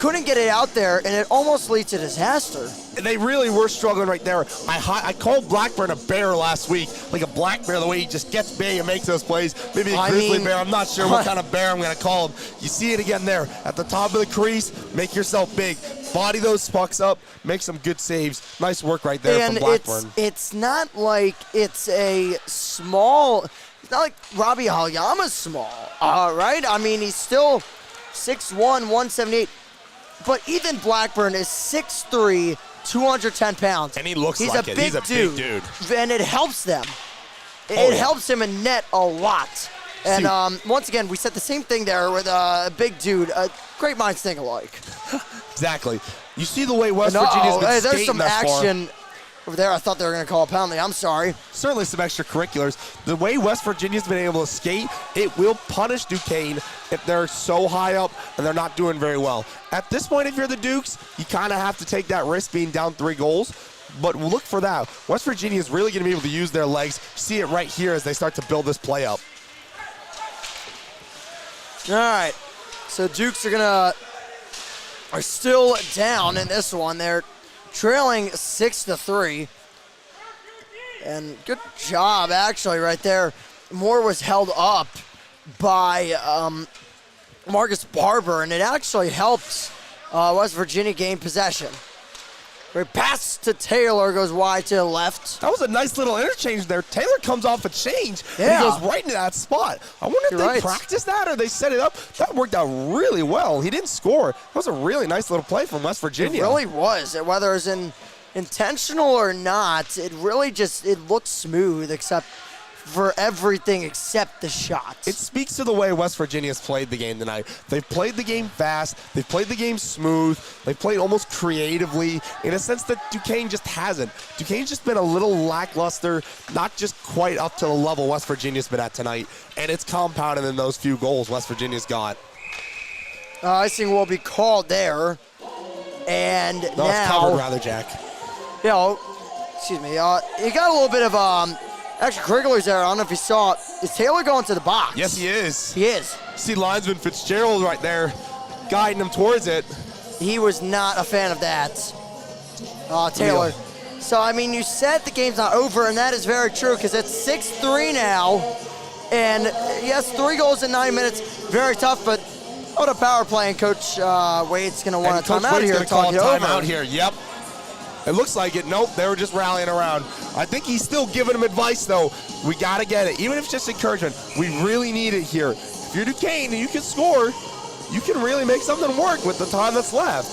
couldn't get it out there, and it almost leads to disaster. And they really were struggling right there. I called Blackburn a bear last week, like a black bear, the way he just gets big and makes those plays. Maybe a grizzly bear. I'm not sure what kind of bear I'm going to call him. You see it again there. At the top of the crease, make yourself big. Body those pucks up, make some good saves. Nice work right there from Blackburn. It's not like it's a small, it's not like Robbie Halayama's small, right? I mean, he's still 6'1", 178. But Ethan Blackburn is 6'3", 210 pounds. And he looks he's like a it. big He's a big dude. And it helps them. It helps him in net a lot. And once again, we said the same thing there with a big dude. Great minds think alike. Exactly. You see the way West Virginia's been skating there's some thus far. action over there. I thought they were going to call a penalty. I'm sorry. Certainly some extracurriculars. The way West Virginia's been able to skate, it will punish Duquesne if they're so high up and they're not doing very well. At this point, if you're the Dukes, you kind of have to take that risk being down 3 goals. But look for that. West Virginia is really going to be able to use their legs. See it right here as they start to build this play up. All right. So Dukes are still down in this one. They're trailing 6-3. And good job, actually, right there. Moore was held up by Marcus Barber, and it actually helped West Virginia gain possession. Great pass to Taylor, goes wide to the left. That was a nice little interchange there. Taylor comes off a change, and Yeah. he goes right into that spot. I wonder if they practiced that or they set it up. That worked out really well. He didn't score. That was a really nice little play from West Virginia. It really was. Whether it was intentional or not, it really just, it looked smooth except for everything except the shots. It speaks to the way West Virginia's played the game tonight. They've played the game fast. They've played the game smooth. They've played almost creatively in a sense that Duquesne just hasn't. Duquesne's just been a little lackluster, not just quite up to the level West Virginia's been at tonight, and it's compounded in those few goals West Virginia's got. Icing will be called there. And no, now... it's covered rather, Jack. Excuse me. You got a little bit of... extracurriculars there. I don't know if you saw it. Is Taylor going to the box? Yes, he is. He is. See linesman Fitzgerald right there guiding him towards it. He was not a fan of that, Taylor. So, I mean, you said the game's not over, and that is very true because it's 6-3 now. And, yes, 3 goals in 9 minutes. Very tough, but what a power play. And Coach Wade's going to want a timeout here to talk it over. Timeout here, yep. It looks like it. Nope, they were just rallying around. I think he's still giving him advice, though. We got to get it. Even if it's just encouragement, we really need it here. If you're Duquesne and you can score, you can really make something work with the time that's left.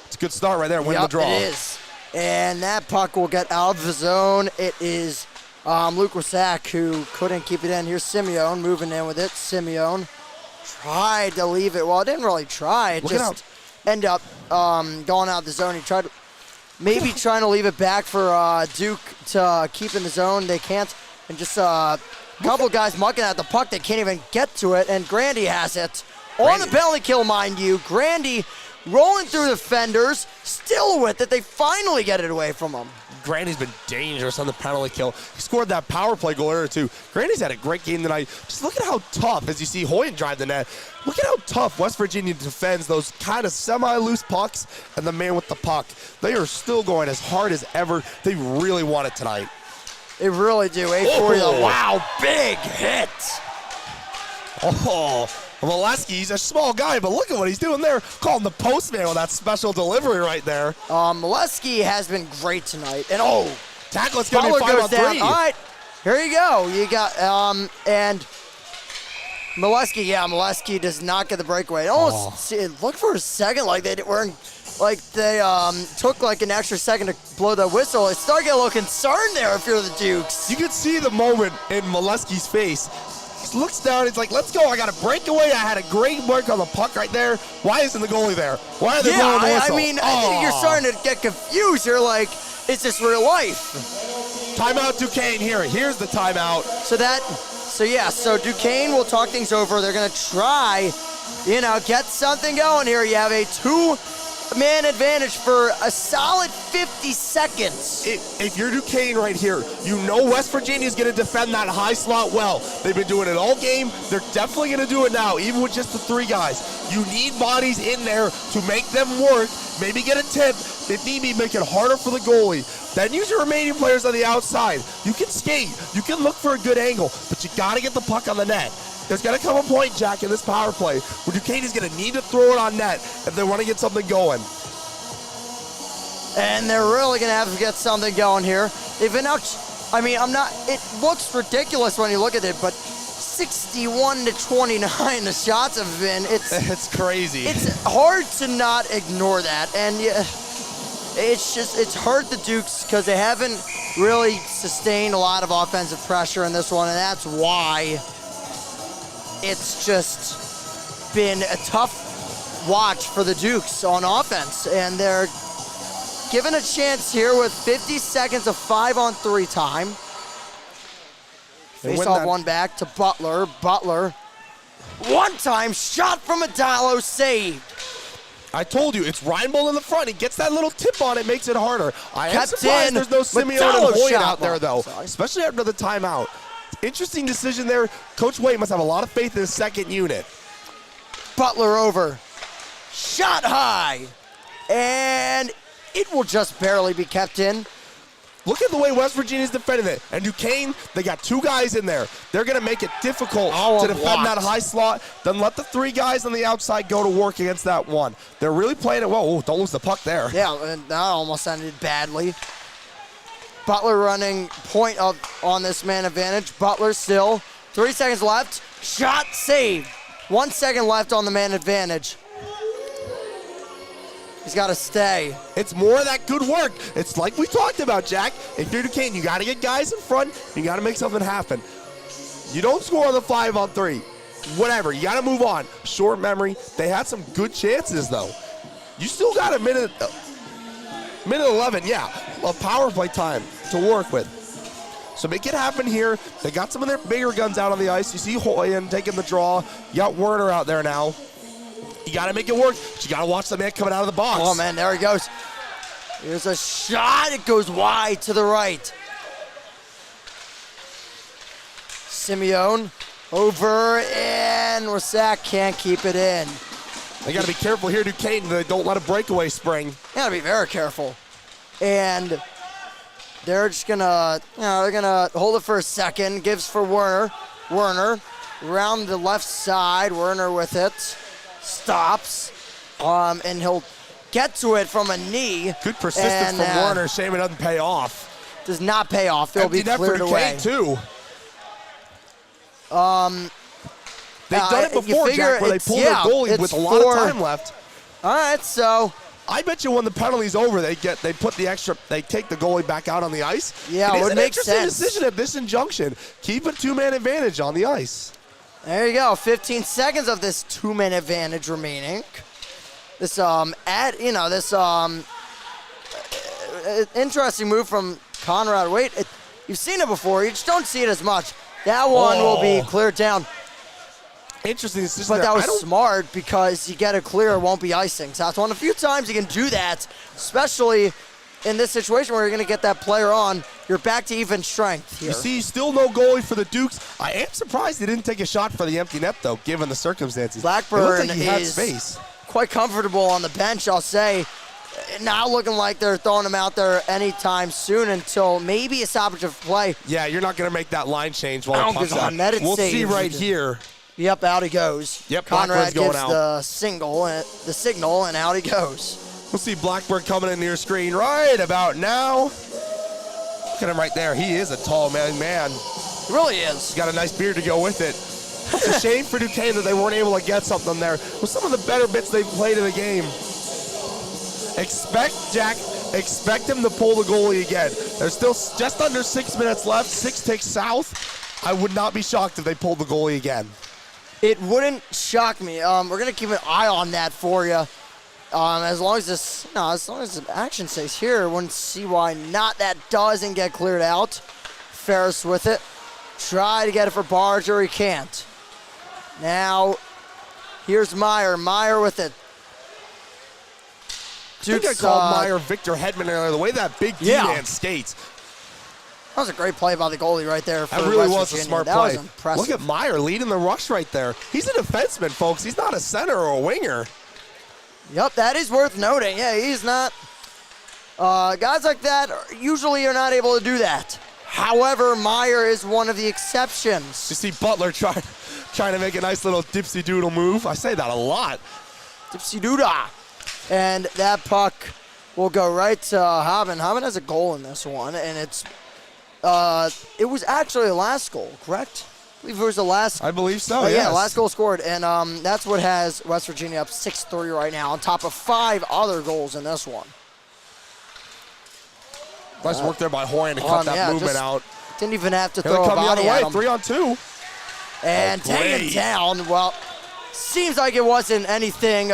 It's a good start right there. Win the draw. It is. And that puck will get out of the zone. It is Luke Wasak who couldn't keep it in. Here's Simeone moving in with it. Simeone tried to leave it. Well, it didn't really try. It just end up going out of the zone. He tried trying to leave it back for Duke to keep in the zone. They can't. And just a couple guys mucking at the puck. They can't even get to it. And Grandy has it. On the penalty kill, mind you. Grandy rolling through the fenders. Still with it. They finally get it away from him. Grandy's been dangerous on the penalty kill. He scored that power play goal earlier too. Grandy's had a great game tonight. Just look at how tough, as you see Hoyt drive the net, look at how tough West Virginia defends those kind of semi-loose pucks and the man with the puck. They are still going as hard as ever. They really want it tonight. They really do. 840. Wow, big hit. Oh, Molesky, he's a small guy, but look at what he's doing there. Calling the postman with that special delivery right there. Molesky has been great tonight. And tackle, it's going to be 5-on-3. All right, here you go. You got, and Molesky, Molesky does not get the breakaway. It looked for a second like they weren't, like they took like an extra second to blow the whistle. It started getting a little concerned there if you're the Dukes. You could see the moment in Molesky's face. He looks down, he's like, let's go, I got a breakaway, I had a great work on the puck right there. Why isn't the goalie there? Why are they blowing the whistle? I mean, you're starting to get confused. You're like, is this real life? Timeout Duquesne here. Here's the timeout. So Duquesne will talk things over. They're going to try, get something going here. You have a 2-man advantage for a solid 50 seconds. If you're Duquesne right here, you know West Virginia's going to defend that high slot well. They've been doing it all game. They're definitely going to do it now, even with just the 3 guys. You need bodies in there to make them work. Maybe get a tip. If need be, make it harder for the goalie. Then use your remaining players on the outside. You can skate. You can look for a good angle, but you got to get the puck on the net. There's going to come a point, Jack, in this power play where Duquesne is going to need to throw it on net if they want to get something going. And they're really going to have to get something going here. They've been out, it looks ridiculous when you look at it, but 61-29 the shots have been. It's crazy. It's hard to not ignore that. And it's hurt the Dukes because they haven't really sustained a lot of offensive pressure in this one, and that's why it's just been a tough watch for the Dukes on offense. And they're given a chance here with 50 seconds of 5-on-3 time. Face off one back to Butler. Butler, one-time shot from Adalo, saved. I told you, it's Reinbold in the front. He gets that little tip on it, makes it harder. I am Kept surprised in, there's no Simeone Adalo and Hoyt shot out there, though, block. especially after the timeout. Interesting decision there. Coach Waite must have a lot of faith in his second unit. Butler over. Shot high. And it will just barely be kept in. Look at the way West Virginia's defending it. And Duquesne, they got 2 guys in there. They're going to make it difficult to defend that high slot. Then let the 3 guys on the outside go to work against that one. They're really playing it well. Oh, don't lose the puck there. Yeah, and that almost ended badly. Butler running point up on this man advantage. Butler still. 3 seconds left. Shot saved. 1 second left on the man advantage. He's got to stay. It's more of that good work. It's like we talked about, Jack. If you're Duquesne, you got to get guys in front. You got to make something happen. You don't score on the 5-on-3. Whatever. You got to move on. Short memory. They had some good chances, though. You still got a minute 11, yeah, of power play time to work with. So make it happen here. They got some of their bigger guns out on the ice. You see Hoyen taking the draw. You got Werner out there now. You got to make it work, but you got to watch the man coming out of the box. Oh, man, there he goes. Here's a shot. It goes wide to the right. Simeone over, and Rasak can't keep it in. They got to be careful here, Duquesne. They don't let a breakaway spring. Got to be very careful. And they're just gonna, they're gonna hold it for a second. Gives for Werner. Werner around the left side. Werner with it. Stops, and he'll get to it from a knee. Good persistence from Werner. Shame it doesn't pay off. Does not pay off. They'll be Empty net for cleared away. Duquesne, too. They've done it before, Jack, where they pull their goalie with a lot of time left. All right, so I bet you when the penalty's over, they take the goalie back out on the ice. Yeah, it would make sense. It's an interesting decision at this injunction. Keep a 2-man advantage on the ice. There you go. 15 seconds of this 2-man advantage remaining. This interesting move from Conrad Waite. You've seen it before. You just don't see it as much. That one will be cleared down. Interesting decision. But that was smart because you get a clear, it won't be icing. So that's one of the few times you can do that, especially in this situation where you're going to get that player on. You're back to even strength here. You see, still no goalie for the Dukes. I am surprised they didn't take a shot for the empty net, though, given the circumstances. Blackburn like he had is space. Quite comfortable on the bench, I'll say. Not looking like they're throwing him out there anytime soon until maybe a stoppage of play. Yeah, you're not going to make that line change while the puck's out. We'll see right here. Yep, out he goes. Yep, Conrad going gives out. the signal, and out he goes. We'll see Blackburn coming into your screen right about now. Look at him right there. He is a tall man. He really is. He's got a nice beard to go with it. It's a shame for Duquesne that they weren't able to get something there. With some of the better bits they've played in the game. Expect him to pull the goalie again. There's still just under 6 minutes left. 6 takes south. I would not be shocked if they pulled the goalie again. It wouldn't shock me. We're gonna keep an eye on that for you. As long as the action stays here, wouldn't see why not. That doesn't get cleared out. Ferris with it. Try to get it for Barger, he can't. Now, here's Meyer. Meyer with it. I think I called Meyer Victor Hedman earlier. The way that big D-man skates. That was a great play by the goalie right there for That really West was Virginia. a smart that play. Was impressive. Look at Meyer leading the rush right there. He's a defenseman, folks. He's not a center or a winger. Yep, that is worth noting. Yeah, he's not. Guys like that usually are not able to do that. However, Meyer is one of the exceptions. You see Butler trying to make a nice little dipsy doodle move. I say that a lot. Dipsy doodah. And that puck will go right to Haben. Haben has a goal in this one, and it was actually the last goal, correct? I believe it was the last. I believe so, yes. Yeah, last goal scored, and that's what has West Virginia up 6-3 right now, on top of 5 other goals in this one. Nice work there by Hoyen to cut that movement out. Didn't even have to Here they throw a come the body other way, at him. 3-on-2. And taken down. Well, seems like it wasn't anything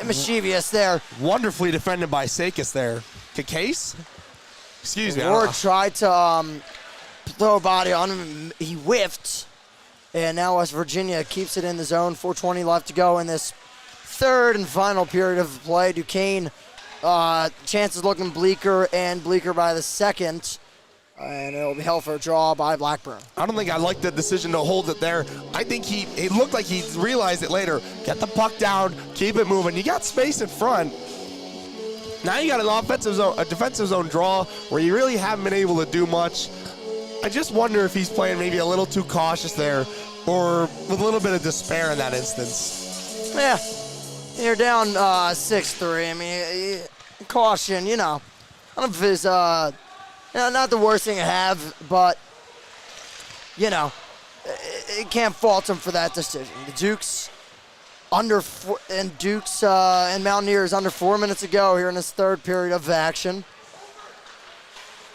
mischievous there. Wonderfully defended by Sakis there. Case? Excuse me. Ward tried to throw a body on him. He whiffed. And now West Virginia keeps it in the zone. 4:20 left to go in this third and final period of play. Duquesne, chances looking bleaker and bleaker by the second. And it'll be held for a draw by Blackburn. I don't think I like the decision to hold it there. I think it looked like he realized it later. Get the puck down, keep it moving. You got space in front. Now you got a defensive zone draw where you really haven't been able to do much. I just wonder if he's playing maybe a little too cautious there or with a little bit of despair in that instance. Yeah, you're down 6-3. I mean, caution, I don't know if it's not the worst thing to have, but, it can't fault him for that decision. The Dukes and Mountaineers under 4 minutes to go here in this third period of action.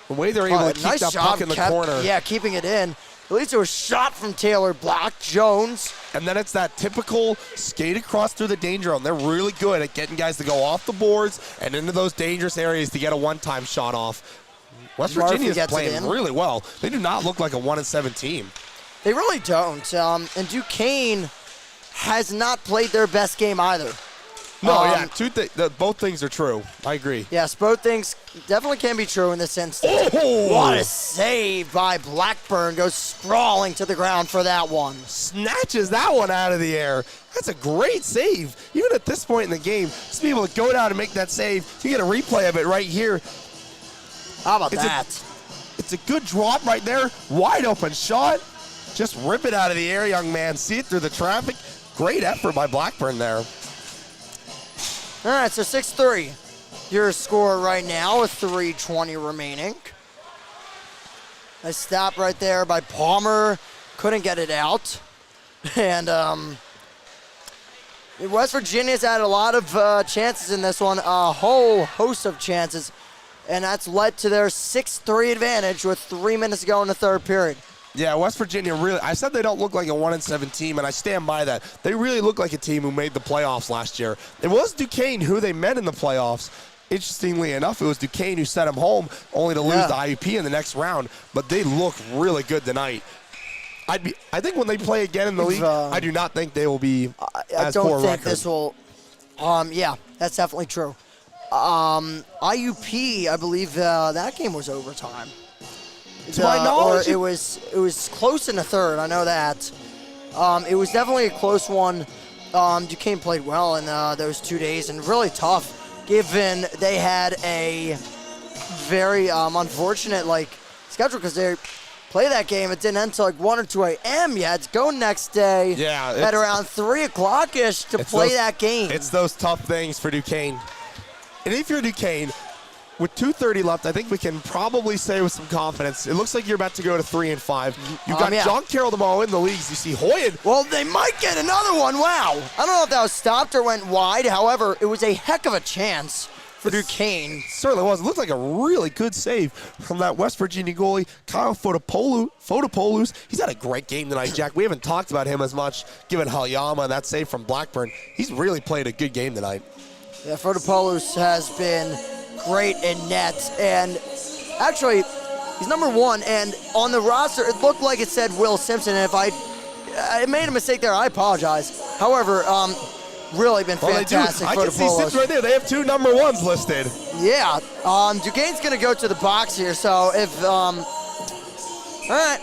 The way they're able to keep that puck in the corner. Yeah, keeping it in. It leads to a shot from Taylor Black Jones. And then it's that typical skate across through the danger zone. They're really good at getting guys to go off the boards and into those dangerous areas to get a one-time shot off. West Virginia is playing really well. They do not look like a 1-7 team. They really don't. And Duquesne has not played their best game either. No, both things are true. I agree. Yes, both things definitely can be true in this instance. Oh! What a save by Blackburn. Goes sprawling to the ground for that one. Snatches that one out of the air. That's a great save. Even at this point in the game, just be able to go down and make that save. You get a replay of it right here. How about that? It's a good drop right there. Wide open shot. Just rip it out of the air, young man. See it through the traffic. Great effort by Blackburn there. All right, so 6-3. Your score right now with 3:20 remaining. Nice stop right there by Palmer. Couldn't get it out. And West Virginia's had a lot of chances in this one, a whole host of chances. And that's led to their 6-3 advantage with 3 minutes to go in the third period. Yeah, West Virginia really, I said they don't look like a 1-7 team, and I stand by that. They really look like a team who made the playoffs last year. It was Duquesne who they met in the playoffs. Interestingly enough, it was Duquesne who sent them home, only to lose the IUP in the next round. But they look really good tonight. I think when they play again in the league, I do not think they will be as poor I don't think record. this will. Yeah, that's definitely true. IUP, I believe that game was overtime. To my knowledge, it was close in the third. I know that. It was definitely a close one. Duquesne played well in those 2 days and really tough, given they had a very unfortunate schedule because they play that game. It didn't end until 1 or 2 a.m. You had to go next day at around 3 o'clock-ish to play that game. It's those tough things for Duquesne. And if you're Duquesne, with 2:30 left, I think we can probably say with some confidence, it looks like you're about to go to 3-5. You've got John Carroll tomorrow in the leagues. You see Hoyen. Well, they might get another one. Wow. I don't know if that was stopped or went wide. However, it was a heck of a chance for Duquesne. Certainly was. It looked like a really good save from that West Virginia goalie, Kyle Fotopoulos. He's had a great game tonight, Jack. We haven't talked about him as much, given Halyama and that save from Blackburn. He's really played a good game tonight. Yeah, Fotopoulos has been great in net, and actually, he's number 1, and on the roster, it looked like it said Will Simpson, and if I made a mistake there, I apologize. However, really been fantastic. I can see Simpson right there. They have 2 number 1s listed. Yeah, Duquesne's going to go to the box here, so if, all right,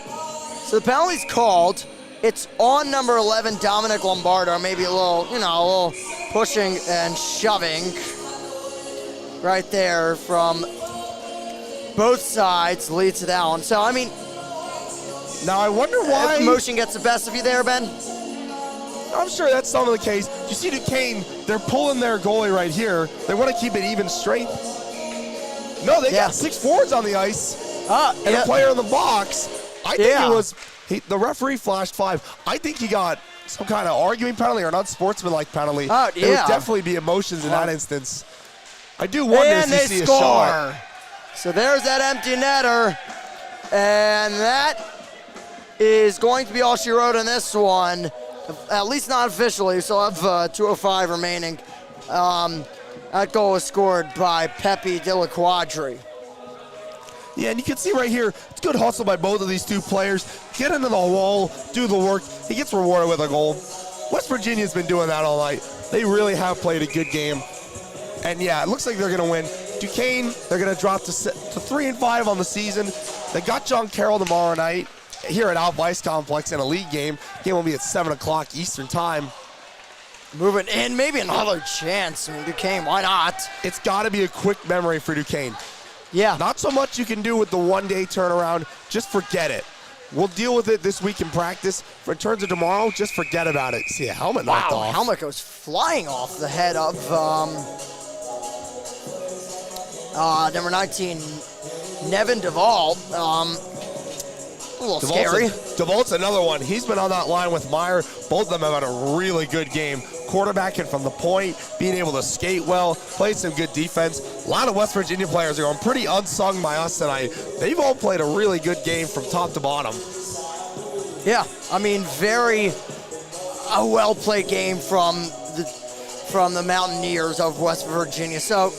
so the penalty's called. It's on number 11, Dominic Lombardo, maybe a little pushing and shoving right there from both sides leads to that one. So, I mean, now I wonder why emotion gets the best of you there, Ben. I'm sure that's some of the case. You see Duquesne, they're pulling their goalie right here. They want to keep it even straight. No, they got 6 forwards on the ice and a player in the box. I think it was the referee flashed 5. I think he got some kind of arguing penalty or an unsportsmanlike penalty. There would definitely be emotions in that instance. I do wonder if you see a shot. So there's that empty netter. And that is going to be all she wrote in this one. At least not officially. We still have 2:05 remaining. That goal was scored by Pepe de la Quadri. Yeah, and you can see right here, it's good hustle by both of these two players. Get into the wall, do the work. He gets rewarded with a goal. West Virginia's been doing that all night. They really have played a good game. And yeah, it looks like they're going to win. Duquesne, they're going to drop to 3-5 on the season. They got John Carroll tomorrow night here at Alpha Ice Complex in a league game. Game will be at 7 o'clock Eastern time. Moving in, maybe another chance. I mean, Duquesne, why not? It's got to be a quick memory for Duquesne. Yeah. Not so much you can do with the one-day turnaround. Just forget it. We'll deal with it this week in practice. For in terms of tomorrow, just forget about it. See a helmet knocked off. Helmet goes flying off the head of number 19, Nevin Duvall. A little scary. DeVault's another one. He's been on that line with Meyer. Both of them have had a really good game. Quarterbacking from the point, being able to skate well, played some good defense. A lot of West Virginia players are going pretty unsung by us tonight. They've all played a really good game from top to bottom. Yeah, I mean, a well-played game from the Mountaineers of West Virginia. So,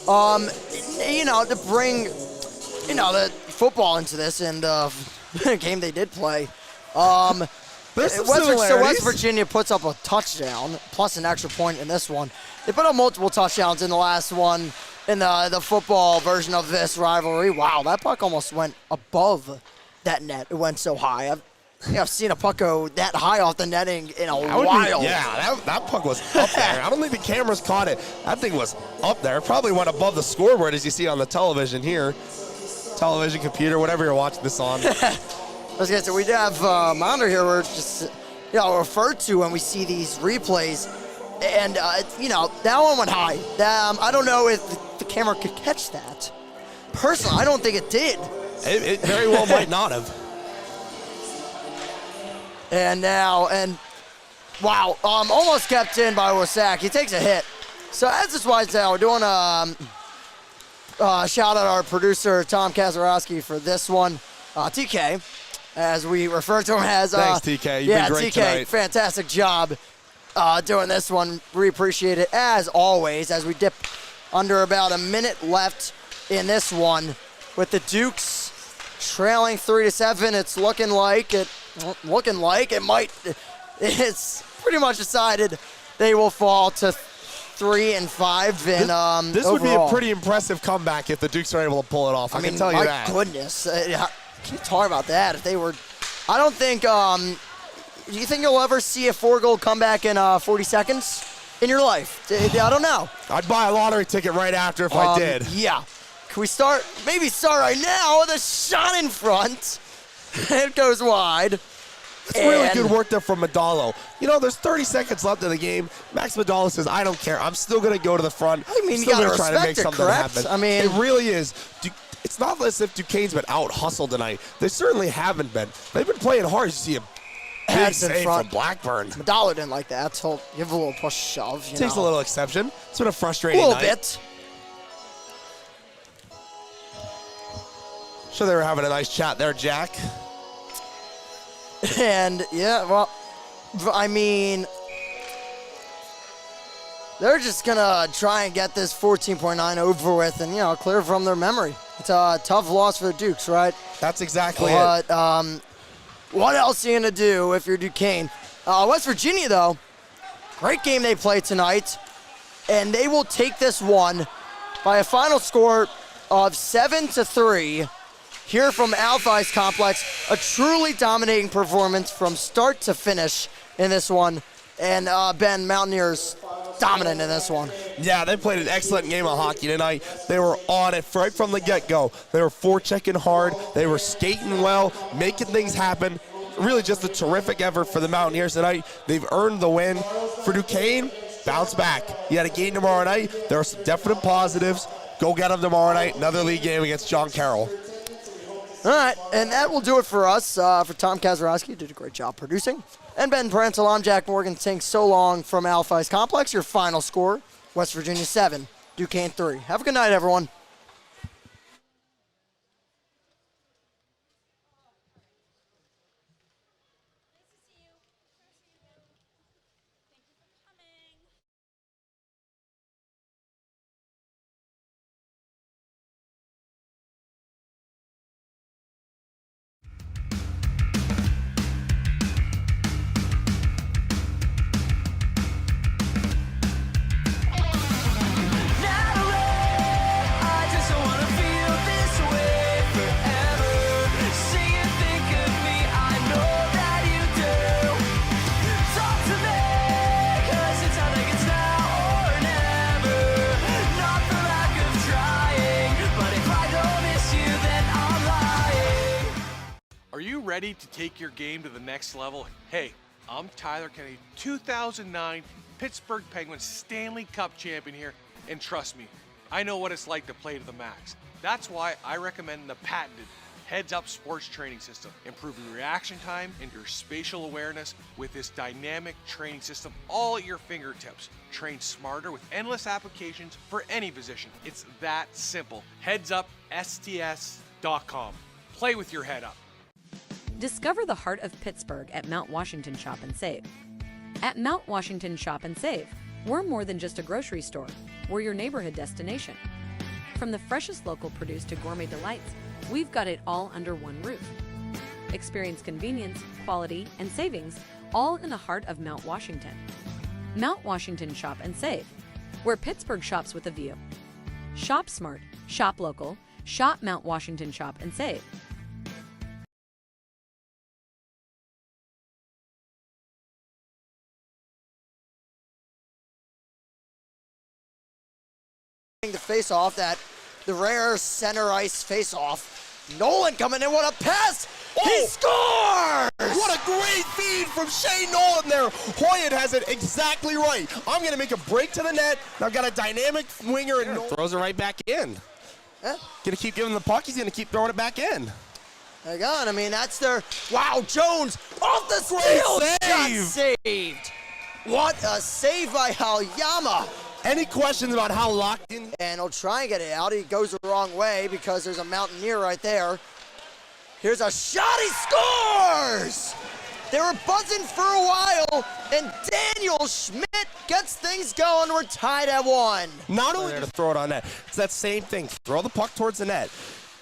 to bring, the football into this and the game they did play. West Virginia puts up a touchdown plus an extra point in this one. They put up multiple touchdowns in the last one in the football version of this rivalry. Wow, that puck almost went above that net. It went so high. I've seen a puck go that high off the netting in a while. That puck was up there. I don't think the cameras caught it. That thing was up there. It probably went above the scoreboard as you see on the television here. Television, computer, whatever you're watching this on. I was going to say, we have a monitor here we're just, referred to when we see these replays. And, that one went high. I don't know if the camera could catch that. Personally, I don't think it did. It very well might not have. And wow, almost kept in by Wasak. He takes a hit. So as this winds down, we're doing shout out our producer, Tom Kazarowski, for this one. TK, as we refer to him as. Thanks, TK. You've been great TK, tonight. fantastic job doing this one. We appreciate it, as always, as we dip under about a minute left in this one. With the Dukes trailing 3-7, it's looking like it's pretty much decided they will fall to 3-5 in this overall. Would be a pretty impressive comeback if the Dukes are able to pull it off. I can tell you that. My goodness. Can you talk about that? If they were, I don't think, do you think you'll ever see a 4-goal comeback in 40 seconds in your life? I don't know. I'd buy a lottery ticket right after if I did. Yeah. Can we start right now with a shot in front? It goes wide. It's really good work there from Madalo. There's 30 seconds left in the game. Max Madalo says, I don't care. I'm still going to go to the front. I mean, I'm you still got to going to try to make something happen. I mean, it really is. It's not as if Duquesne's been out-hustled tonight. They certainly haven't been. They've been playing hard. You see a big save from Blackburn. Madalo didn't like that. So give a little push shove. Takes a little exception. It's been a frustrating night. A little bit. Sure they were having a nice chat there, Jack. And, yeah, well, I mean, they're just going to try and get this 14.9 over with and, clear from their memory. It's a tough loss for the Dukes, right? That's exactly it. But what else are you going to do if you're Duquesne? West Virginia, though, great game they played tonight, and they will take this one by a final score of 7-3. Here from Alpha Ice Complex, a truly dominating performance from start to finish in this one. And Ben, Mountaineers dominant in this one. Yeah, they played an excellent game of hockey tonight. They were on it right from the get-go. They were forechecking hard. They were skating well, making things happen. Really just a terrific effort for the Mountaineers tonight. They've earned the win. For Duquesne, bounce back. You had a game tomorrow night. There are some definite positives. Go get them tomorrow night. Another league game against John Carroll. All right, and that will do it for us. For Tom Kazarowski, did a great job producing. And Ben Parental, I'm Jack Morgan, saying so long from Alpha Ice Complex. Your final score, West Virginia 7, Duquesne 3. Have a good night, everyone. to take your game to the next level? Hey, I'm Tyler Kennedy, 2009 Pittsburgh Penguins Stanley Cup champion here, and trust me, I know what it's like to play to the max. That's why I recommend the patented Heads Up Sports Training System, improving reaction time and your spatial awareness with this dynamic training system all at your fingertips. Train smarter with endless applications for any position. It's that simple. HeadsUpSTS.com. Play with your head up. Discover the heart of Pittsburgh at Mount Washington Shop and Save. At Mount Washington Shop and Save, we're more than just a grocery store. We're your neighborhood destination. From the freshest local produce to gourmet delights, we've got it all under one roof. Experience convenience, quality, and savings all in the heart of Mount Washington. Mount Washington Shop and Save, where Pittsburgh shops with a view. Shop smart, shop local, shop Mount Washington Shop and Save. The face-off, the rare center ice face-off. Nolan coming in, what a pass! He scores! What a great feed from Shane Nolan there. Hoyt has it exactly right. I'm going to make a break to the net. I've got a dynamic winger and throws it right back in. Yeah. Going to keep giving the puck. He's going to keep throwing it back in. There you go. I mean, that's their... Wow, Jones off the steal! Shot saved! What a save by Halyama! Any questions about how locked in? And he'll try and get it out. He goes the wrong way because there's a Mountaineer right there. Here's a shot, he scores! They were buzzing for a while, and Daniel Schmidt gets things going. We're tied at 1. Not only to throw it on net, it's that same thing. Throw the puck towards the net.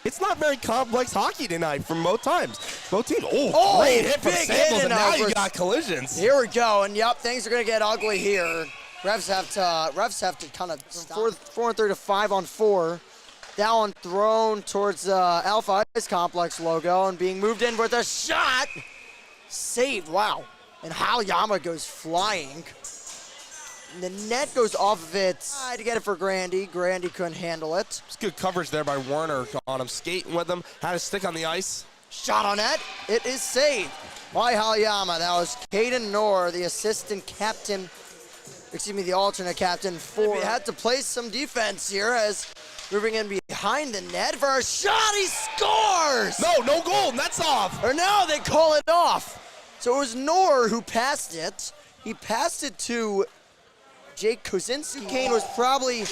It's not very complex hockey tonight from both times. Both teams. Oh, great hit from Samples, and now you got collisions. Here we go, and yep, things are going to get ugly here. Refs have to kind of 4-on-3 to 5-on-4. That one thrown towards Alpha Ice Complex logo and being moved in with a shot. Saved, wow. And Halyama goes flying. And the net goes off of it. Tried to get it for Grandy. Grandy couldn't handle it. It's good coverage there by Werner on him. Skating with him. Had his stick on the ice. Shot on net. It is saved by Halyama. That was Caden Knorr, the assistant captain. Excuse me, the alternate captain for. He had to play some defense here as moving in behind the net for a shot. He scores! No goal. That's off. Or no, they call it off. So it was Knorr who passed it. He passed it to Jake Kozinski. Duquesne was probably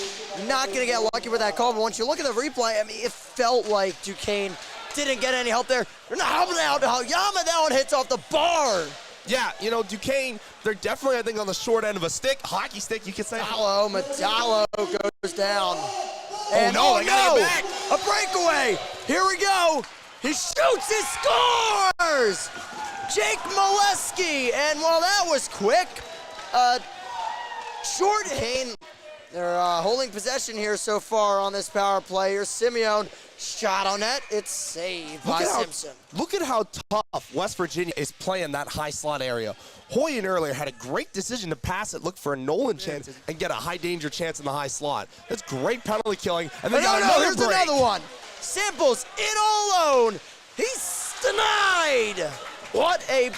not going to get lucky with that call, but once you look at the replay, I mean, it felt like Duquesne didn't get any help there. They're not helping out. Halyama, that one hits off the bar. Yeah, you know, Duquesne, they're definitely, I think, on the short end of a stick, hockey stick, you could say. Metallo goes down. And they got it back. A breakaway. Here we go. He shoots, he scores! Jake Molesky, and while that was quick, shorthand. They're holding possession here so far on this power play. Here's Simeone. Shot on net. It's saved by Simpson. Look at how tough West Virginia is playing that high slot area. Hoyt earlier had a great decision to pass it, look for a Nolan chance, and get a high danger chance in the high slot. That's great penalty killing. And then here's another one. Samples in all alone. He's denied. What a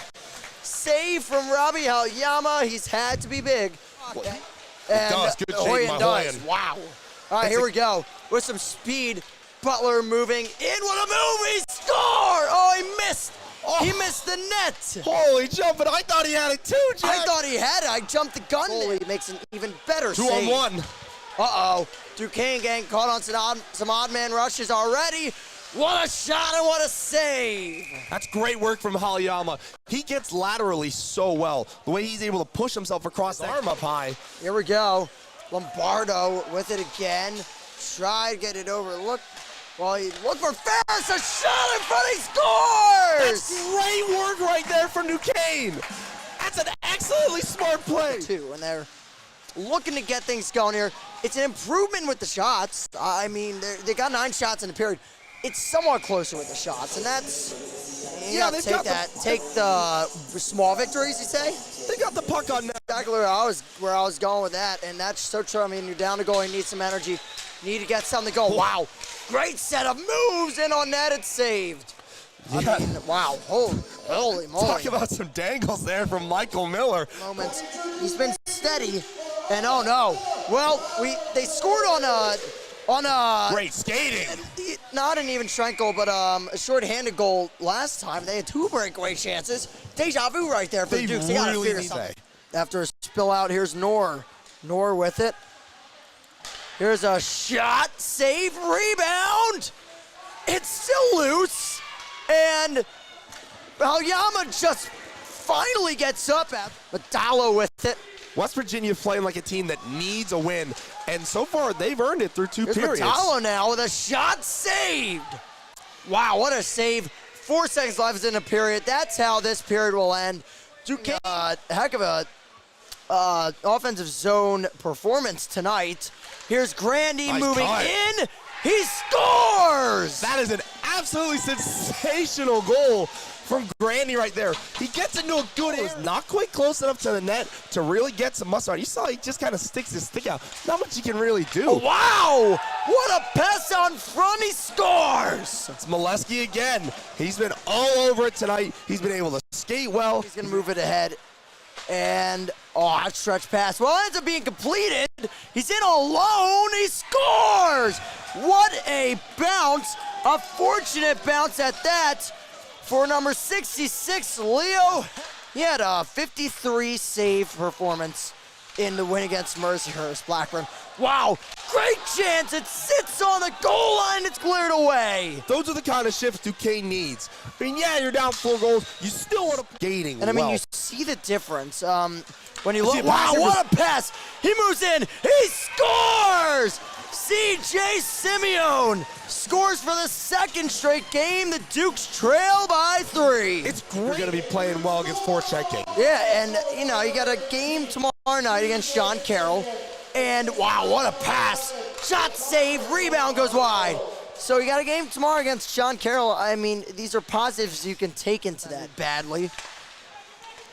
save from Robbie Halyama. He's had to be big. Okay. And good shake by does. Wow. All right, here we go. With some speed. Butler moving in with a move. He scored. Oh, he missed. He missed the net. Holy jumping. I thought he had it too, Jack. I thought he had it. I jumped the gun. He makes an even better save. 2-on-1. Uh-oh. Duquesne getting caught on some odd man rushes already. What a shot and what a save. That's great work from Halyama. He gets laterally so well. The way he's able to push himself across the arm up high. Here we go. Lombardo with it again. Try to get it over. Well, he looked for Ferris, a shot in front, he scores! That's great work right there from Duquesne. That's an excellently smart play. And they're looking to get things going here. It's an improvement with the shots. I mean, they got 9 shots in the period. It's somewhat closer with the shots, and that's, take the small victories, you say? They got the puck on net. Exactly where I was going with that, and that's so true. I mean, you're down to goal, you need some energy. You need to get something going. Wow. Great set of moves, and on net, it's saved. I mean, wow, holy moly. Talk about some dangles there from Michael Miller. Moments. He's been steady, and oh no. Well, they scored on a Great skating. not an even strength goal, but a short-handed goal last time. They had 2 breakaway chances. Deja vu right there for the Dukes. They gotta really figure need something. that. After a spill out, here's Knorr. Knorr with it. Here's a shot, save, rebound. It's still loose, and Aoyama just finally gets up at Medallo with it. West Virginia playing like a team that needs a win, and so far they've earned it through 2 Here's periods. Medallo now with a shot saved. Wow, what a save. 4 seconds left in a period. That's how this period will end. Duquesne, heck of a offensive zone performance tonight. Here's Grandy Nice moving cut. in. He scores! That is an absolutely sensational goal from Grandy right there. He gets into a good, it was not quite close enough to the net to really get some muscle on. You saw he just kind of sticks his stick out. Not much he can really do. Oh, wow! What a pass on front, he scores! It's Molesky again. He's been all over it tonight. He's been able to skate well. He's gonna move it ahead. And, that stretch pass. Well, it ends up being completed. He's in alone. He scores! What a bounce. A fortunate bounce at that for number 66, Leo. He had a 53 save performance in the win against Mercyhurst Blackburn. Wow, great chance. It sits on the goal line. It's cleared away. Those are the kind of shifts Duquesne needs. I mean, yeah, you're down 4 goals. You still want to skating. And I mean, well. you see the difference. When you Is he look, a wow, passer? what a pass. He moves in, he scores! CJ Simeone scores for the 2nd straight game. The Dukes trail by 3. It's great. You're going to be playing well against forechecking. Yeah, and you got a game tomorrow night against Sean Carroll. And wow, what a pass. Shot save, rebound goes wide. So you got a game tomorrow against Sean Carroll. I mean, these are positives you can take into that badly.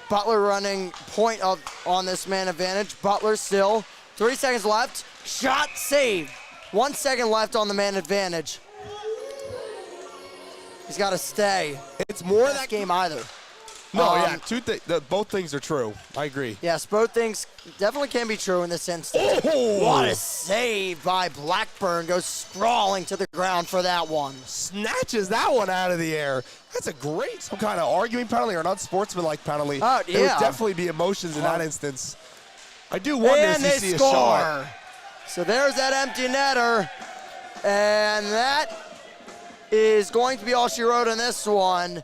Butler running point on this man advantage. Butler still. 3 seconds left. Shot saved. 1 second left on the man advantage. He's got to stay. It's more that game either. No, yeah, both things are true. I agree. Yes, both things definitely can be true in this instance. Oh! What a save by Blackburn. Goes sprawling to the ground for that one. Snatches that one out of the air. That's a great, some kind of arguing penalty or an unsportsmanlike penalty. Oh, There would yeah. definitely be emotions in that instance. I do wonder if And you they see score. a shot. So there's that empty netter. And that is going to be all she wrote in this one.